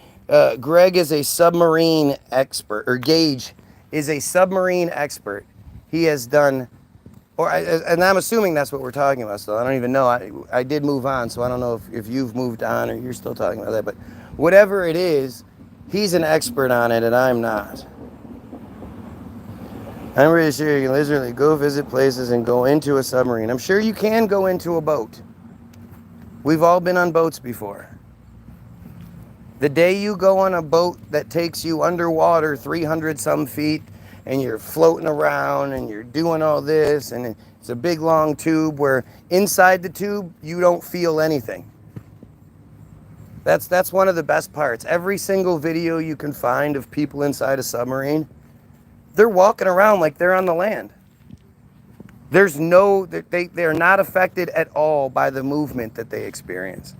Greg is a submarine expert, or Gage is a submarine expert. He has done, and I'm assuming that's what we're talking about still. I don't even know. I did move on, so I don't know if you've moved on or you're still talking about that. But whatever it is, he's an expert on it, and I'm not. I'm really sure you can literally go visit places and go into a submarine. I'm sure you can go into a boat. We've all been on boats before. The day you go on a boat that takes you underwater 300 some feet and you're floating around and you're doing all this and it's a big long tube where inside the tube you don't feel anything. That's one of the best parts. Every single video you can find of people inside a submarine, they're walking around like they're on the land. There's no, they're not affected at all by the movement that they experience.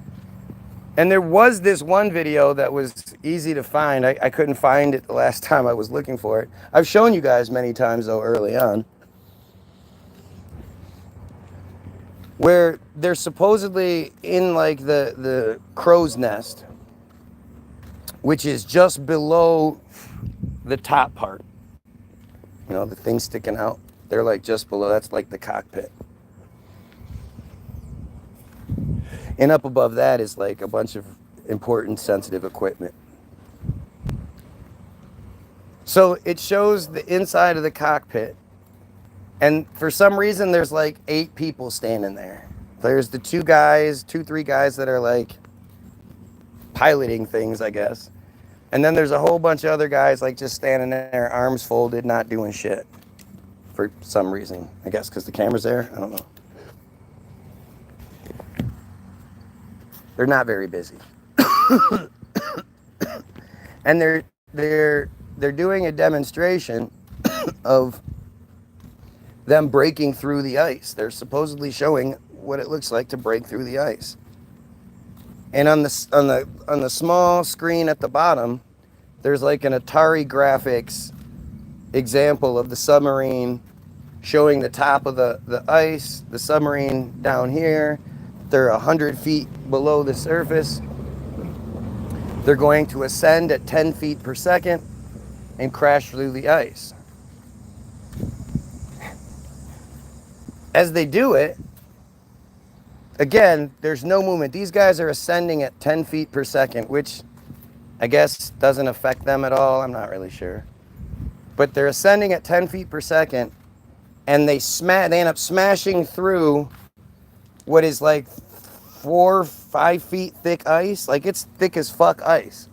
And there was this one video that was easy to find. I couldn't find it the last time I was looking for it. I've shown you guys many times though early on. Where they're supposedly in like the crow's nest, which is just below the top part. You know, the thing sticking out. They're like just below, that's like the cockpit. And up above that is like a bunch of important sensitive equipment. So it shows the inside of the cockpit. And for some reason, there's like 8 people standing there. There's the 3 guys that are like piloting things, I guess. And then there's a whole bunch of other guys like just standing there, arms folded, not doing shit. For some reason, I guess because the camera's there. I don't know. They're not very busy. And they're doing a demonstration of them breaking through the ice. They're supposedly showing what it looks like to break through the ice. And on the small screen at the bottom, there's like an Atari graphics example of the submarine showing the top of the ice, the submarine down here. They're 100 feet below the surface. They're going to ascend at 10 feet per second and crash through the ice. As they do it, Again, there's no movement. These guys are ascending at 10 feet per second, which I guess doesn't affect them at all. I'm not really sure. But they're ascending at 10 feet per second, and they end up smashing through what is like 4, 5 feet thick ice. Like, it's thick as fuck ice.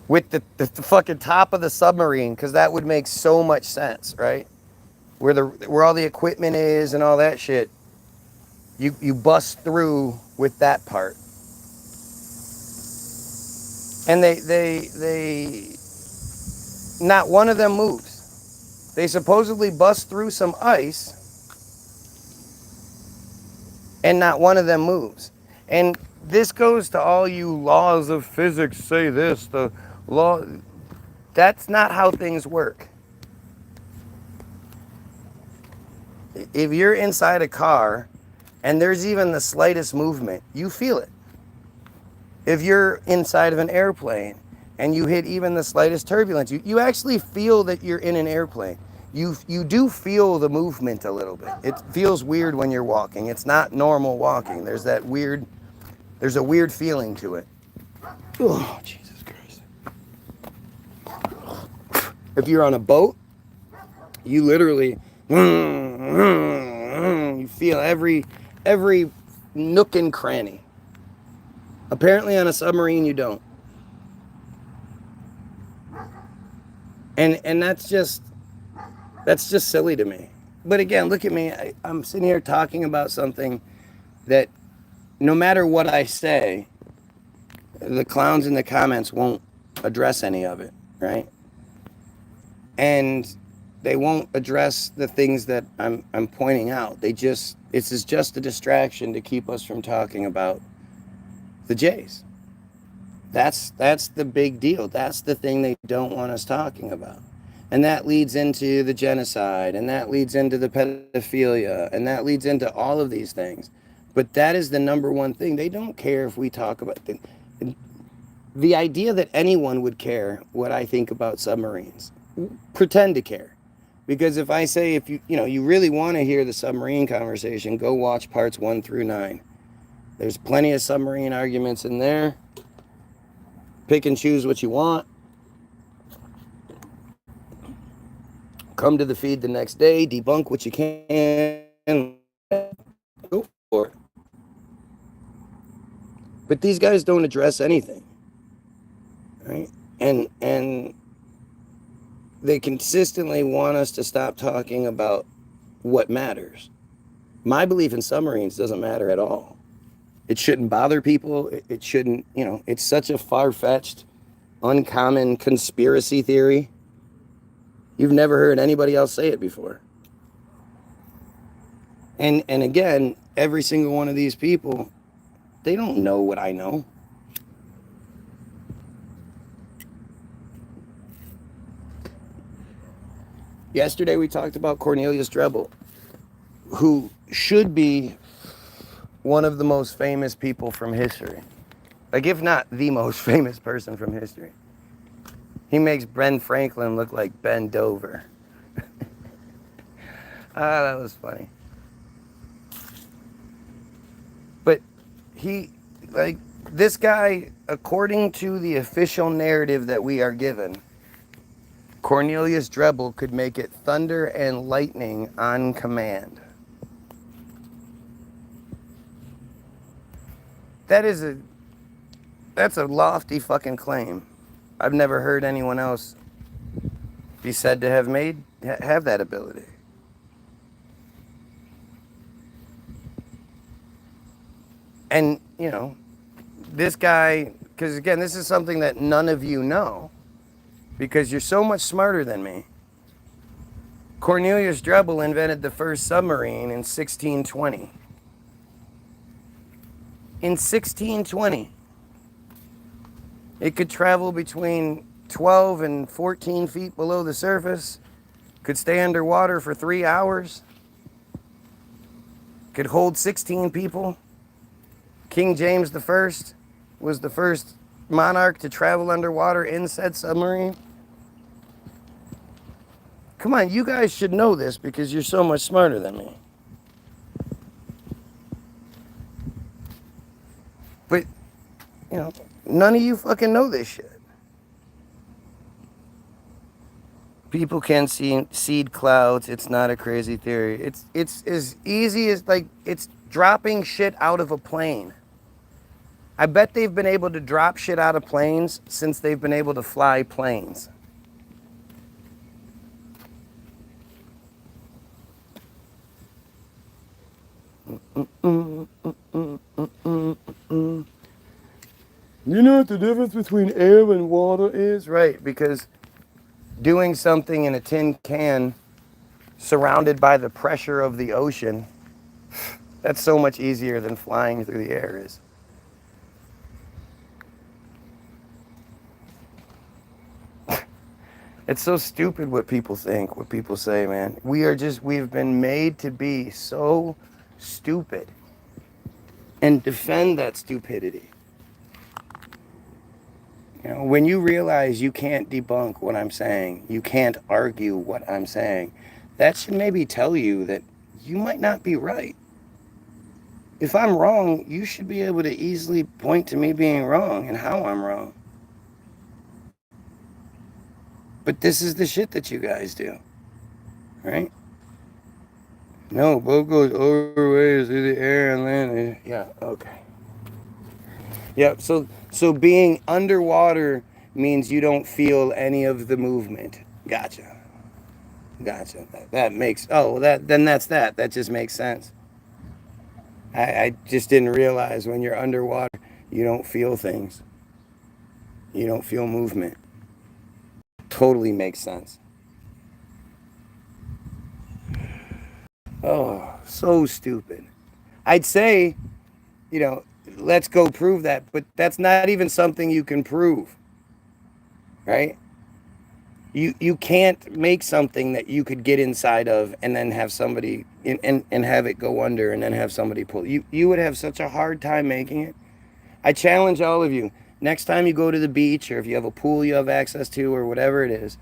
With the fucking top of the submarine, because that would make so much sense, right? Where all the equipment is and all that shit. You bust through with that part. And they not one of them moves. They supposedly bust through some ice, and not one of them moves. And this goes to all you laws of physics say this, the law. That's not how things work. If you're inside a car and there's even the slightest movement, you feel it. If you're inside of an airplane and you hit even the slightest turbulence, you actually feel that you're in an airplane. You do feel the movement a little bit. It feels weird when you're walking. It's not normal walking. There's a weird feeling to it. Oh, Jesus Christ. If you're on a boat, you literally, you feel every nook and cranny. Apparently on a submarine you don't. And that's just silly to me. But again, look at me. I'm sitting here talking about something that no matter what I say, the clowns in the comments won't address any of it, right? And they won't address the things that I'm pointing out. This is just a distraction to keep us from talking about the Jays. That's the big deal. That's the thing they don't want us talking about. And that leads into the genocide, and that leads into the pedophilia, and that leads into all of these things. But that is the number one thing. They don't care if we talk about the idea that anyone would care what I think about submarines. Pretend to care. Because if I say, if you really want to hear the submarine conversation, go watch parts 1 through 9. There's plenty of submarine arguments in there. Pick and choose what you want. Come to the feed the next day, debunk what you can, go for it. But these guys don't address anything, right? And they consistently want us to stop talking about what matters. My belief in submarines doesn't matter at all. It shouldn't bother people. It shouldn't, it's such a far-fetched, uncommon conspiracy theory. You've never heard anybody else say it before. And again, every single one of these people, they don't know what I know. Yesterday we talked about Cornelius Drebbel, who should be one of the most famous people from history. Like, if not the most famous person from history. He makes Ben Franklin look like Ben Dover. That was funny. But this guy, according to the official narrative that we are given, Cornelius Drebbel could make it thunder and lightning on command. That's a lofty fucking claim. I've never heard anyone else be said to have that ability. And, this guy, because again, this is something that none of you know, because you're so much smarter than me. Cornelius Drebbel invented the first submarine in 1620. In 1620. It could travel between 12 and 14 feet below the surface, could stay underwater for 3 hours, could hold 16 people. King James I was the first monarch to travel underwater in said submarine. Come on, you guys should know this because you're so much smarter than me. you know, none of you fucking know this shit. People can see seed clouds. It's not a crazy theory. It's as easy as like it's dropping shit out of a plane. I bet they've been able to drop shit out of planes since they've been able to fly planes. You know what the difference between air and water is? Right, because doing something in a tin can surrounded by the pressure of the ocean, that's so much easier than flying through the air is. It's so stupid what people think, what people say, man. We've been made to be so stupid and defend that stupidity. You know, when you realize you can't debunk what I'm saying, you can't argue what I'm saying, that should maybe tell you that you might not be right. If I'm wrong, you should be able to easily point to me being wrong and how I'm wrong. But this is the shit that you guys do, right? No, boat goes overways through the air and land. Yeah, okay. Yeah, so being underwater means you don't feel any of the movement. Gotcha. That makes, that just makes sense. I just didn't realize when you're underwater, you don't feel things. You don't feel movement. Totally makes sense. Oh, so stupid. I'd say, you know, let's go prove that, but that's not even something you can prove, right? You can't make something that you could get inside of and then have somebody and have it go under and then have somebody pull. You would have such a hard time making it. I challenge all of you, next time you go to the beach or if you have a pool you have access to or whatever it is,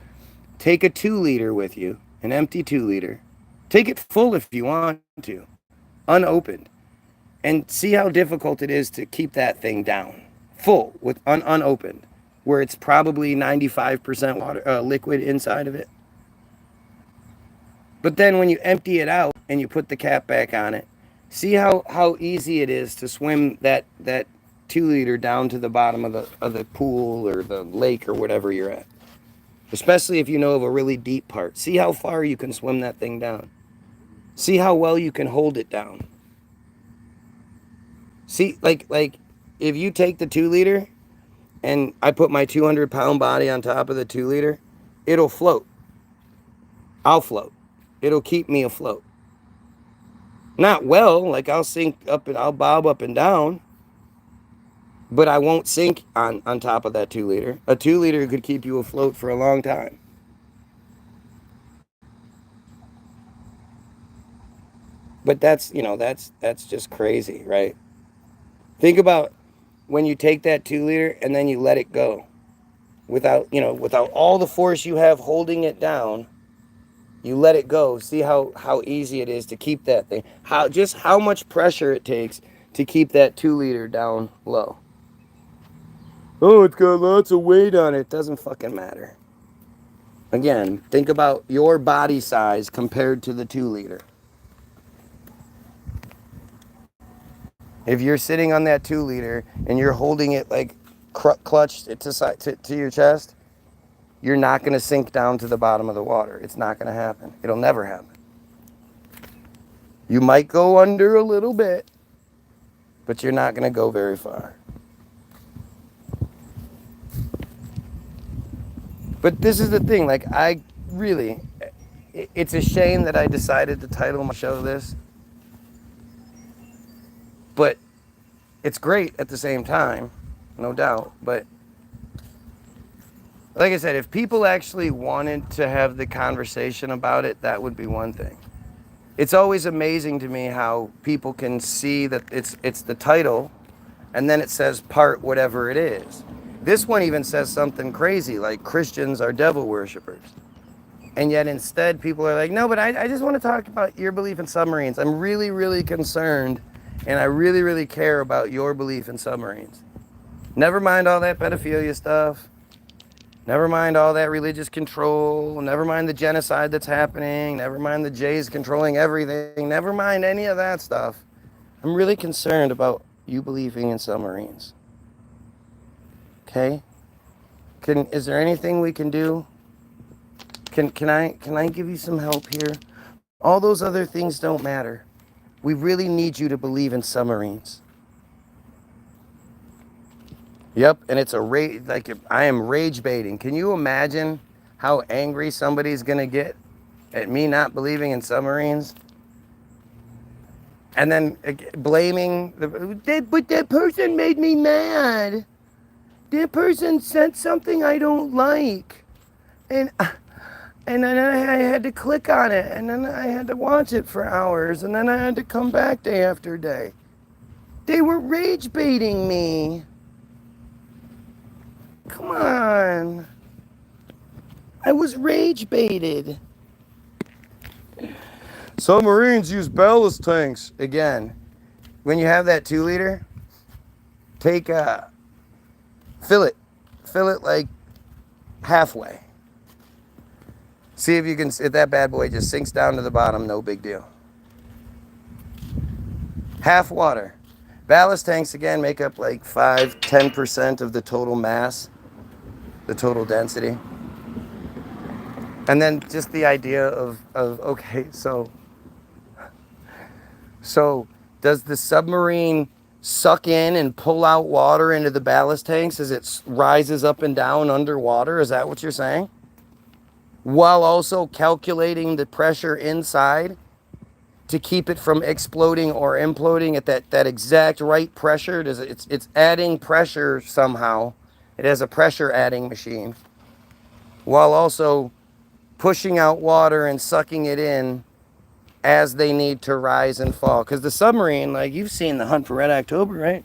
take a 2-liter with you, an empty 2-liter. Take it full if you want to, unopened, and see how difficult it is to keep that thing down, full with unopened, where it's probably 95% water, liquid inside of it. But then when you empty it out and you put the cap back on it, see how easy it is to swim that 2-liter down to the bottom of the pool or the lake or whatever you're at. Especially if you know of a really deep part. See how far you can swim that thing down. See how well you can hold it down. See, like if you take the 2-liter and I put my 200-pound body on top of the 2-liter, it'll float. I'll float. It'll keep me afloat. Not well, like I'll sink up and I'll bob up and down, but I won't sink on top of that 2-liter. A 2-liter could keep you afloat for a long time. But that's just crazy, right? Think about when you take that 2-liter and then you let it go. Without all the force you have holding it down, you let it go. See how easy it is to keep that thing. How much pressure it takes to keep that 2-liter down low. Oh, it's got lots of weight on it. Doesn't fucking matter. Again, think about your body size compared to the 2-liter. If you're sitting on that 2-liter and you're holding it like clutched to your chest, you're not going to sink down to the bottom of the water. It's not going to happen. It'll never happen. You might go under a little bit, but you're not going to go very far. But this is the thing, like it's a shame that I decided to title my show this. But it's great at the same time, no doubt. But like I said, if people actually wanted to have the conversation about it, that would be one thing. It's always amazing to me how people can see that it's the title and then it says part whatever it is. This one even says something crazy like Christians are devil worshippers. And yet instead people are like, no, but I just want to talk about your belief in submarines. I'm really, really concerned and I really, really care about your belief in submarines. Never mind all that pedophilia stuff. Never mind all that religious control. Never mind the genocide that's happening. Never mind the Jays controlling everything. Never mind any of that stuff. I'm really concerned about you believing in submarines. Okay? Is there anything we can do? Can I give you some help here? All those other things don't matter. We really need you to believe in submarines. Yep, and it's a rage, like I am rage baiting. Can you imagine how angry somebody's gonna get at me not believing in submarines? And then blaming but that person made me mad. That person said something I don't like. And then I had to click on it, and then I had to watch it for hours, and then I had to come back day after day. They were rage baiting me. Come on. I was rage baited. Submarines use ballast tanks. Again, when you have that 2 liter, take fill it like halfway. See if you can, if that bad boy just sinks down to the bottom, no big deal. Half water. Ballast tanks, again, make up like 5-10% of the total mass, the total density. And then just the idea of okay, so does the submarine suck in and pull out water into the ballast tanks as it rises up and down underwater? Is that what you're saying? While also calculating the pressure inside to keep it from exploding or imploding at that exact right pressure. It's adding pressure somehow. It has a pressure adding machine, while also pushing out water and sucking it in as they need to rise and fall. Because the submarine, like you've seen The Hunt for Red October, right?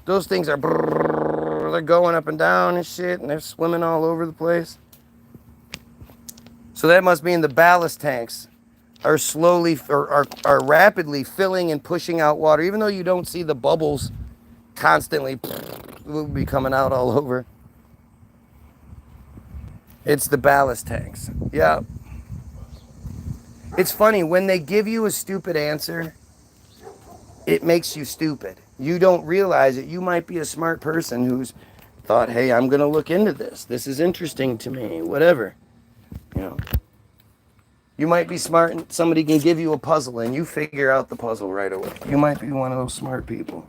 Those things are, they're going up and down and shit, and they're swimming all over the place. So that must mean the ballast tanks are slowly, or are rapidly filling and pushing out water, even though you don't see the bubbles constantly will be coming out all over. It's the ballast tanks. Yeah. It's funny, when they give you a stupid answer, it makes you stupid. You don't realize it. You might be a smart person who's thought, hey, I'm going to look into this. This is interesting to me, whatever. You know. You might be smart and somebody can give you a puzzle and you figure out the puzzle right away. You might be one of those smart people.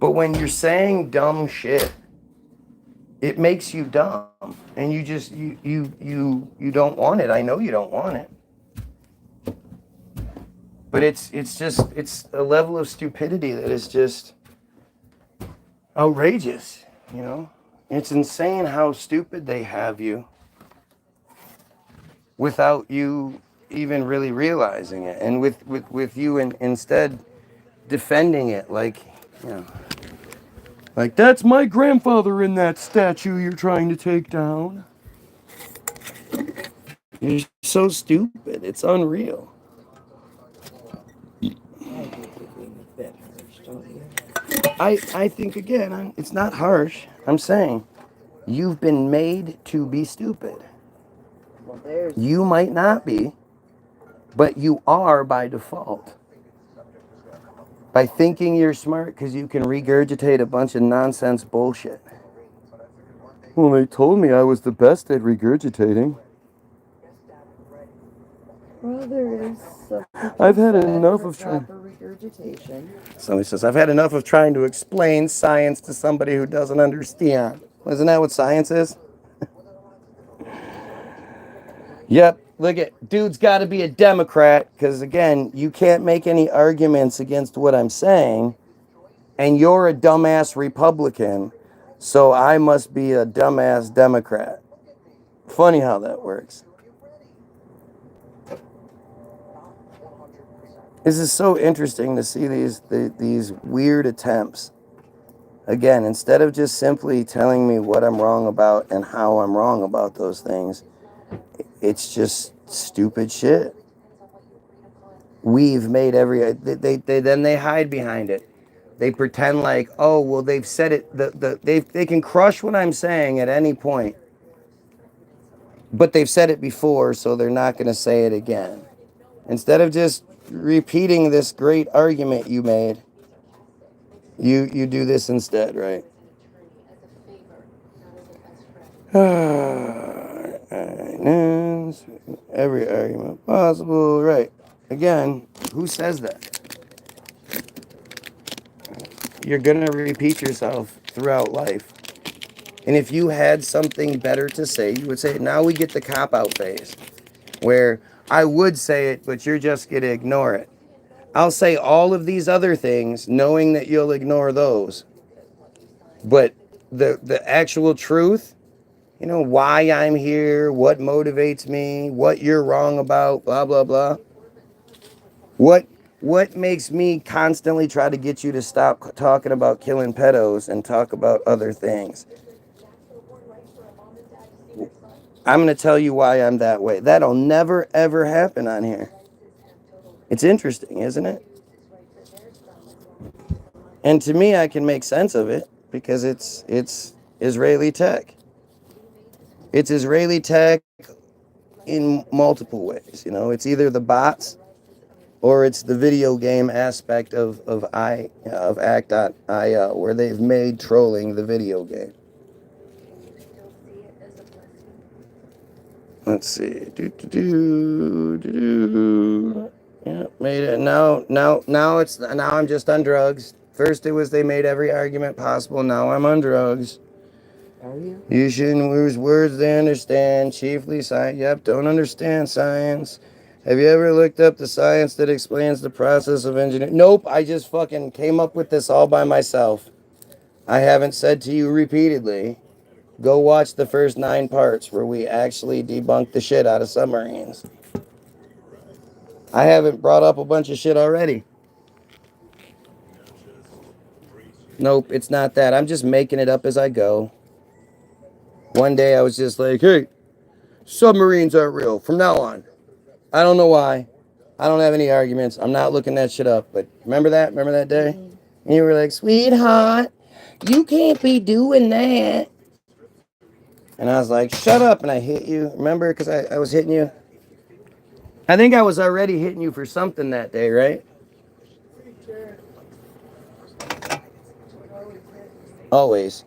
But when you're saying dumb shit, it makes you dumb, and you just you don't want it. I know you don't want it. But it's a level of stupidity that is just outrageous, you know? It's insane how stupid they have you without you even really realizing it, and with you instead defending it like, you know, like, that's my grandfather in that statue you're trying to take down. You're so stupid. It's unreal. I think, again, it's not harsh. I'm saying you've been made to be stupid. You might not be, but you are by default. By thinking you're smart because you can regurgitate a bunch of nonsense bullshit. Well, they told me I was the best at regurgitating. Well, there is something I've had enough of trying. regurgitation. Somebody says, I've had enough of trying to explain science to somebody who doesn't understand. Isn't that what science is? Yep. Look at, dude's got to be a Democrat because, again, you can't make any arguments against what I'm saying, and you're a dumbass Republican, so I must be a dumbass Democrat. Funny how that works. This is so interesting to see these weird attempts. Again, instead of just simply telling me what I'm wrong about and how I'm wrong about those things, it's just stupid shit. We've made then they hide behind it. They pretend like, oh, well, they've said it. They can crush what I'm saying at any point, but they've said it before, so they're not going to say it again. Instead of just repeating this great argument you made, you do this instead, right? Every argument possible, right? Again, who says that? You're gonna repeat yourself throughout life. And if you had something better to say, you would say it. Now we get the cop-out phase, where I would say it, but you're just gonna ignore it. I'll say all of these other things, knowing that you'll ignore those. But the actual truth, you know, why I'm here, what motivates me, what you're wrong about, blah, blah, blah. What makes me constantly try to get you to stop talking about killing pedos and talk about other things? I'm going to tell you why I'm that way. That'll never, ever happen on here. It's interesting, isn't it? And to me, I can make sense of it because it's Israeli tech. It's Israeli tech in multiple ways. You know, it's either the bots or it's the video game aspect of Act.io, where they've made trolling the video game. Let's see. Yeah, made it. Now I'm just on drugs. First it was they made every argument possible. Now I'm on drugs. Are you? You shouldn't use words they understand. Chiefly science. Yep, don't understand science. Have you ever looked up the science that explains the process of engineering? Nope, I just fucking came up with this all by myself. I haven't said to you repeatedly, go watch the first 9 parts where we actually debunk the shit out of submarines. I haven't brought up a bunch of shit already. Nope, it's not that. I'm just making it up as I go. One day I was just like, hey, submarines aren't real from now on. I don't know why. I don't have any arguments. I'm not looking that shit up. But remember that? Remember that day? And you were like, sweetheart, you can't be doing that. And I was like, shut up. And I hit you. Remember? Because I was hitting you. I think I was already hitting you for something that day, right? Always.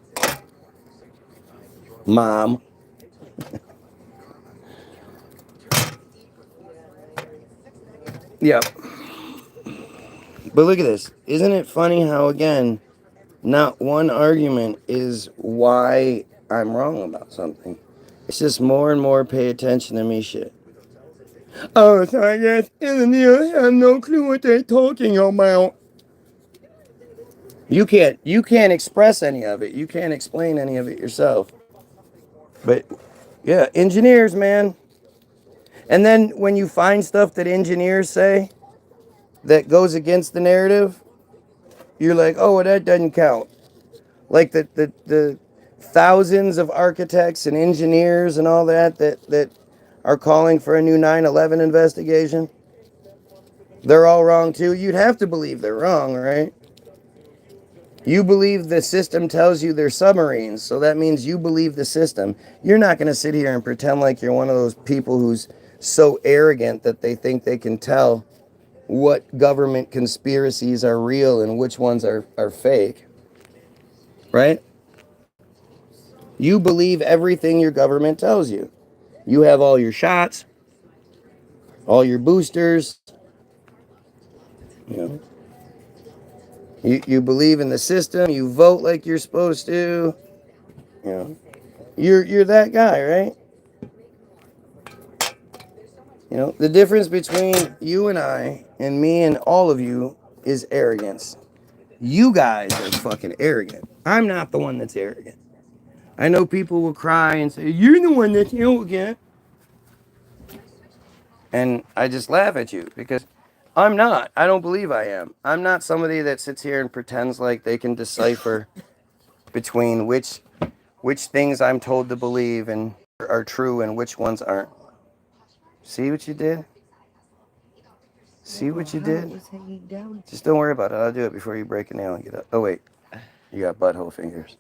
Mom. Yep. But look at this. Isn't it funny how, again, not one argument is why I'm wrong about something. It's just more and more pay attention to me shit. Oh, so I guess engineers have no clue what they're talking about. You can't express any of it. You can't explain any of it yourself. But yeah, engineers, man. And then when you find stuff that engineers say that goes against the narrative, you're like, oh, well, that doesn't count. Like the thousands of architects and engineers and all that are calling for a new 9/11 investigation. They're all wrong too. You'd have to believe they're wrong, right? You believe the system tells you they're submarines, so that means you believe the system. You're not going to sit here and pretend like you're one of those people who's so arrogant that they think they can tell what government conspiracies are real and which ones are fake. Right? You believe everything your government tells you. You have all your shots, all your boosters. You know. You believe in the system. You vote like you're supposed to. You know. You're that guy, right? You know, the difference between you and I and me and all of you is arrogance. You guys are fucking arrogant. I'm not the one that's arrogant. I know people will cry and say, you're the one that's arrogant. And I just laugh at you because I'm not. I don't believe I am. I'm not somebody that sits here and pretends like they can decipher between which things I'm told to believe and are true and which ones aren't. See what you did? See what you How it did? was hanging down. Just don't worry about it. I'll do it before you break a nail and get up. Oh, wait. You got butthole fingers.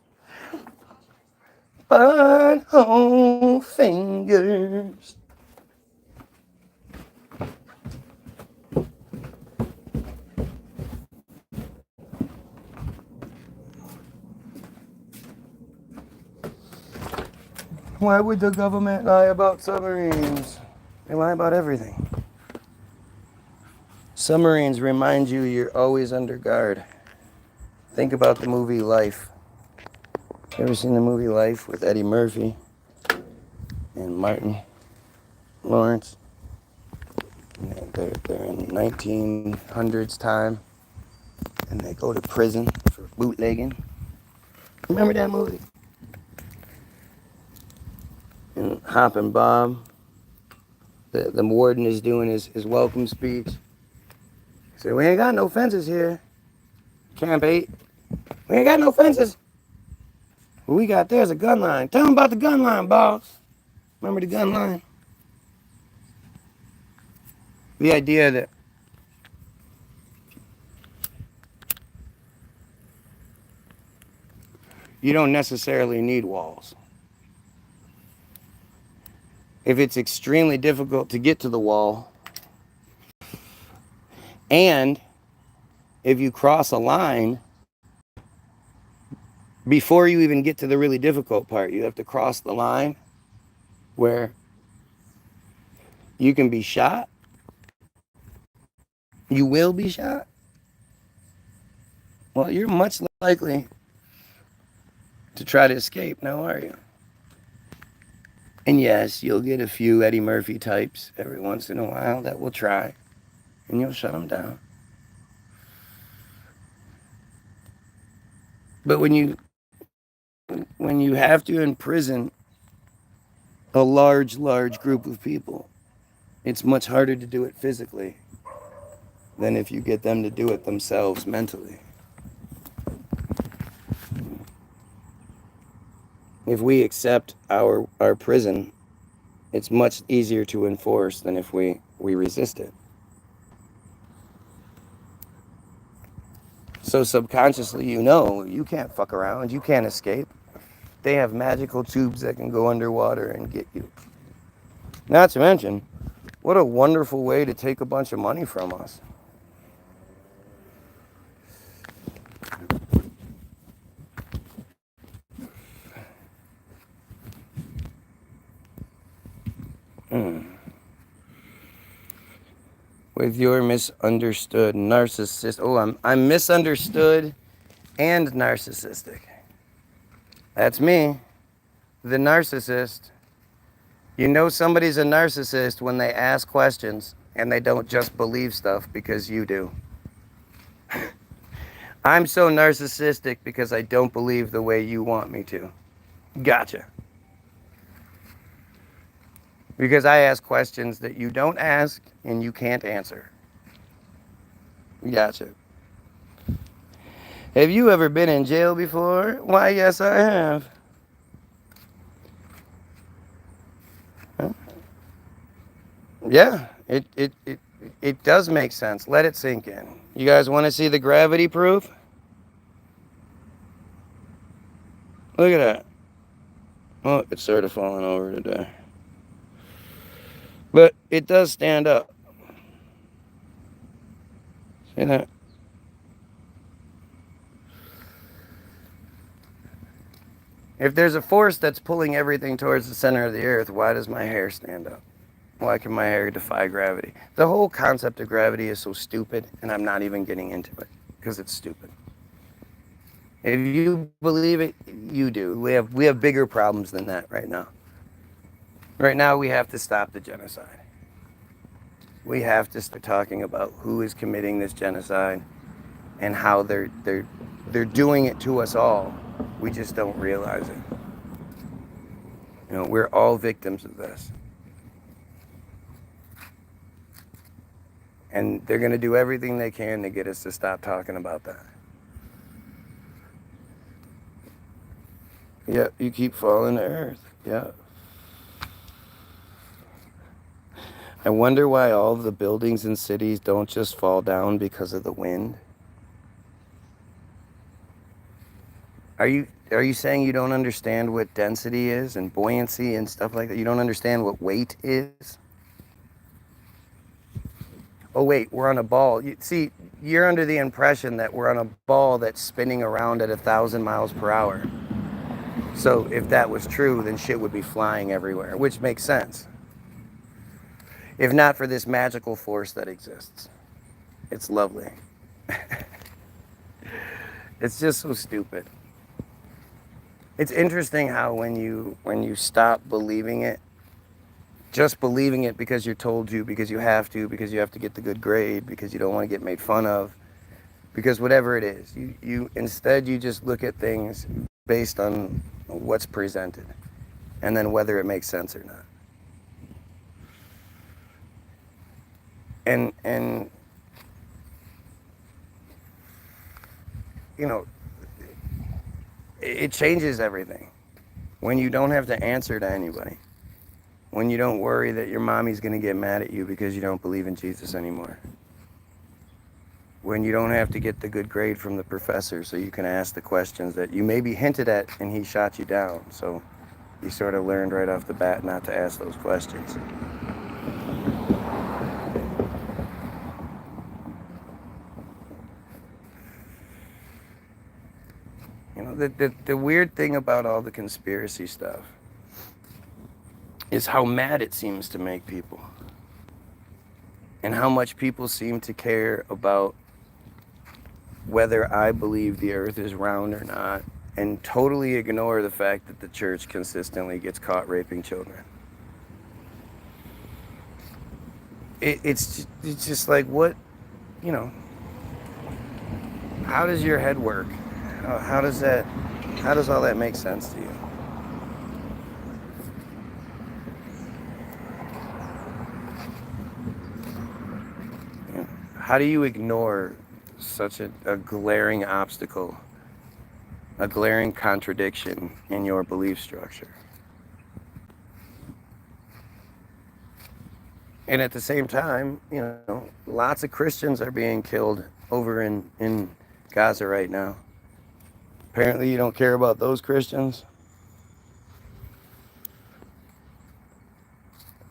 Butthole fingers. Why would the government lie about submarines? They lie about everything. Submarines remind you you're always under guard. Think about the movie Life. You ever seen the movie Life with Eddie Murphy and Martin Lawrence? They're in 1900s time, and they go to prison for bootlegging. Remember that movie? And Hoppin' Bob, the warden is doing his welcome speech. He said, "We ain't got no fences here. Camp 8. We ain't got no fences. What we got there's a gun line. Tell them about the gun line, boss." Remember the gun line? The idea that you don't necessarily need walls. If it's extremely difficult to get to the wall, and if you cross a line, before you even get to the really difficult part, you have to cross the line where you can be shot. You will be shot. Well, you're much likely to try to escape now, are you? And yes, you'll get a few Eddie Murphy types every once in a while that will try, and you'll shut them down. But when you have to imprison a large group of people, it's much harder to do it physically than if you get them to do it themselves mentally. If we accept our prison, it's much easier to enforce than if we resist it. So subconsciously, you can't fuck around, you can't escape. They have magical tubes that can go underwater and get you. Not to mention, what a wonderful way to take a bunch of money from us. With your misunderstood narcissist. Oh, I'm misunderstood and narcissistic. That's me, the narcissist. You know somebody's a narcissist when they ask questions and they don't just believe stuff because you do. I'm so narcissistic because I don't believe the way you want me to. Gotcha. Because I ask questions that you don't ask and you can't answer. Gotcha. Have you ever been in jail before? Why, yes, I have. Huh? Yeah, it does make sense. Let it sink in. You guys want to see the gravity proof? Look at that. Oh, it's sort of falling over today. But it does stand up. See that? If there's a force that's pulling everything towards the center of the earth, why does my hair stand up? Why can my hair defy gravity? The whole concept of gravity is so stupid, and I'm not even getting into it because it's stupid. If you believe it, you do. We have bigger problems than that right now. Right now, we have to stop the genocide. We have to start talking about who is committing this genocide and how they're doing it to us all. We just don't realize it. You know, we're all victims of this. And they're going to do everything they can to get us to stop talking about that. Yep, you keep falling to earth. Yep. I wonder why all of the buildings in cities don't just fall down because of the wind. Are you saying you don't understand what density is and buoyancy and stuff like that? You don't understand what weight is? Oh wait, we're on a ball. See, you're under the impression that we're on a ball that's spinning around at 1,000 miles per hour. So if that was true, then shit would be flying everywhere, which makes sense. If not for this magical force that exists. It's lovely. It's just so stupid. It's interesting how when you stop believing it, just believing it because you're told to, because you have to get the good grade, because you don't want to get made fun of, because whatever it is, you instead you just look at things based on what's presented and then whether it makes sense or not. And you know, it changes everything when you don't have to answer to anybody, when you don't worry that your mommy's going to get mad at you because you don't believe in Jesus anymore, when you don't have to get the good grade from the professor so you can ask the questions that you maybe hinted at and he shot you down, so you sort of learned right off the bat not to ask those questions. You know, the weird thing about all the conspiracy stuff is how mad it seems to make people. And how much people seem to care about whether I believe the earth is round or not, and totally ignore the fact that the church consistently gets caught raping children. It's just like, what, you know, how does your head work? How does all that make sense to you? How do you ignore such a glaring obstacle, a glaring contradiction in your belief structure? And at the same time, you know, lots of Christians are being killed over in Gaza right now. Apparently you don't care about those Christians.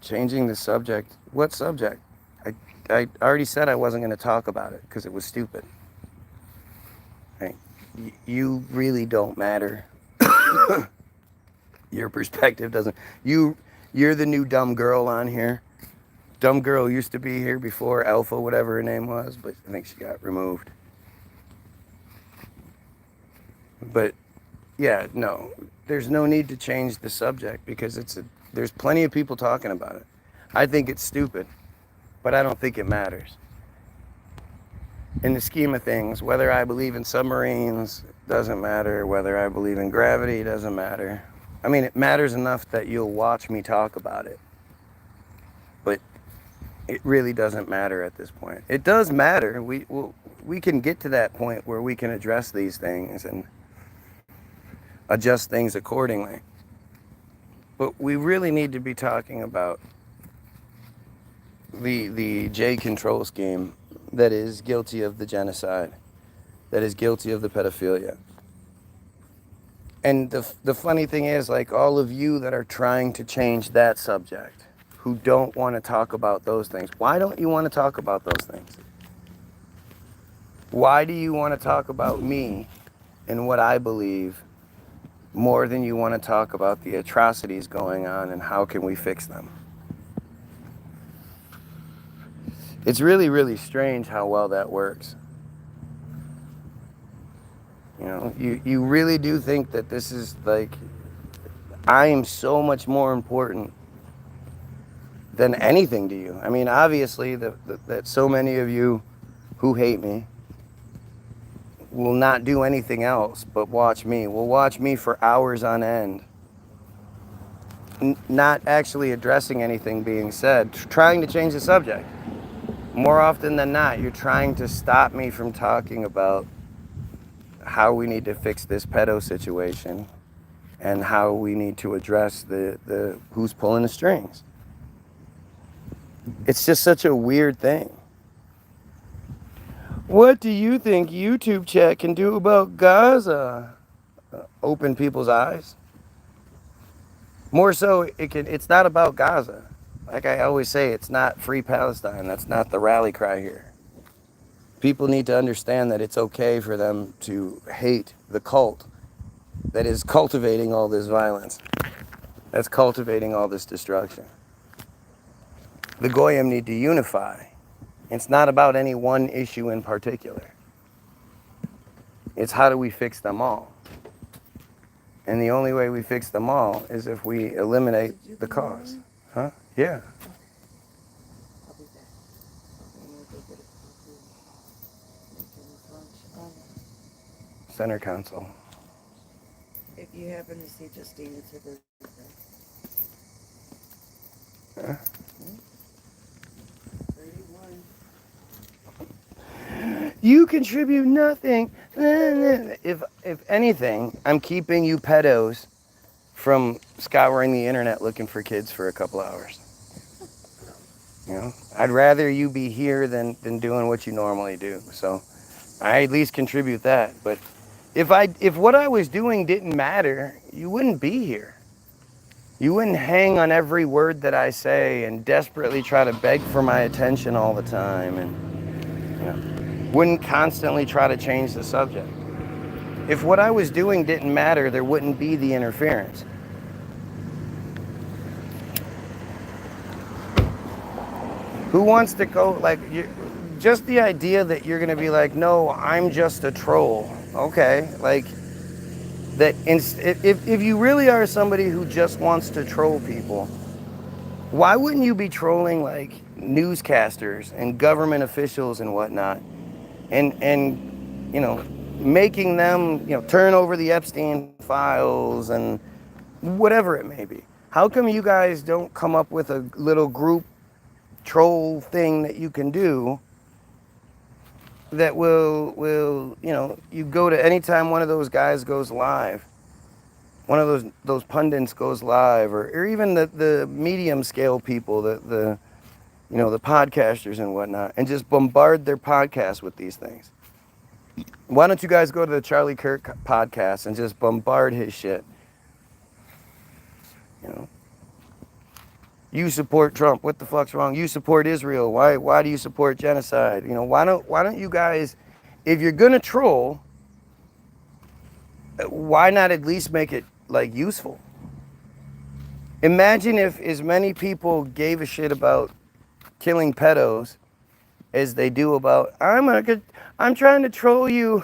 Changing the subject. What subject? I already said I wasn't going to talk about it because it was stupid. Right? You really don't matter. Your perspective doesn't. You're the new dumb girl on here. Dumb girl used to be here before Alpha, whatever her name was, but I think she got removed. But yeah, no, there's no need to change the subject because there's plenty of people talking about it. I think it's stupid, but I don't think it matters. In the scheme of things, whether I believe in submarines doesn't matter, whether I believe in gravity doesn't matter. I mean, it matters enough that you'll watch me talk about it, but it really doesn't matter at this point. It does matter. We can get to that point where we can address these things and adjust things accordingly. But we really need to be talking about the J control scheme that is guilty of the genocide, that is guilty of the pedophilia. And the funny thing is, like, all of you that are trying to change that subject, who don't want to talk about those things, why don't you want to talk about those things? Why do you want to talk about me and what I believe more than you want to talk about the atrocities going on and how can we fix them? It's really, really strange how well that works. You know, you really do think that this is like, I am so much more important than anything to you. I mean, obviously that so many of you who hate me will not do anything else but watch me. Will watch me for hours on end. Not actually addressing anything being said, trying to change the subject. More often than not, you're trying to stop me from talking about how we need to fix this pedo situation and how we need to address the who's pulling the strings. It's just such a weird thing. What do you think YouTube chat can do about Gaza? Open people's eyes. More so, it's not about Gaza. Like I always say, it's not free Palestine. That's not the rally cry here. People need to understand that it's okay for them to hate the cult that is cultivating all this violence, that's cultivating all this destruction. The Goyim need to unify. It's not about any one issue in particular. It's how do we fix them all? And the only way we fix them all is if we eliminate the cause. Huh? Yeah. I'll be back. I'm gonna go get a food. Making this lunch. Center Council. If you happen to see Justina, it's her birthday. Huh? 31. You contribute nothing. If anything, I'm keeping you pedos from scouring the internet looking for kids for a couple hours. You know, I'd rather you be here than doing what you normally do. So I at least contribute that. But if what I was doing didn't matter, you wouldn't be here. You wouldn't hang on every word that I say and desperately try to beg for my attention all the time, and you know, wouldn't constantly try to change the subject. If what I was doing didn't matter, there wouldn't be the interference. Who wants to go, like, just the idea that you're going to be like, no, I'm just a troll. Okay, like, that if you really are somebody who just wants to troll people, why wouldn't you be trolling, like, newscasters and government officials and whatnot, and you know, making them, you know, turn over the Epstein files and whatever it may be? How come you guys don't come up with a little group troll thing that you can do that will you know, you go to anytime one of those guys goes live, one of those pundits goes live, or even the medium scale people, the you know, the podcasters and whatnot, and just bombard their podcasts with these things. Why don't you guys go to the Charlie Kirk podcast and just bombard his shit? You know, you support Trump. What the fuck's wrong? You support Israel. Why do you support genocide? You know, why don't you guys, if you're gonna troll, why not at least make it, like, useful? Imagine if as many people gave a shit about killing pedos as they do about, I'm trying to troll you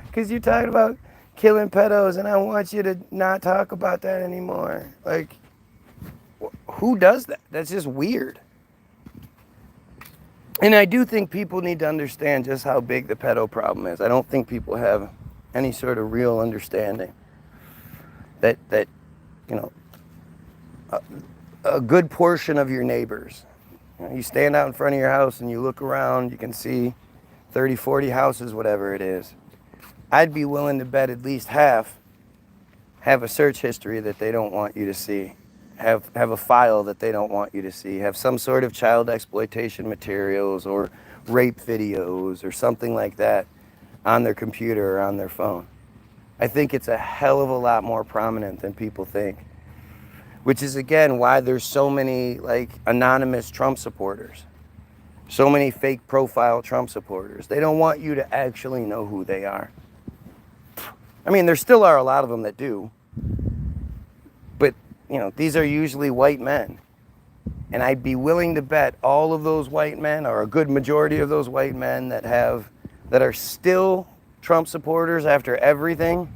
because you're talking about killing pedos and I want you to not talk about that anymore. Like, who does that? That's just weird. And I do think people need to understand just how big the pedo problem is. I don't think people have any sort of real understanding that you know, a good portion of your neighbors, you know, you stand out in front of your house and you look around, you can see 30, 40 houses, whatever it is. I'd be willing to bet at least half have a search history that they don't want you to see. Have a file that they don't want you to see, have some sort of child exploitation materials or rape videos or something like that on their computer or on their phone. I think it's a hell of a lot more prominent than people think, which is again why there's so many, like, anonymous Trump supporters, so many fake profile Trump supporters. They don't want you to actually know who they are. I mean, there still are a lot of them that do, but you know, these are usually white men. And I'd be willing to bet all of those white men, or a good majority of those white men that are still Trump supporters after everything,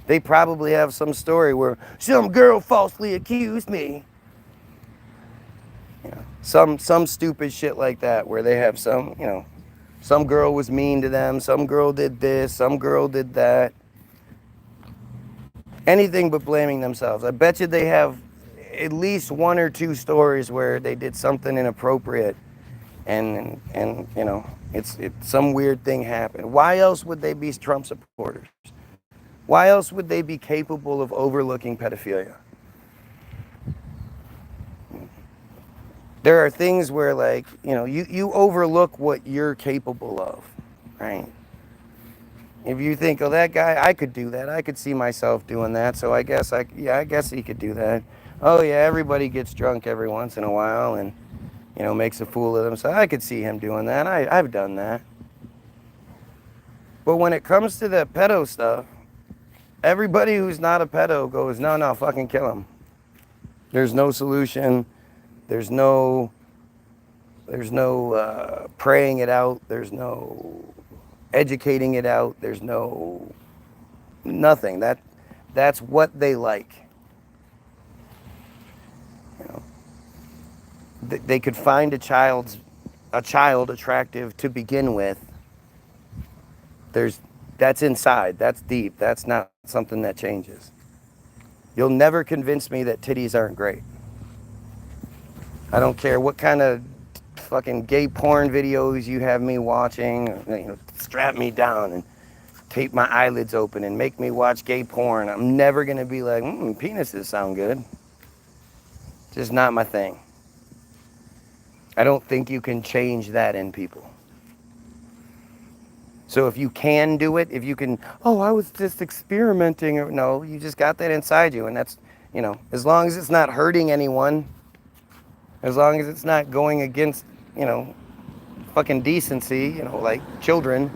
they probably have some story where some girl falsely accused me. You know, some stupid shit like that, where they have some, you know, some girl was mean to them, some girl did this, some girl did that. Anything but blaming themselves. I bet you they have at least one or two stories where they did something inappropriate and you know, it's some weird thing happened. Why else would they be Trump supporters? Why else would they be capable of overlooking pedophilia? there are things where, like, you overlook what you're capable of, right? If you think, oh, that guy, I could do that. I could see myself doing that. So I guess he could do that. Oh yeah, everybody gets drunk every once in a while and, makes a fool of them. So I could see him doing that. I've done that. But when it comes to the pedo stuff, everybody who's not a pedo goes, no, fucking kill him. There's no solution. There's no praying it out. There's no educating it out. There's nothing. That's what they like. They could find a child attractive to begin with. That's inside. That's deep. That's not something that changes. You'll never convince me that titties aren't great. I don't care what kind of fucking gay porn videos you have me watching. Strap me down and tape my eyelids open and make me watch gay porn. I'm never gonna be like, penises sound good. Just not my thing. I don't think you can change that in people. So if you can do it, if you can, I was just experimenting. No, you just got that inside you. And that's, as long as it's not hurting anyone, as long as it's not going against, fucking decency, like children,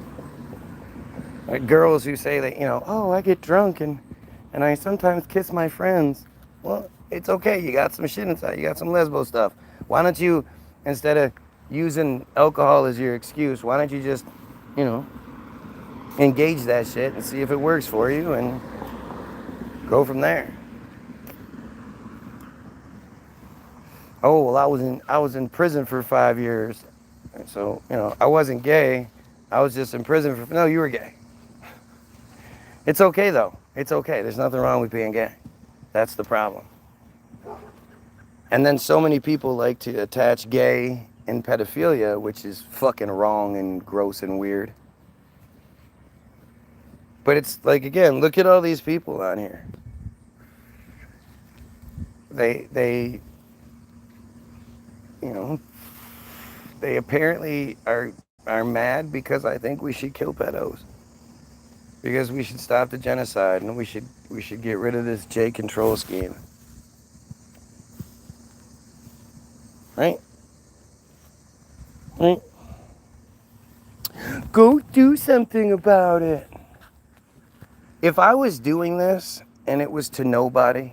like girls who say that, I get drunk and I sometimes kiss my friends. Well, it's okay. You got some shit inside. You got some lesbo stuff. Why don't you, instead of using alcohol as your excuse, why don't you just, engage that shit and see if it works for you and go from there. Oh, well, I was in prison for 5 years. So, I wasn't gay. I was just in prison for, no, you were gay. It's okay though. It's okay. There's nothing wrong with being gay. That's the problem. And then so many people like to attach gay and pedophilia, which is fucking wrong and gross and weird. But it's like, again, look at all these people on here. They apparently are mad because I think we should kill pedos. Because we should stop the genocide and we should get rid of this J control scheme. Right? Right? Go do something about it. If I was doing this and it was to nobody,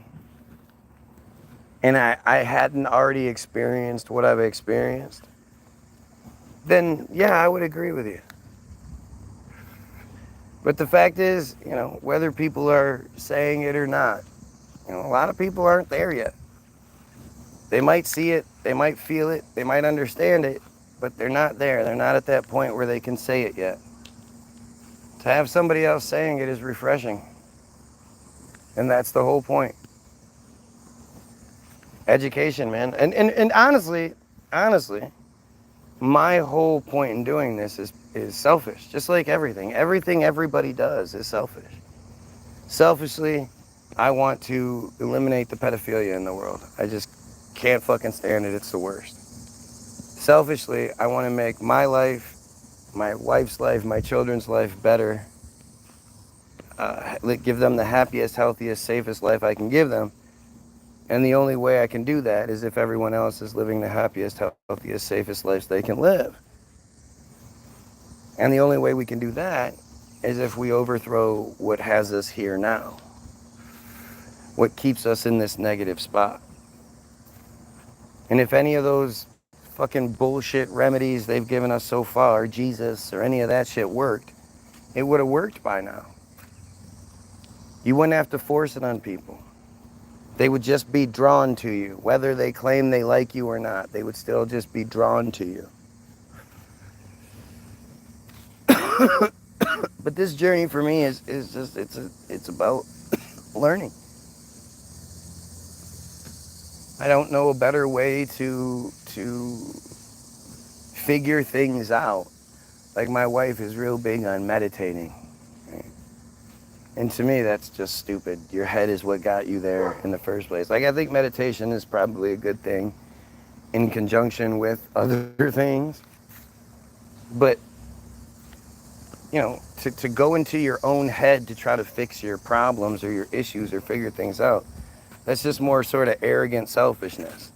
and I hadn't already experienced what I've experienced, then yeah, I would agree with you. But the fact is, whether people are saying it or not, a lot of people aren't there yet. They might see it, they might feel it, they might understand it, but they're not there. They're not at that point where they can say it yet. To have somebody else saying it is refreshing. And that's the whole point. Education, man. And honestly, my whole point in doing this is selfish. Just like everything. Everything everybody does is selfish. Selfishly, I want to eliminate the pedophilia in the world. I just can't fucking stand it. It's the worst. Selfishly, I want to make my life, my wife's life, my children's life better. Give them the happiest, healthiest, safest life I can give them. And the only way I can do that is if everyone else is living the happiest, healthiest, safest lives they can live. And the only way we can do that is if we overthrow what has us here now. What keeps us in this negative spot. And if any of those fucking bullshit remedies they've given us so far, Jesus or any of that shit worked, it would have worked by now. You wouldn't have to force it on people. They would just be drawn to you. Whether they claim they like you or not, they would still just be drawn to you. But this journey for me is just, it's about learning. I don't know a better way to figure things out. Like my wife is real big on meditating. And to me, that's just stupid. Your head is what got you there in the first place. Like, I think meditation is probably a good thing in conjunction with other things. But, you know, to go into your own head to try to fix your problems or your issues or figure things out, that's just more sort of arrogant selfishness.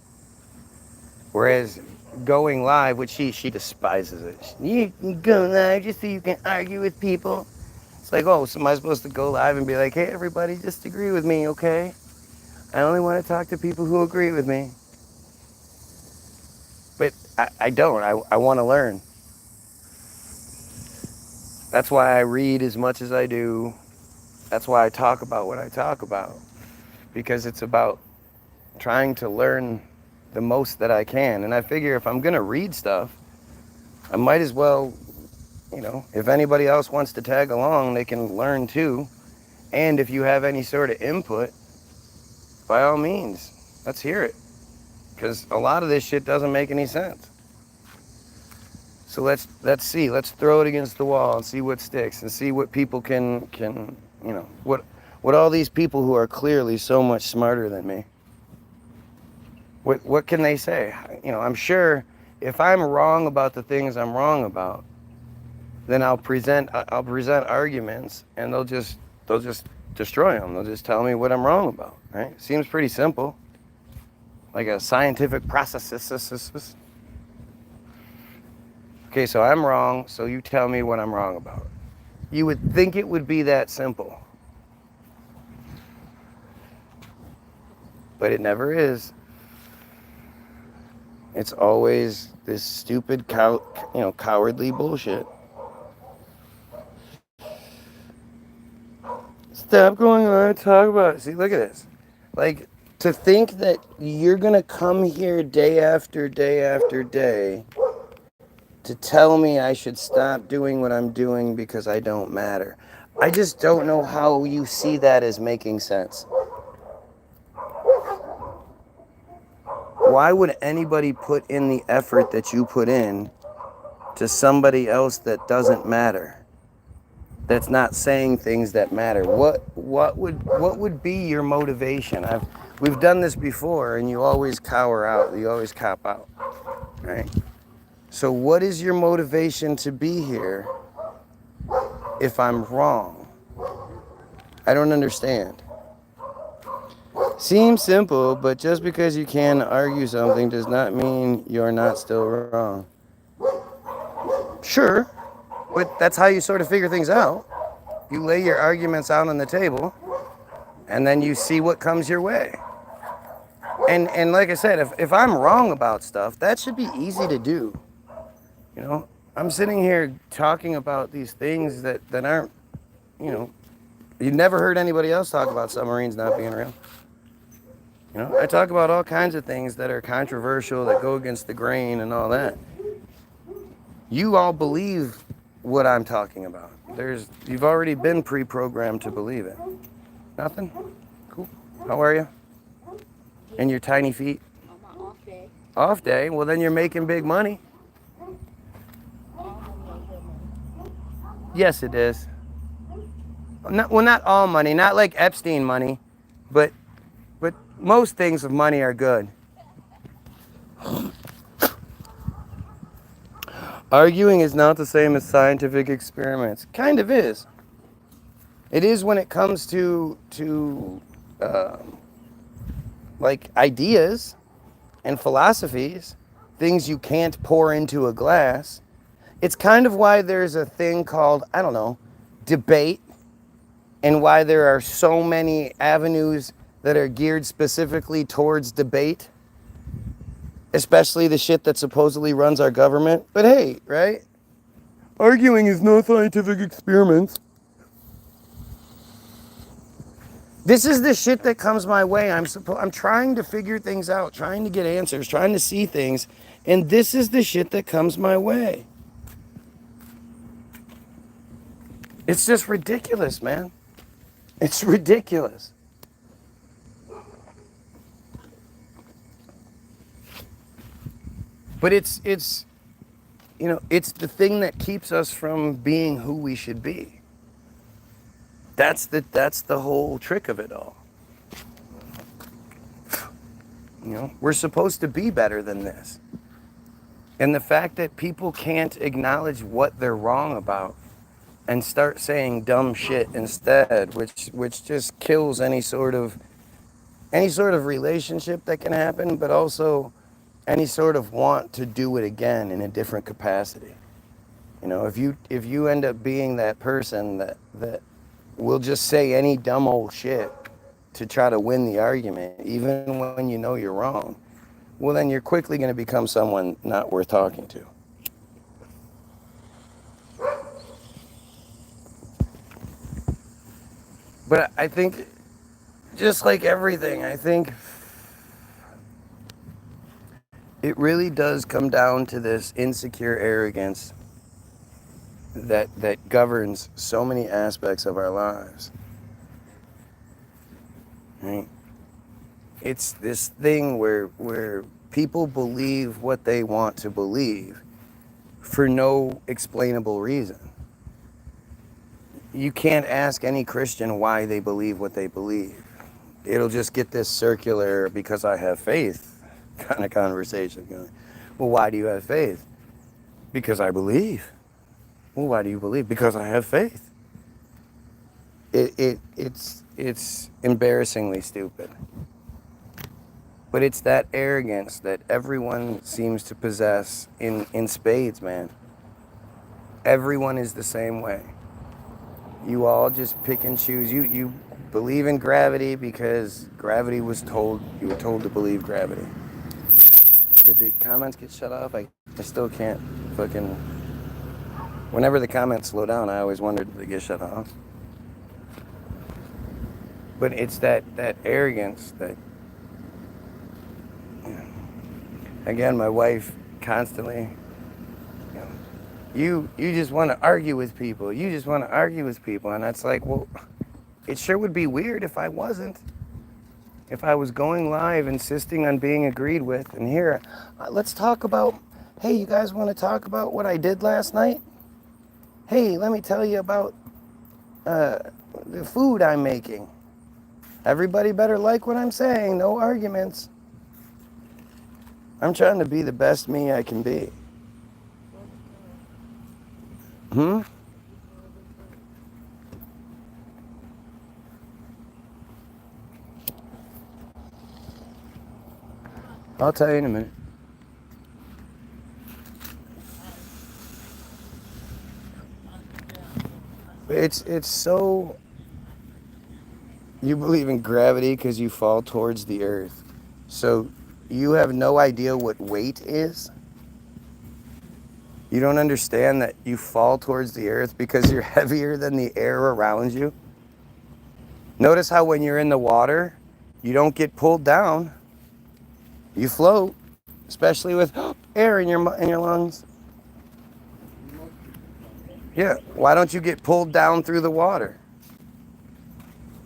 Whereas going live, which she despises it. You go live just so you can argue with people. It's like, oh, so am I supposed to go live and be like, hey, everybody, just agree with me, okay? I only want to talk to people who agree with me. But I don't. I want to learn. That's why I read as much as I do. That's why I talk about what I talk about. Because it's about trying to learn the most that I can. And I figure if I'm going to read stuff, I might as well, you know, if anybody else wants to tag along, they can learn too. And if you have any sort of input, by all means, let's hear it. Because a lot of this shit doesn't make any sense. So let's see. Let's throw it against the wall and see what sticks and see what people can you know, what all these people who are clearly so much smarter than me, what can they say? You know, I'm sure if I'm wrong about the things I'm wrong about, then I'll present arguments and they'll just destroy them. They'll just tell me what I'm wrong about, right? Seems pretty simple. Like a scientific process. Okay, so I'm wrong, so you tell me what I'm wrong about. You would think it would be that simple. But it never is. It's always this stupid, cowardly bullshit. Stop going on and talk about it. See, look at this. Like, to think that you're going to come here day after day after day to tell me I should stop doing what I'm doing because I don't matter. I just don't know how you see that as making sense. Why would anybody put in the effort that you put in to somebody else that doesn't matter? That's not saying things that matter. What would be your motivation? We've done this before, and you always cower out. You always cop out, right? So what is your motivation to be here if I'm wrong? I don't understand. Seems simple, but just because you can argue something does not mean you're not still wrong. Sure, but that's how you sort of figure things out. You lay your arguments out on the table, and then you see what comes your way. And like I said, if I'm wrong about stuff, that should be easy to do. You know, I'm sitting here talking about these things that aren't, you know, you've never heard anybody else talk about submarines not being real. You know, I talk about all kinds of things that are controversial, that go against the grain and all that. You all believe what I'm talking about. You've already been pre-programmed to believe it. Nothing? Cool. How are you? And your tiny feet? On my off day. Off day? Well, then you're making big money. Yes, it is. Not all money, not like Epstein money, but most things of money are good. Arguing is not the same as scientific experiments. Kind of is. It is when it comes to like ideas and philosophies, things you can't pour into a glass. It's kind of why there's a thing called, I don't know, debate, and why there are so many avenues that are geared specifically towards debate, especially the shit that supposedly runs our government. But hey, right? Arguing is no scientific experiments. This is the shit that comes my way. I'm trying to figure things out, trying to get answers, trying to see things, and this is the shit that comes my way. It's just ridiculous, man. It's ridiculous. But it's you know, it's the thing that keeps us from being who we should be. That's the whole trick of it all. You know, we're supposed to be better than this. And the fact that people can't acknowledge what they're wrong about and start saying dumb shit instead, which just kills any sort of relationship that can happen, but also any sort of want to do it again in a different capacity. You know, if you end up being that person that will just say any dumb old shit to try to win the argument, even when you know you're wrong, well, then you're quickly going to become someone not worth talking to. But I think, just like everything, I think it really does come down to this insecure arrogance that governs so many aspects of our lives. Right? It's this thing where people believe what they want to believe for no explainable reason. You can't ask any Christian why they believe what they believe. It'll just get this circular because I have faith kind of conversation going. Well, why do you have faith? Because I believe. Well, why do you believe? Because I have faith. It's embarrassingly stupid. But it's that arrogance that everyone seems to possess in spades, man. Everyone is the same way. You all just pick and choose. You believe in gravity because gravity was told, you were told to believe gravity. Did the comments get shut off? I still can't fucking... Whenever the comments slow down, I always wondered if they get shut off. But it's that arrogance that... You know, again, my wife constantly... You just want to argue with people. You just want to argue with people. And that's like, well, it sure would be weird if I wasn't. If I was going live insisting on being agreed with. And here, let's talk about, hey, you guys want to talk about what I did last night? Hey, let me tell you about the food I'm making. Everybody better like what I'm saying. No arguments. I'm trying to be the best me I can be. I'll tell you in a minute. It's so... You believe in gravity because you fall towards the earth. So you have no idea what weight is? You don't understand that you fall towards the earth because you're heavier than the air around you? Notice how when you're in the water, you don't get pulled down. You float, especially with air in your lungs. Yeah, why don't you get pulled down through the water?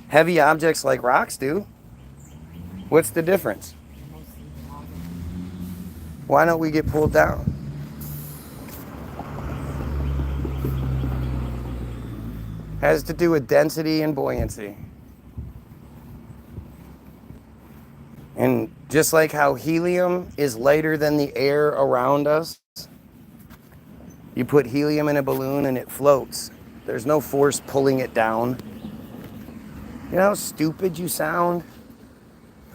Heavy objects like rocks do. What's the difference? Why don't we get pulled down? Has to do with density and buoyancy. And just like how helium is lighter than the air around us, you put helium in a balloon and it floats. There's no force pulling it down. You know how stupid you sound?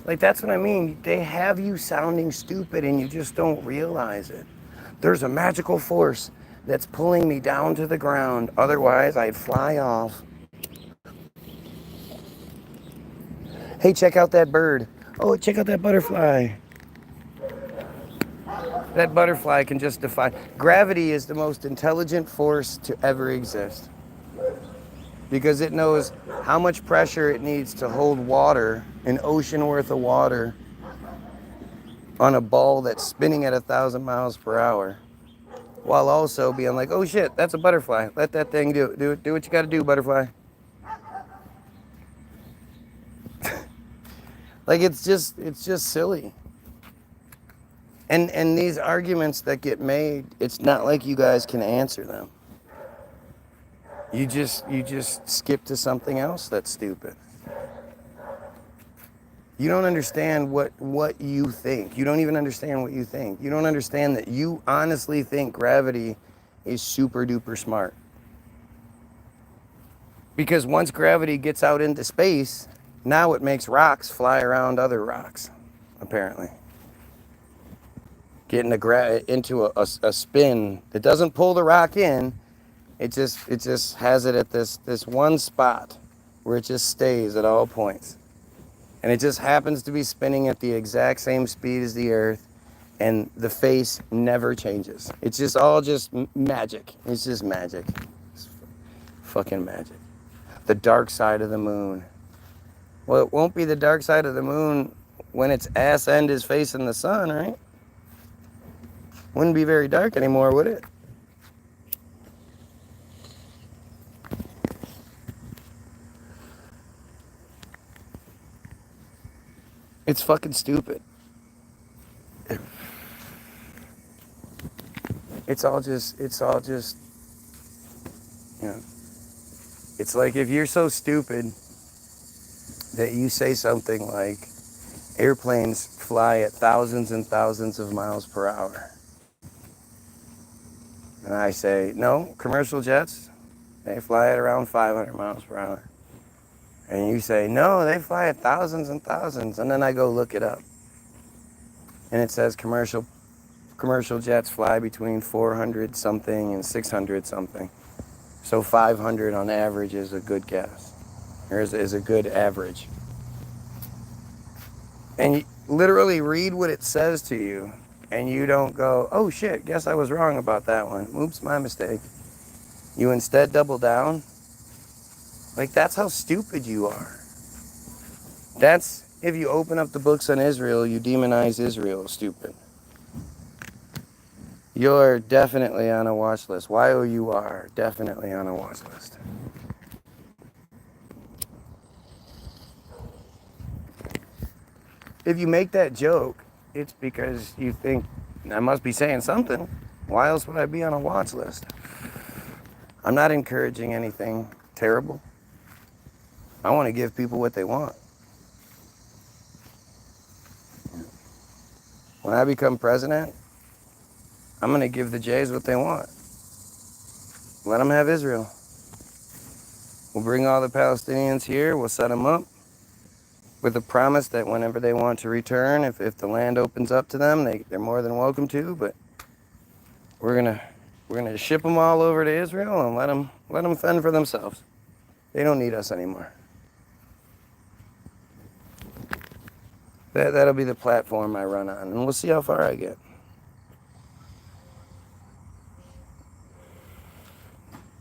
Like, that's what I mean. They have you sounding stupid and you just don't realize it. There's a magical force that's pulling me down to the ground. Otherwise, I'd fly off. Hey, check out that bird. Oh, check out that butterfly. That butterfly can just defy. Gravity is the most intelligent force to ever exist. Because it knows how much pressure it needs to hold water, an ocean worth of water, on a ball that's spinning at 1,000 miles per hour. While also being like, oh shit, that's a butterfly. Let that thing do it. Do what you gotta do, butterfly. Like, it's just silly. And these arguments that get made, it's not like you guys can answer them. You just skip to something else that's stupid. You don't understand what you think. You don't even understand what you think. You don't understand that you honestly think gravity is super duper smart. Because once gravity gets out into space, now it makes rocks fly around other rocks, apparently. Getting into a spin. It doesn't pull the rock in. It just has it at this one spot where it just stays at all points. And it just happens to be spinning at the exact same speed as the Earth, and the face never changes. It's just all just magic. It's just magic. It's fucking magic. The dark side of the moon. Well, it won't be the dark side of the moon when its ass end is facing the sun, right? Wouldn't be very dark anymore, would it? It's fucking stupid. It's all just, you know, it's like if you're so stupid that you say something like airplanes fly at thousands and thousands of miles per hour. And I say, no, commercial jets, they fly at around 500 miles per hour. And you say, no, they fly at thousands and thousands. And then I go look it up. And it says commercial jets fly between 400 something and 600 something. So 500 on average is a good guess. Or is a good average. And you literally read what it says to you. And you don't go, oh shit, guess I was wrong about that one. Oops, my mistake. You instead double down. Like, that's how stupid you are. That's, if you open up the books on Israel, you demonize Israel, stupid. You're definitely on a watch list. YOUR, definitely on a watch list. If you make that joke, it's because you think, I must be saying something. Why else would I be on a watch list? I'm not encouraging anything terrible. I want to give people what they want. When I become president, I'm going to give the Jays what they want. Let them have Israel. We'll bring all the Palestinians here. We'll set them up with a promise that whenever they want to return, if the land opens up to them, they're more than welcome to. But we're gonna ship them all over to Israel and let them fend for themselves. They don't need us anymore. That'll be the platform I run on, and we'll see how far I get.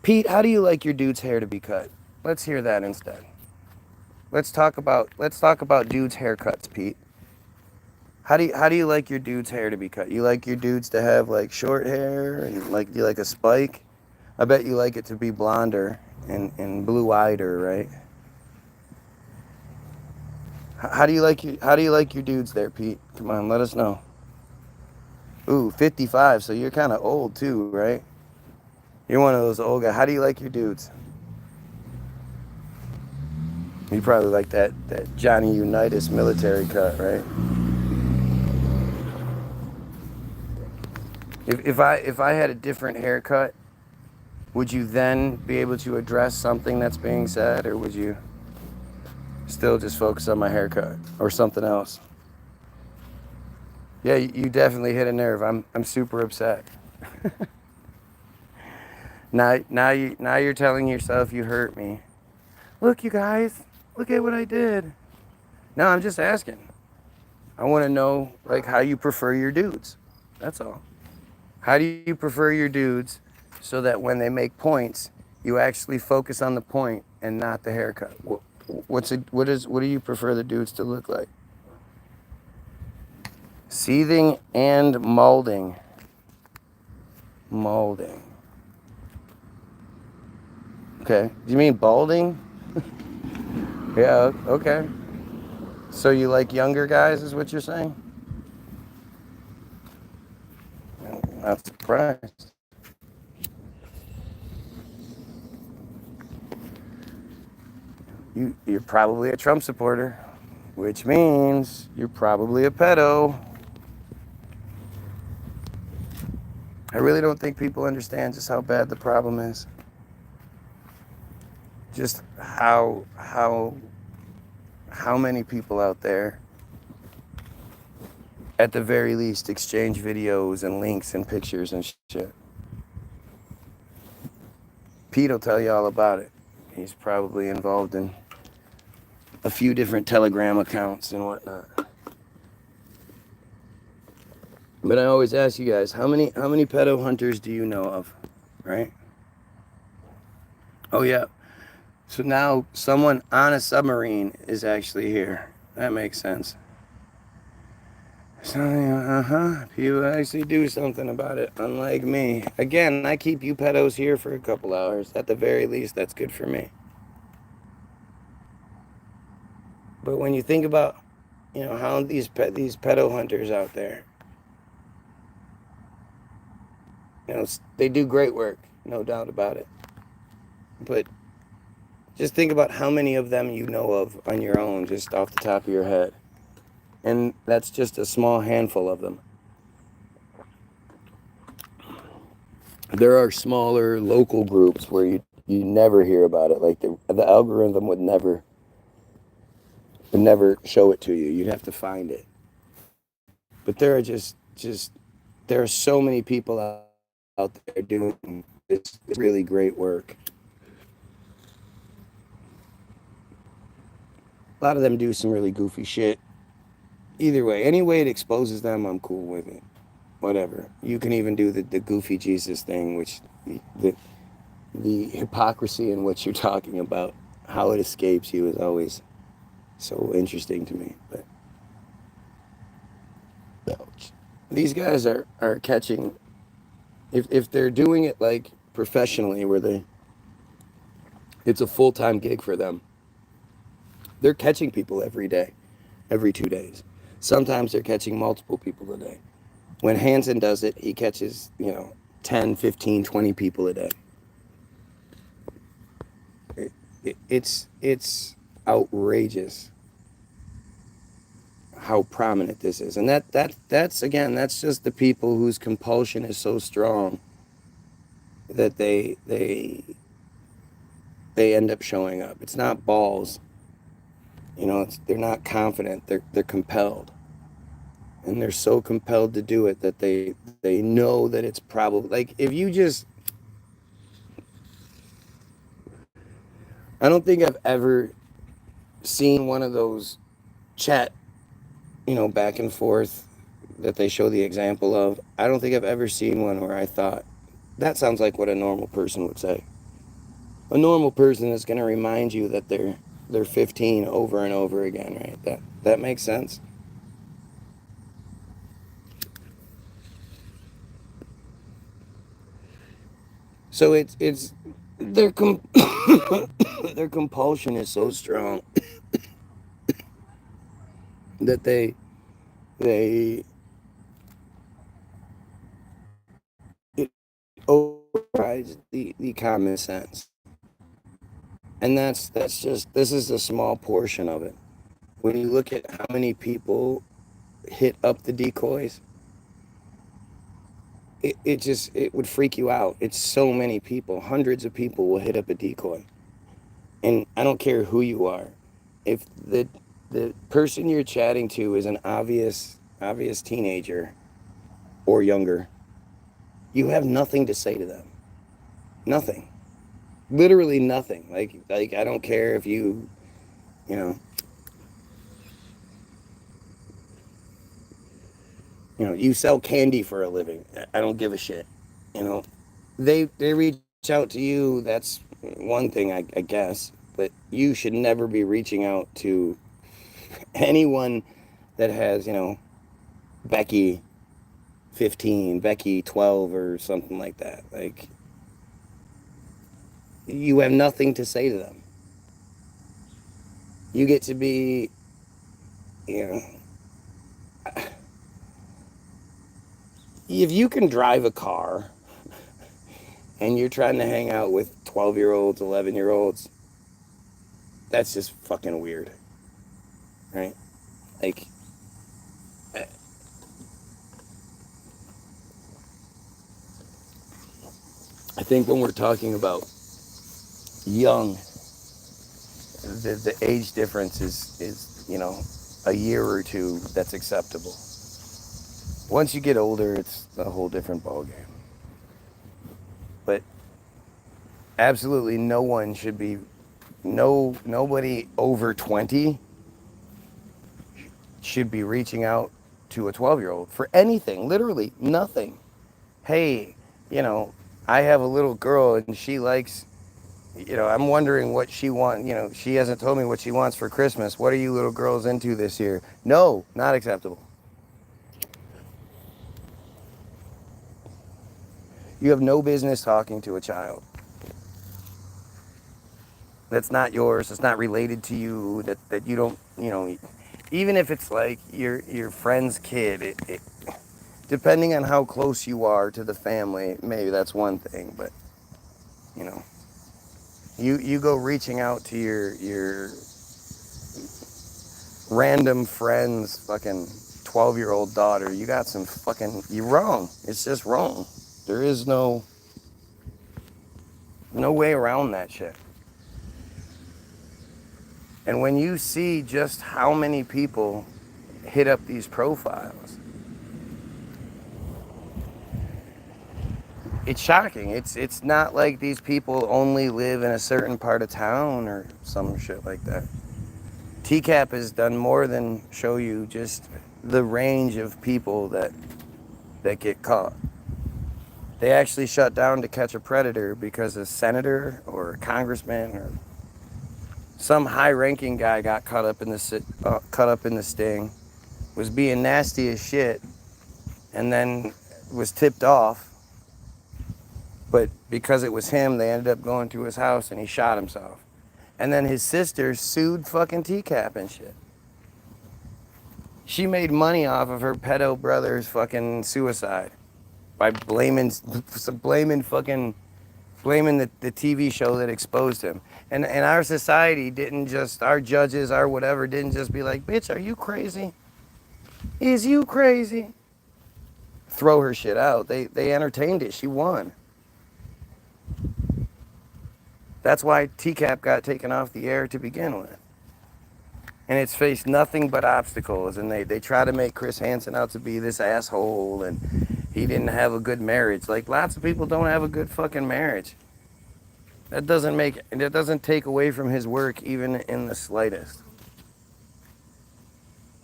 Pete, how do you like your dude's hair to be cut? Let's hear that instead. Let's talk about dudes' haircuts, Pete. How do you like your dude's hair to be cut? You like your dudes to have like short hair and do you like a spike? I bet you like it to be blonder and blue-eyeder, right? How do you like your dudes there, Pete? Come on, let us know. Ooh, 55, so you're kind of old too, right? You're one of those old guys. How do you like your dudes? You probably like that Johnny Unitas military cut, right? If I had a different haircut, would you then be able to address something that's being said, or would you still just focus on my haircut or something else? Yeah, you definitely hit a nerve. I'm super upset. Now you're telling yourself you hurt me. Look, you guys, look at what I did. No, I'm just asking. I want to know like how you prefer your dudes. That's all. How do you prefer your dudes so that when they make points, you actually focus on the point and not the haircut? What do you prefer the dudes to look like? Seething and molding. Molding. Okay. Do you mean balding? Yeah, okay. So you like younger guys is what you're saying? I'm not surprised. You're probably a Trump supporter. which means you're probably a pedo. I really don't think people understand just how bad the problem is. Just how many people out there, at the very least, exchange videos and links and pictures and shit. Pete will tell you all about it. He's probably involved in a few different Telegram accounts and whatnot. But I always ask you guys, how many pedo hunters do you know of, right? Oh yeah. So now someone on a submarine is actually here. That makes sense. So, people actually do something about it, unlike me. Again, I keep you pedos here for a couple hours. At the very least, that's good for me. But when you think about, how these pedo hunters out there, they do great work, no doubt about it. But just think about how many of them you know of on your own, just off the top of your head. And that's just a small handful of them. There are smaller local groups where you never hear about it. Like the algorithm would never show it to you. You'd have to find it. But there are there are so many people out there doing this really great work. A lot of them do some really goofy shit. Either way, any way it exposes them, I'm cool with it. Whatever. You can even do the goofy Jesus thing, which the hypocrisy in what you're talking about, how it escapes you, is always so interesting to me. But these guys are catching, if they're doing it like professionally, where it's a full-time gig for them, they're catching people every day, every 2 days. Sometimes they're catching multiple people a day. When Hansen does it, he catches, 10, 15, 20 people a day. It's outrageous how prominent this is. And that's just the people whose compulsion is so strong that they end up showing up. It's not balls. They're not confident. They're compelled. And they're so compelled to do it that they know that it's probably, like, if you just, I don't think I've ever seen one of those chat, back and forth that they show the example of. I don't think I've ever seen one where I thought, that sounds like what a normal person would say. A normal person is going to remind you that they're 15 over and over again, right? That makes sense. So it's their their compulsion is so strong that they it overrides the common sense. And that's just, this is a small portion of it. When you look at how many people hit up the decoys, it would freak you out. It's so many people. Hundreds of people will hit up a decoy. And I don't care who you are. If the person you're chatting to is an obvious teenager or younger, you have nothing to say to them. Nothing. Literally nothing. Like I don't care if you you sell candy for a living. I don't give a shit. They reach out to you. That's one thing, I guess. But you should never be reaching out to anyone that has, Becky 15, Becky 12, or something like that. Like, you have nothing to say to them. You get to be, if you can drive a car and you're trying to hang out with 12-year-olds, 11-year-olds, that's just fucking weird, right? Like, I think when we're talking about young, the age difference is a year or two that's acceptable. Once you get older, it's a whole different ballgame. But absolutely no one should be, nobody over 20 should be reaching out to a 12-year-old for anything, literally nothing. Hey, I have a little girl and she likes, I'm wondering what she wants. She hasn't told me what she wants for Christmas. What are you little girls into this year? No, not acceptable. You have no business talking to a child that's not yours, that's not related to you, that you don't, even if it's like your friend's kid, depending on how close you are to the family, maybe that's one thing, but you know, you go reaching out to your random friend's fucking 12-year-old daughter, you got some fucking, you're wrong. It's just wrong. There is no way around that shit. And when you see just how many people hit up these profiles, it's shocking. It's not like these people only live in a certain part of town or some shit like that. TCAP has done more than show you just the range of people that get caught. They actually shut down To Catch a Predator because a senator or a congressman or some high-ranking guy got caught up in the sting, was being nasty as shit, and then was tipped off. But because it was him, they ended up going to his house and he shot himself. And then his sister sued fucking TCAP and shit. She made money off of her pedo brother's fucking suicide by blaming the TV show that exposed him. And our society didn't just, our judges, our whatever, didn't just be like, bitch, are you crazy? Is you crazy? Throw her shit out. They entertained it. She won. That's why TCAP got taken off the air to begin with. And it's faced nothing but obstacles. And they try to make Chris Hansen out to be this asshole and he didn't have a good marriage. Like, lots of people don't have a good fucking marriage. That doesn't take away from his work even in the slightest.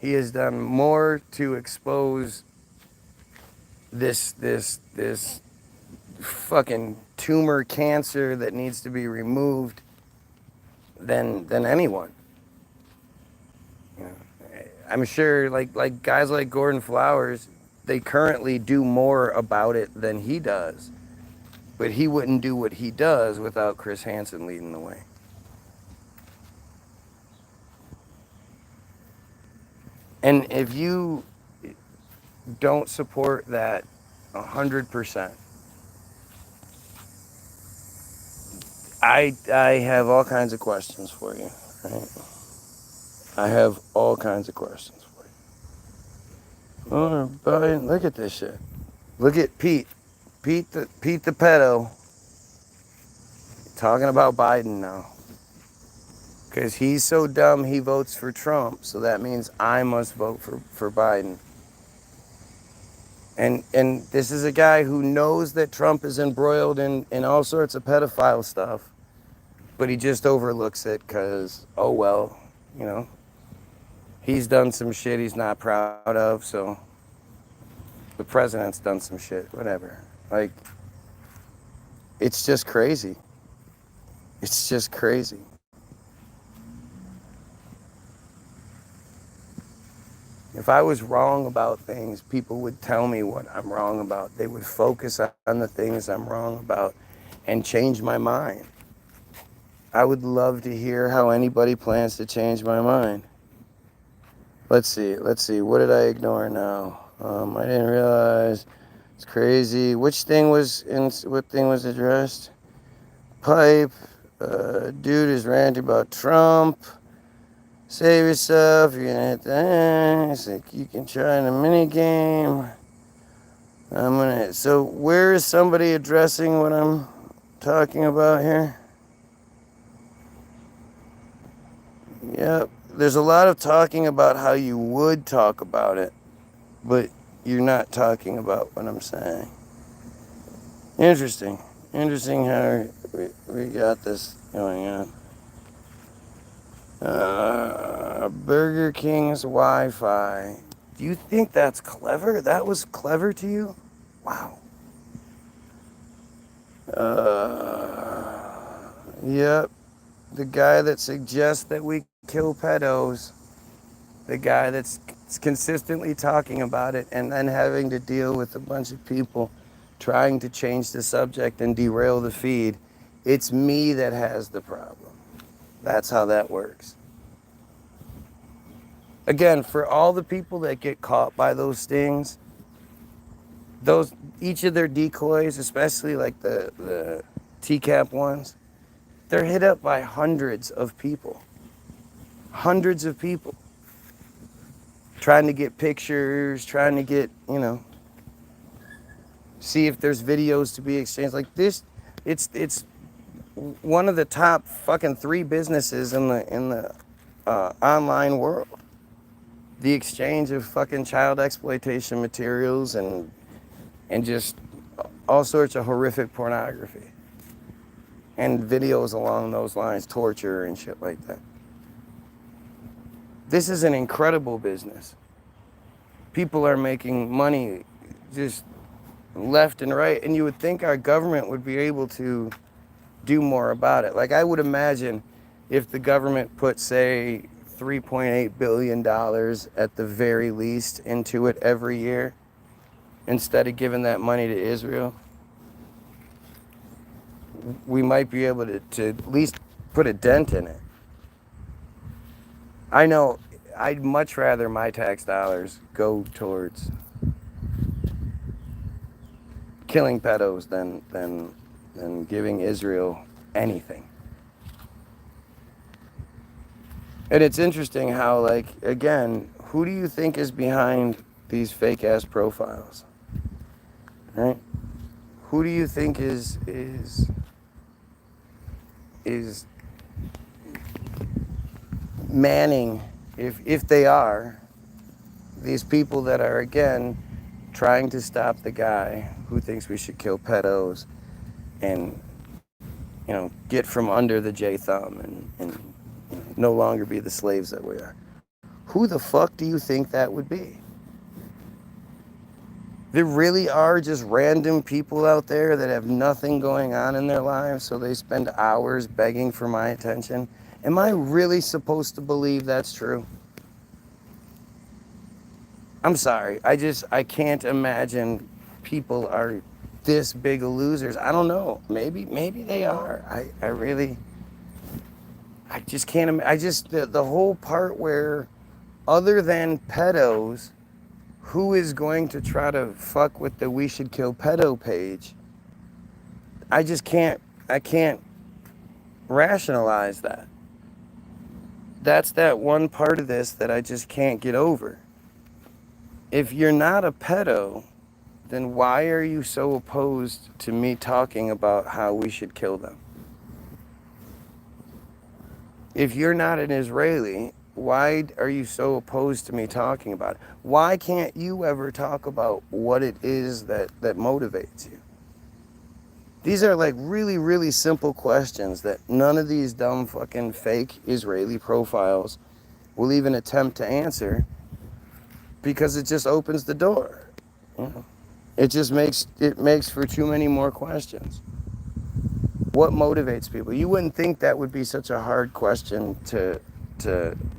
He has done more to expose this fucking tumor cancer that needs to be removed than anyone. I'm sure like guys like Gordon Flowers, they currently do more about it than he does. But he wouldn't do what he does without Chris Hansen leading the way. And if you don't support that 100%, I have all kinds of questions for you, right? I have all kinds of questions for you. Oh, buddy, look at this shit. Look at Pete the pedo, talking about Biden now. Because he's so dumb he votes for Trump, so that means I must vote for Biden. And this is a guy who knows that Trump is embroiled in all sorts of pedophile stuff, but he just overlooks it because, oh well, he's done some shit he's not proud of, so the president's done some shit, whatever. Like, it's just crazy. It's just crazy. If I was wrong about things, people would tell me what I'm wrong about. They would focus on the things I'm wrong about and change my mind. I would love to hear how anybody plans to change my mind. Let's see. What did I ignore now? I didn't realize. It's crazy. What thing was addressed? Pipe. Dude is ranting about Trump. Save yourself. You're gonna hit that. It's like you can try in a mini game. So where is somebody addressing what I'm talking about here? Yep. There's a lot of talking about how you would talk about it, but you're not talking about what I'm saying. Interesting. Interesting how we got this going on. Burger King's Wi-Fi. Do you think that's clever? That was clever to you? Wow. Yep. The guy that suggests that we kill pedos. The guy that's consistently talking about it and then having to deal with a bunch of people trying to change the subject and derail the feed. It's me that has the problem. That's how that works. Again, for all the people that get caught by those stings, each of their decoys, especially like the TCAP ones, they're hit up by hundreds of people. Hundreds of people. Trying to get pictures, trying to get, see if there's videos to be exchanged. Like this, it's one of the top fucking 3 businesses in the online world. The exchange of fucking child exploitation materials and just all sorts of horrific pornography. And videos along those lines, torture and shit like that. This is an incredible business. People are making money just left and right, and you would think our government would be able to do more about it. Like I would imagine if the government put, say, $3.8 billion at the very least into it every year, instead of giving that money to Israel, we might be able to at least put a dent in it. I know I'd much rather my tax dollars go towards killing pedos than giving Israel anything. And it's interesting how, like, again, who do you think is behind these fake ass profiles? Right? Who do you think is manning, if they are, these people that are, again, trying to stop the guy who thinks we should kill pedos and, get from under the J thumb and no longer be the slaves that we are. Who the fuck do you think that would be? There really are just random people out there that have nothing going on in their lives, so they spend hours begging for my attention. Am I really supposed to believe that's true? I'm sorry. I can't imagine people are this big of losers. I don't know. Maybe they are. I just can't imagine. The whole part where, other than pedos, who is going to try to fuck with the We Should Kill Pedo page? I can't rationalize that. That's that one part of this that I just can't get over. If you're not a pedo, then why are you so opposed to me talking about how we should kill them? If you're not an Israeli, why are you so opposed to me talking about it? Why can't you ever talk about what it is that motivates you? These are like really, really simple questions that none of these dumb fucking fake Israeli profiles will even attempt to answer, because it just opens the door. It just makes for too many more questions. What motivates people? You wouldn't think that would be such a hard question to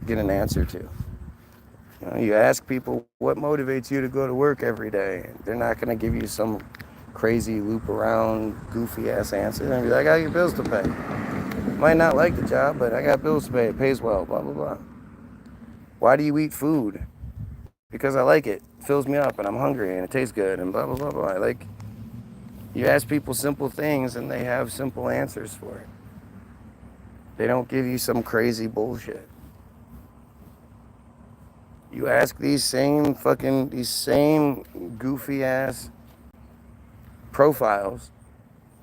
get an answer to. You ask people, what motivates you to go to work every day? They're not going to give you some crazy loop around goofy ass answer. They're going to be like, I got bills to pay. Might not like the job, but I got bills to pay. It pays well, blah, blah, blah. Why do you eat food? Because I like it. It fills me up and I'm hungry and it tastes good and blah, blah, blah, blah. Like, you ask people simple things and they have simple answers for it. They don't give you some crazy bullshit. You ask these same goofy ass profiles,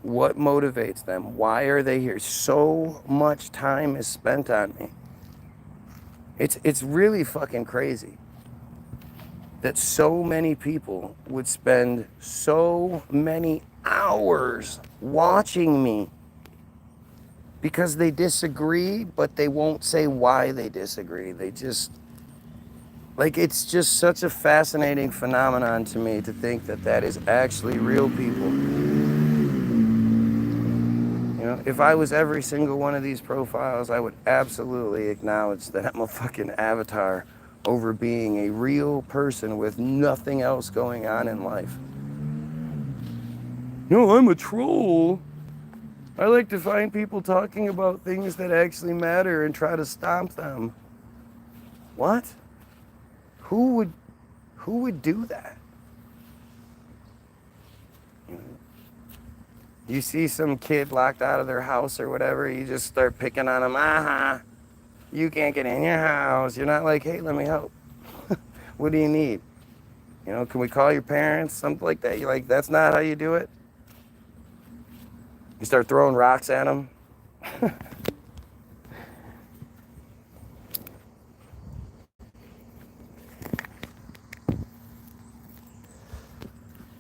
what motivates them? Why are they here? So much time is spent on me. It's really fucking crazy that so many people would spend so many hours watching me because they disagree, but they won't say why they disagree. They just, like, it's just such a fascinating phenomenon to me to think that that is actually real people. You know, if I was every single one of these profiles, I would absolutely acknowledge that I'm a fucking avatar over being a real person with nothing else going on in life. No, I'm a troll. I like to find people talking about things that actually matter and try to stomp them. What? Who would do that? You see some kid locked out of their house or whatever, you just start picking on them. You can't get in your house. You're not like, hey, let me help. What do you need? You know, can we call your parents? Something like that. You're like, that's not how you do it. You start throwing rocks at them.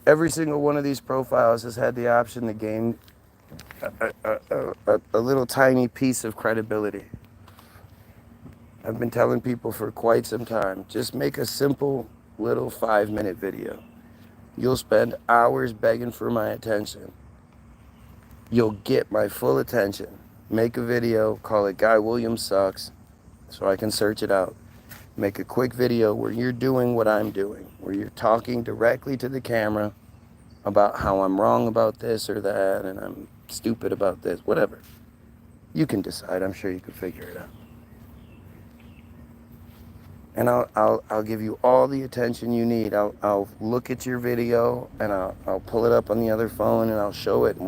Every single one of these profiles has had the option to gain a little tiny piece of credibility. I've been telling people for quite some time, just make a simple little 5-minute video. You'll spend hours begging for my attention. You'll get my full attention. Make a video, call it Guy Williams Sucks, so I can search it out. Make a quick video where you're doing what I'm doing, where you're talking directly to the camera about how I'm wrong about this or that, and I'm stupid about this, whatever. You can decide. I'm sure you can figure it out. And I'll give you all the attention you need. I'll look at your video and I'll pull it up on the other phone and I'll show it, and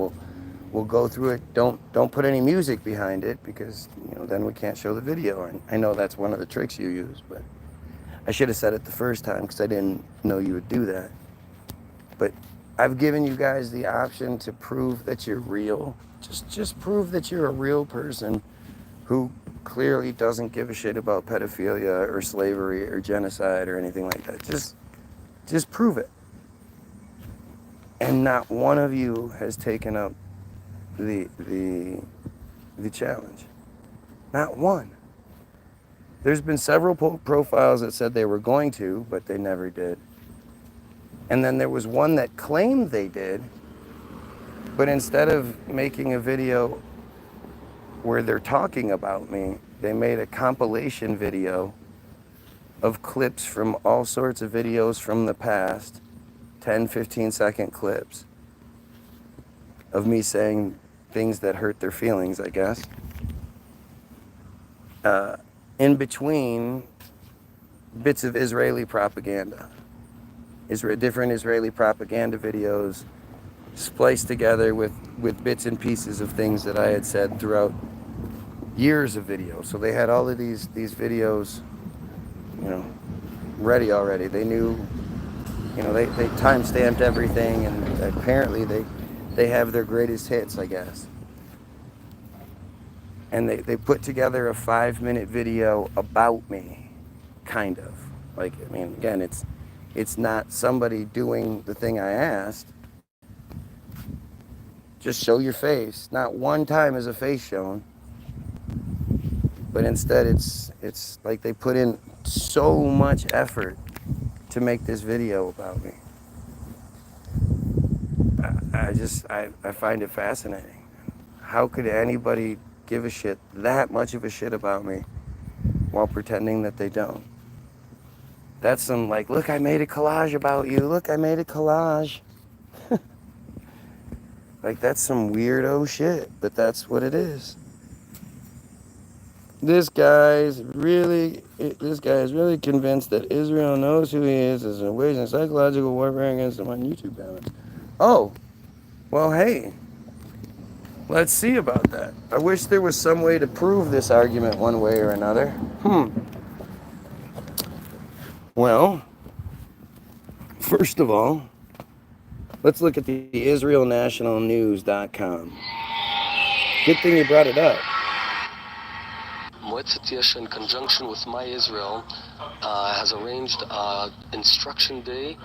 we'll go through it. Don't put any music behind it, because then we can't show the video. And I know that's one of the tricks you use, but I should have said it the first time because I didn't know you would do that. But I've given you guys the option to prove that you're real. Just prove that you're a real person who clearly doesn't give a shit about pedophilia or slavery or genocide or anything like that. Just prove it. And not one of you has taken up the challenge. Not one. There's been several profiles that said they were going to, but they never did. And then there was one that claimed they did, but instead of making a video where they're talking about me, they made a compilation video of clips from all sorts of videos from the past, 10, 15-second clips of me saying things that hurt their feelings, I guess. In between bits of Israeli propaganda. Different Israeli propaganda videos spliced together with bits and pieces of things that I had said throughout years of videos. So they had all of these videos, ready already. They knew, they time-stamped everything, and apparently they have their greatest hits, I guess. And they put together a 5-minute video about me, kind of. Like, I mean, again, it's not somebody doing the thing I asked. Just show your face. Not one time is a face shown. But instead it's like they put in so much effort to make this video about me. I find it fascinating. How could anybody give a shit, that much of a shit about me, while pretending that they don't? That's some like, look, I made a collage about you. Look, I made a collage. Like, that's some weirdo shit, but that's what it is. This guy is really convinced that Israel knows who he is waging psychological warfare against him on YouTube comments. Oh, well, hey, let's see about that. I wish there was some way to prove this argument one way or another. Well, first of all, let's look at the IsraelNationalNews.com. Good thing you brought it up. Moetzet Yesh, in conjunction with My Israel, has arranged Instruction Day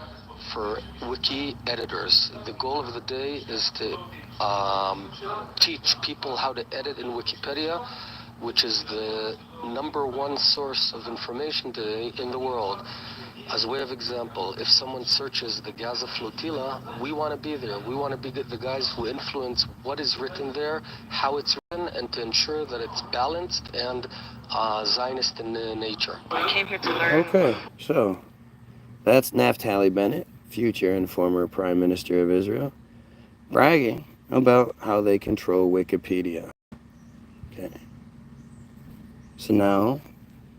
for wiki editors. The goal of the day is to teach people how to edit in Wikipedia, which is the #1 source of information today in the world. As a way of example, if someone searches the Gaza flotilla, we want to be there. We want to be the guys who influence what is written there, how it's written, and to ensure that it's balanced and Zionist in nature. I came here to learn. Okay, so that's Naftali Bennett, future and former Prime Minister of Israel, bragging about how they control Wikipedia. Okay. So now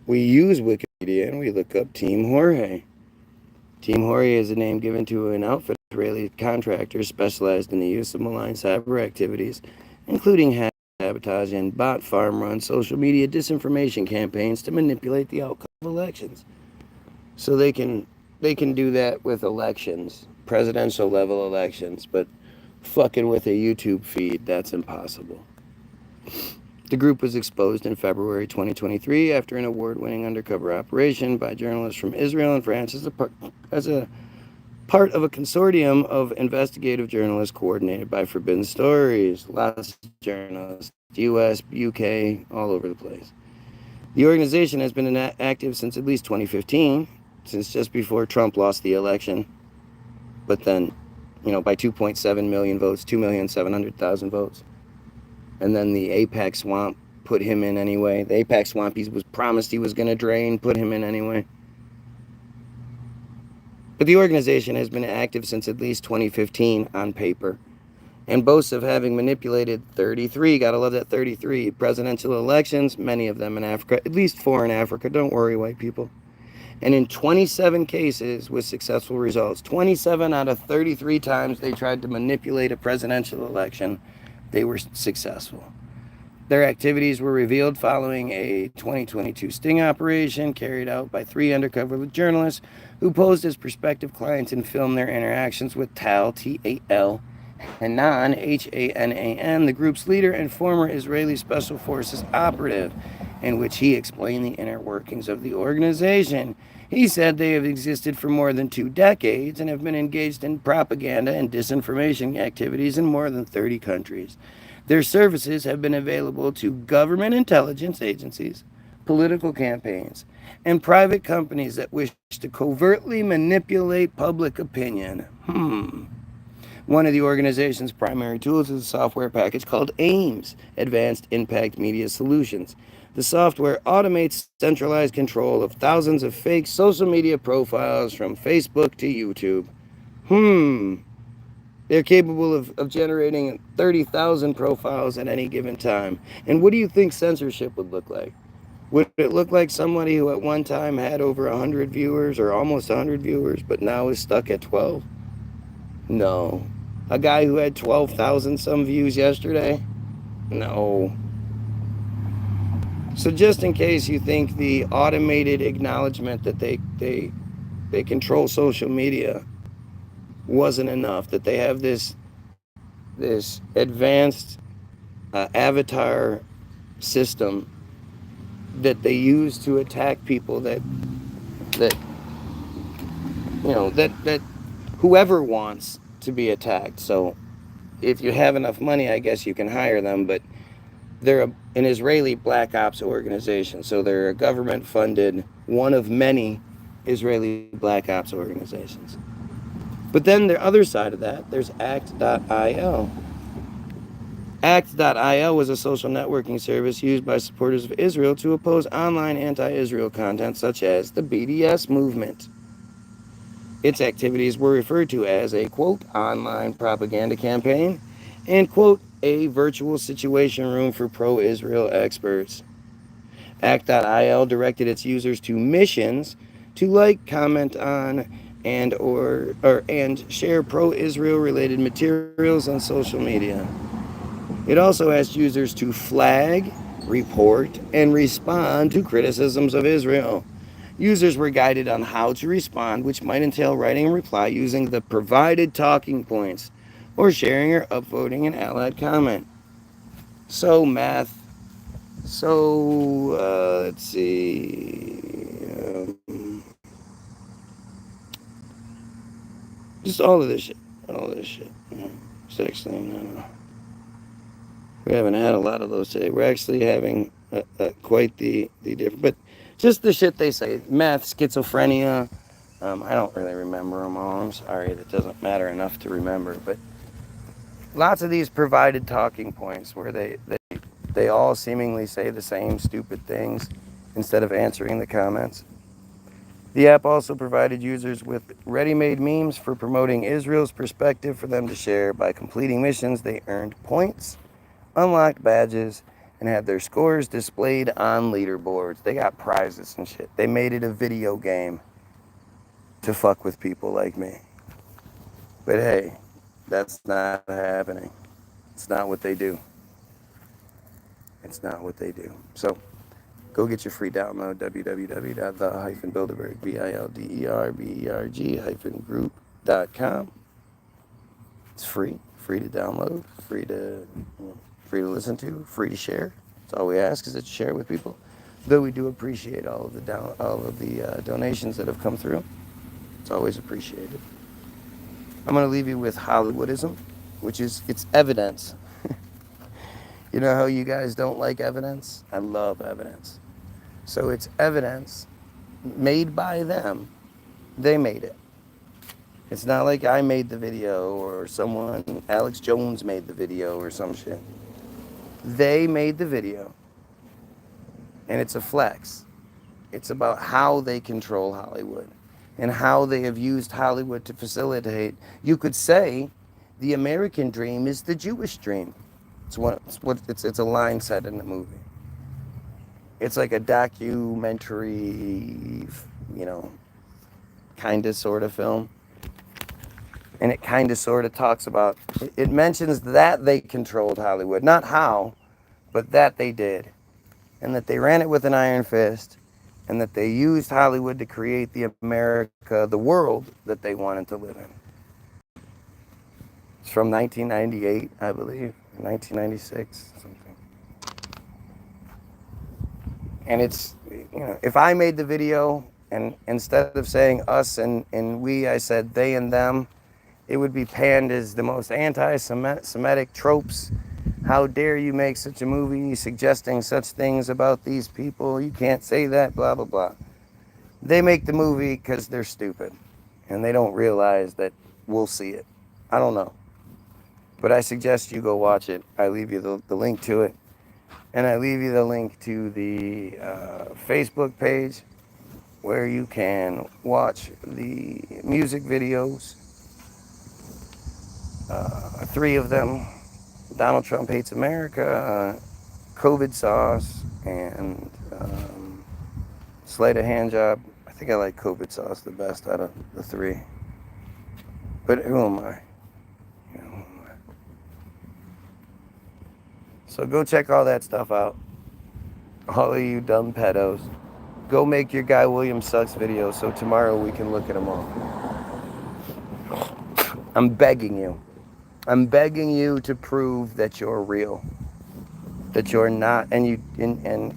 we use Wikipedia and we look up Team Jorge. Team Jorge is a name given to an outfit of Israeli contractors specialized in the use of malign cyber activities, including sabotage and bot farm run social media disinformation campaigns to manipulate the outcome of elections. So they can do that with elections, presidential level elections, but fucking with a YouTube feed, that's impossible. The group was exposed in February 2023 after an award-winning undercover operation by journalists from Israel and France as a part of a consortium of investigative journalists coordinated by Forbidden Stories, lots of journalists, US, UK, all over the place. The organization has been active since at least 2015, since just before Trump lost the election, but then, by 2.7 million votes, 2,700,000 votes. And then the AIPAC swamp put him in anyway. The AIPAC swamp he was promised he was going to drain, put him in anyway. But the organization has been active since at least 2015 on paper, and boasts of having manipulated 33, gotta love that 33, presidential elections, many of them in Africa, at least 4 in Africa, don't worry, white people. And in 27 cases with successful results. 27 out of 33 times they tried to manipulate a presidential election, they were successful. Their activities were revealed following a 2022 sting operation carried out by 3 undercover journalists who posed as prospective clients and filmed their interactions with Tal, T-A-L, Hanan, H-A-N-A-N, the group's leader and former Israeli Special Forces operative, in which he explained the inner workings of the organization. He said they have existed for more than 2 decades and have been engaged in propaganda and disinformation activities in more than 30 countries. Their services have been available to government intelligence agencies, political campaigns, and private companies that wish to covertly manipulate public opinion. One of the organization's primary tools is a software package called AIMS, Advanced Impact Media Solutions. The software automates centralized control of thousands of fake social media profiles from Facebook to YouTube. They're capable of generating 30,000 profiles at any given time. And what do you think censorship would look like? Would it look like somebody who at one time had over 100 viewers or almost 100 viewers, but now is stuck at 12? No. A guy who had 12,000 some views yesterday? No. So just in case you think the automated acknowledgement that they control social media wasn't enough, that they have this advanced avatar system that they use to attack people that whoever wants to be attacked. So if you have enough money, I guess you can hire them, but they're an Israeli black ops organization. So they're a government-funded, one of many Israeli black ops organizations. But then the other side of that, there's ACT.IL. ACT.IL was a social networking service used by supporters of Israel to oppose online anti-Israel content such as the BDS movement. Its activities were referred to as a, quote, online propaganda campaign and, quote, a virtual situation room for pro-Israel experts. ACT.IL directed its users to missions to like, comment on, and share pro-Israel related materials on social media. It also asked users to flag, report, and respond to criticisms of Israel. Users were guided on how to respond, which might entail writing a reply using the provided talking points or sharing or upvoting an allied comment. So, math. So, let's see. Just all of this shit. All this shit. Sex thing, I don't know. We haven't had a lot of those today. We're actually having quite the different. But just the shit they say. Math, schizophrenia. I don't really remember them all. I'm sorry. That doesn't matter enough to remember. But lots of these provided talking points where they all seemingly say the same stupid things instead of answering the comments. The app also provided users with ready-made memes for promoting Israel's perspective for them to share. By completing missions, they earned points, unlocked badges, and had their scores displayed on leaderboards. They got prizes and shit. They made it a video game to fuck with people like me. But hey, that's not happening. It's not what they do. It's not what they do. So go get your free download, www.the-bilderberg, bilderberg-group.com. It's free to download, free to listen to, free to share. That's all we ask is that you share with people. Though we do appreciate all of the donations that have come through. It's always appreciated. I'm going to leave you with Hollywoodism, which is it's evidence. You know how you guys don't like evidence? I love evidence. So it's evidence made by them. They made it. It's not like I made the video or someone, Alex Jones made the video or some shit. They made the video. And it's a flex. It's about how they control Hollywood and how they have used Hollywood to facilitate. You could say the American dream is the Jewish dream. It's a line said in the movie. It's like a documentary, kind of sort of film. And it kind of sort of talks about, it mentions that they controlled Hollywood. Not how, but that they did. And that they ran it with an iron fist. And that they used Hollywood to create the America, the world that they wanted to live in. It's from 1998, I believe. 1996, something. And it's, if I made the video and instead of saying us and we, I said they and them, it would be panned as the most anti-Semitic tropes. How dare you make such a movie suggesting such things about these people? You can't say that, blah, blah, blah. They make the movie because they're stupid. And they don't realize that we'll see it. I don't know. But I suggest you go watch it. I leave you the link to it. And I leave you the link to the Facebook page where you can watch the music videos. 3 of them. Donald Trump Hates America, COVID Sauce, and Sleight of Hand Job. I think I like COVID Sauce the best out of the 3. But who am I? So go check all that stuff out. All of you dumb pedos. Go make your Guy Williams Sucks video so tomorrow we can look at them all. I'm begging you. I'm begging you to prove that you're real. That you're not, and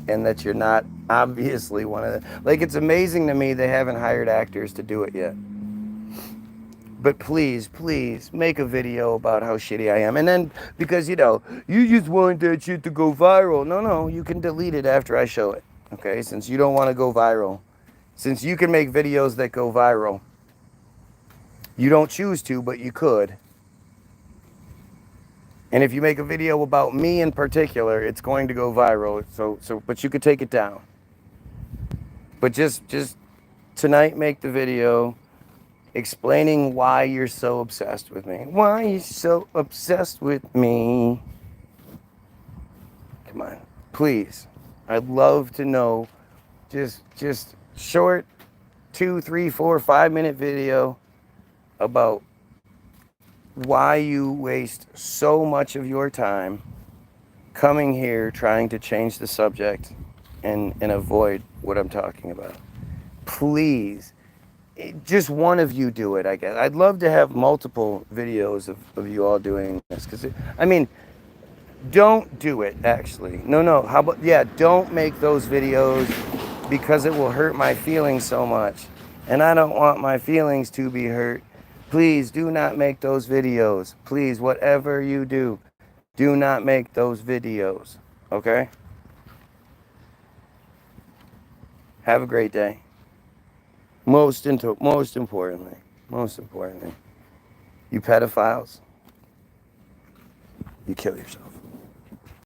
that you're not obviously one of the, like, it's amazing to me they haven't hired actors to do it yet. But please, make a video about how shitty I am. And then, because, you just want that shit to go viral. No, you can delete it after I show it. Okay, since you don't want to go viral. Since you can make videos that go viral. You don't choose to, but you could. And if you make a video about me in particular, it's going to go viral. But you could take it down. But just tonight, make the video explaining why you're so obsessed with me. Why are you so obsessed with me? Come on, please. I'd love to know. Just short 2, 3, 4, 5-minute video about why you waste so much of your time coming here trying to change the subject and avoid what I'm talking about. please, just one of you do it, I guess. I'd love to have multiple videos of you all doing this. Because, I mean, don't do it, actually. No. How about, yeah, don't make those videos because it will hurt my feelings so much. And I don't want my feelings to be hurt. Please do not make those videos. Please, whatever you do, do not make those videos. Okay? Have a great day. Most importantly, you pedophiles, you kill yourself.